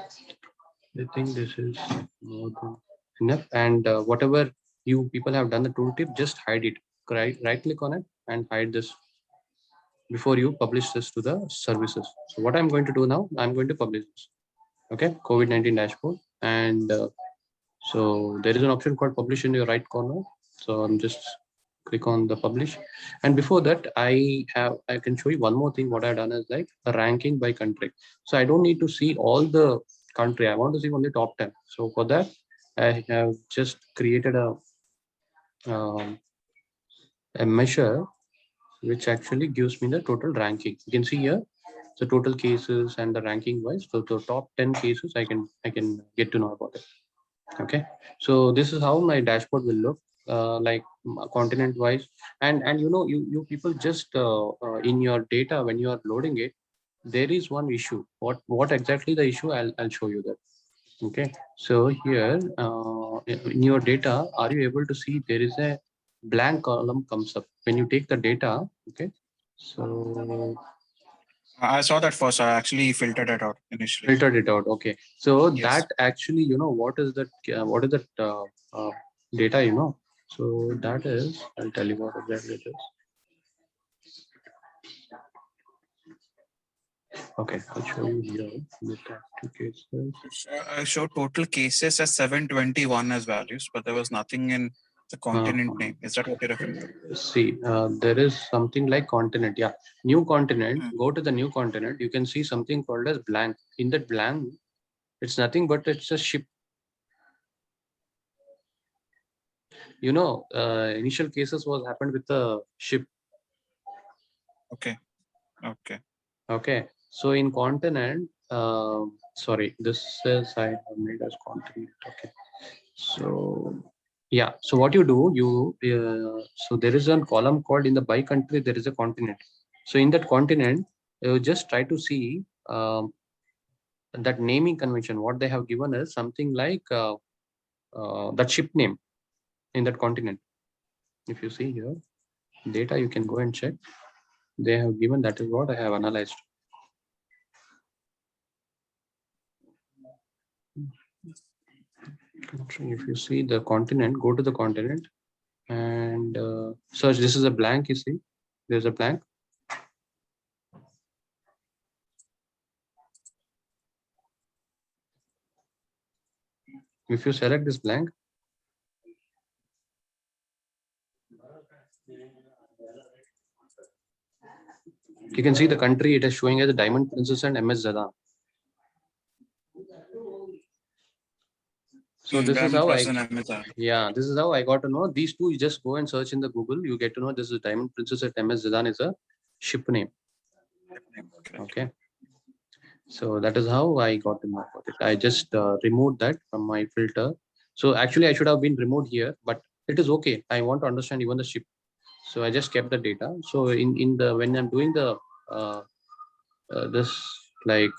I think this is more than enough. And whatever you people have done the tooltip, just hide it. Right click on it and hide this before you publish this to the services. So what I'm going to do now, I'm going to publish this. Okay, COVID-19 dashboard. And so there is an option called publish in your right corner. So I'm just click on the publish. And before that, I can show you one more thing. What I've done is like a ranking by country. So I don't need to see all the country. I want to see only top 10. So for that, I have just created a measure which actually gives me the total ranking. You can see here the total cases and the ranking wise. So the top 10 cases I can get to know about it. Okay, so this is how my dashboard will look like continent wise. And you people just in your data when you are loading it, there is one issue. What exactly the issue? I'll show you that. Okay, so here in your data, are you able to see there is a blank column comes up when you take the data? Okay, so I saw that first. I actually filtered it out initially. Filtered it out. Okay, so Yes. that actually, what is that? What is that data? So that is, I'll tell you what exactly it is. Okay, I'll show you here. With active cases. I showed total cases as 721 as values, but there was nothing in the continent name. Is that what you're referring to? See, there is something like continent. Yeah, new continent. Go to the new continent. You can see something called as blank. In that blank, it's nothing but it's a ship. Initial cases was happened with the ship. Okay. Okay. Okay. So in continent, sorry, this says I have made as continent. Okay. So yeah. So what you do, so there is a column called in the by country, there is a continent. So in that continent, you just try to see that naming convention. What they have given is something like that ship name in that continent. If you see here, data, you can go and check. They have given, that is what I have analyzed. If you see the continent, go to the continent and search. This is a blank, you see, there's a blank. If you select this blank, you can see the country it is showing as a Diamond Princess and MS Zadan. So this is how this is how I got to know these two. You just go and search in the Google, you get to know this is Diamond Princess at MS Zadan is a ship name. Okay. So that is how I got to know about it. I just removed that from my filter. So actually I should have been removed here, but it is okay. I want to understand even the ship. So I just kept the data. So in the when I'm doing the this like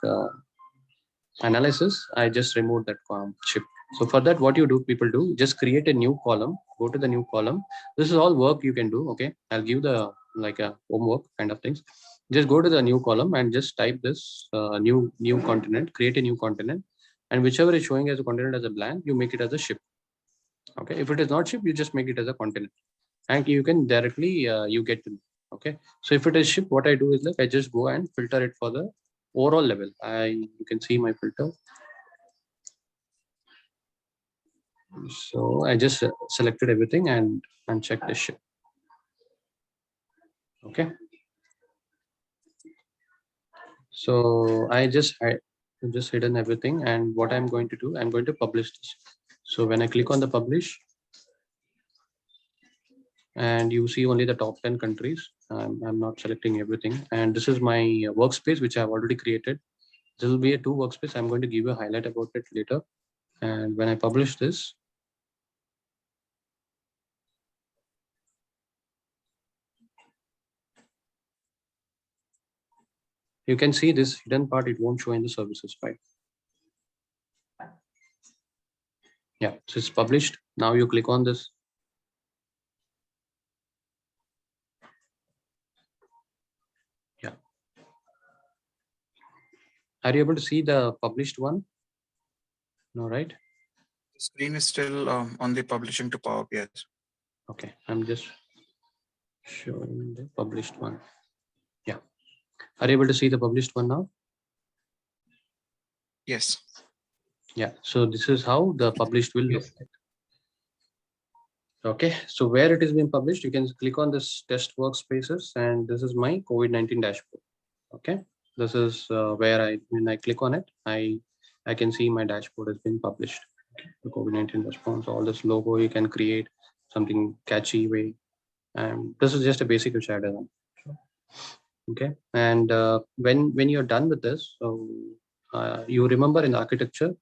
analysis, I just removed that ship. So for that, what you do, people do, just create a new column, go to the new column. This is all work you can do. Okay, I'll give the like a homework kind of things. Just go to the new column and just type this new continent, create a new continent, and whichever is showing as a continent as a blank, you make it as a ship. Okay, if it is not ship, you just make it as a continent, and you can directly you get to. Okay, so if it is ship, what I do is like I just go and filter it for the overall level. You can see my filter. So I just selected everything and checked the ship. Okay. So I just hidden everything, and what I'm going to do, I'm going to publish this. So when I click on the publish, and you see only the top 10 countries. I'm not selecting everything, and this is my workspace which I've already created. This will be a 2 workspace. I'm going to give you a highlight about it later. And when I publish this, you can see this hidden part, it won't show in the services file. Yeah, so it's published. Now you click on this. Yeah. Are you able to see the published one? No, right? The screen is still on the publishing to Power BI. Okay, I'm just showing the published one. Yeah. Are you able to see the published one now? Yes. Yeah, so this is how the published will look like. Okay, so where it is being published, you can click on this test workspaces, and this is my COVID-19 dashboard. Okay, this is where when I click on it, I can see my dashboard has been published. Okay. The COVID-19 response, all this logo you can create something catchy way, and this is just a basic which I done. Okay, and when you're done with this, so you remember in architecture,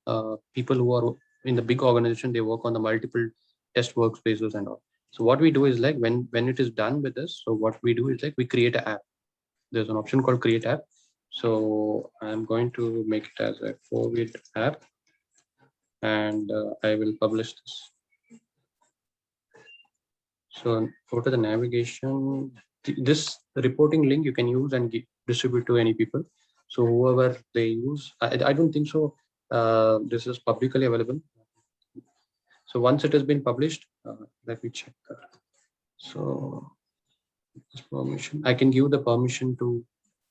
people who are in the big organization, they work on the multiple test workspaces and all. So what we do is like when it is done with this, so what we do is like we create an app. There's an option called create app. So I'm going to make it as a COVID app, and I will publish this. So go to the navigation. This reporting link you can use and distribute to any people. So whoever they use, I don't think so. This is publicly available. So once it has been published, let me check that. So this permission, I can give the permission to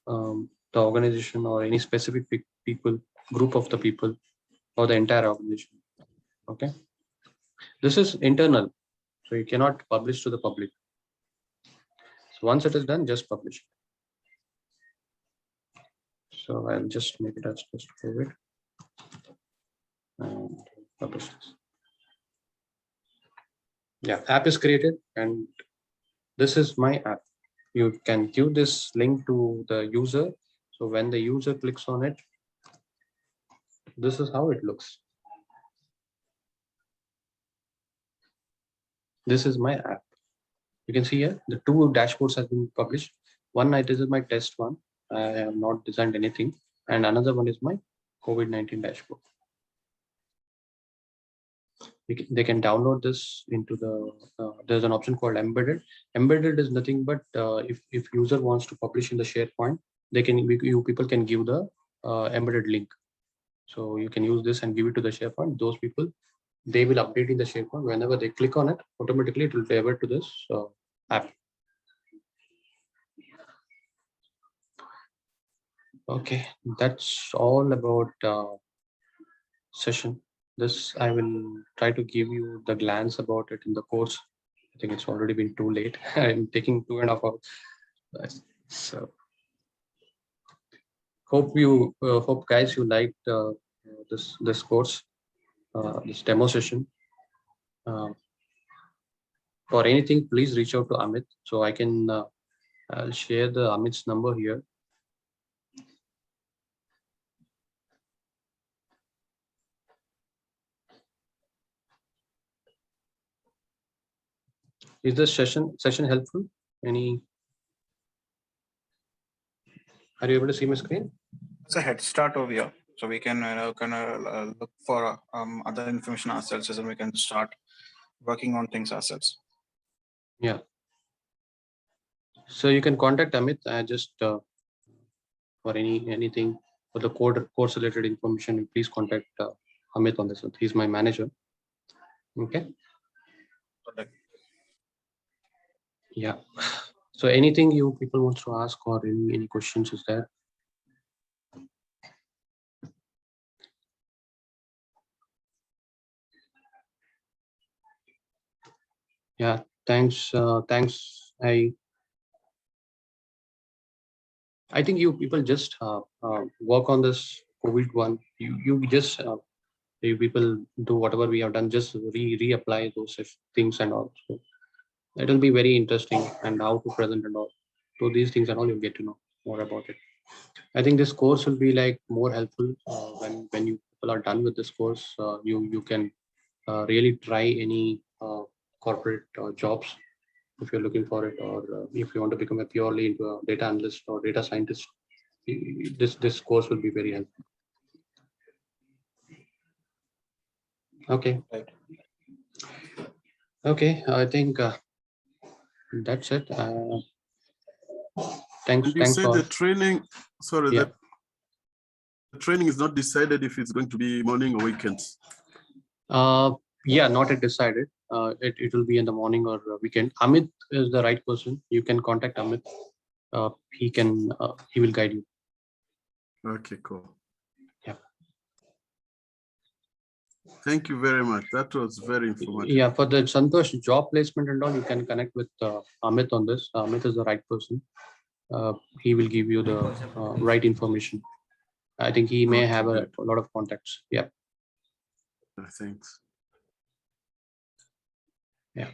the organization or any specific people, group of the people, or the entire organization. Okay. This is internal, so you cannot publish to the public. So once it is done, just publish it. So I'll just make it as just COVID and publish this. Yeah, app is created, and this is my app. you can give this link to the user. So when the user clicks on it, this is how it looks. This is my app. You can see here the two dashboards have been published. One, this is my test one. I have not designed anything, and another one is my COVID-19 dashboard. They can download this into the. There's an option called embedded. Embedded is nothing but if user wants to publish in the SharePoint, people can give the embedded link. So you can use this and give it to the SharePoint. Those people, they will update in the SharePoint. Whenever they click on it, automatically it will divert to this app. Okay, that's all about session. This I will try to give you the glance about it in the course. I think it's already been too late. I'm taking 2.5 hours. So hope guys you liked this course, this demo session. For anything, please reach out to Amit. So I can I'll share the Amit's number here. Is this session helpful? Are you able to see my screen? It's a head start over here, so we can look for other information ourselves, and we can start working on things ourselves. Yeah. So you can contact Amit. Just for anything for the course related information, please contact Amit on this one. He's my manager. Okay. Yeah. So anything you people want to ask or any questions is there? Yeah. Thanks. Thanks. I think you people just work on this COVID one. You just you people do whatever we have done. Just reapply those things and all. So it will be very interesting and how to present and all. So these things and all you'll get to know more about it. I think this course will be like more helpful when you people are done with this course. You can really try any corporate jobs if you're looking for it, or if you want to become a purely into a data analyst or data scientist. This course will be very helpful. Okay. Right. Okay, I think that's it. Thanks. And you Thanks said for the training. Sorry, yeah. the training is not decided if it's going to be morning or weekends. Yeah, not yet decided. It will be in the morning or weekend. Amit is the right person. You can contact Amit. He will guide you. Okay, cool. Yeah. Thank you very much. That was very informative. Yeah, for the Santosh job placement and all, you can connect with Amit on this. Amit is the right person. He will give you the right information. I think he may have a lot of contacts. Yeah. Thanks. Yeah.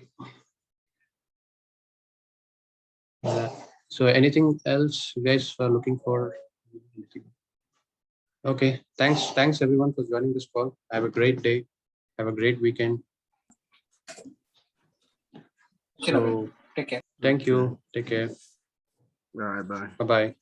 So anything else you guys are looking for? Okay. Thanks everyone for joining this call. Have a great day. Have a great weekend. So Take care. thank you. Take care. Bye bye. Bye bye.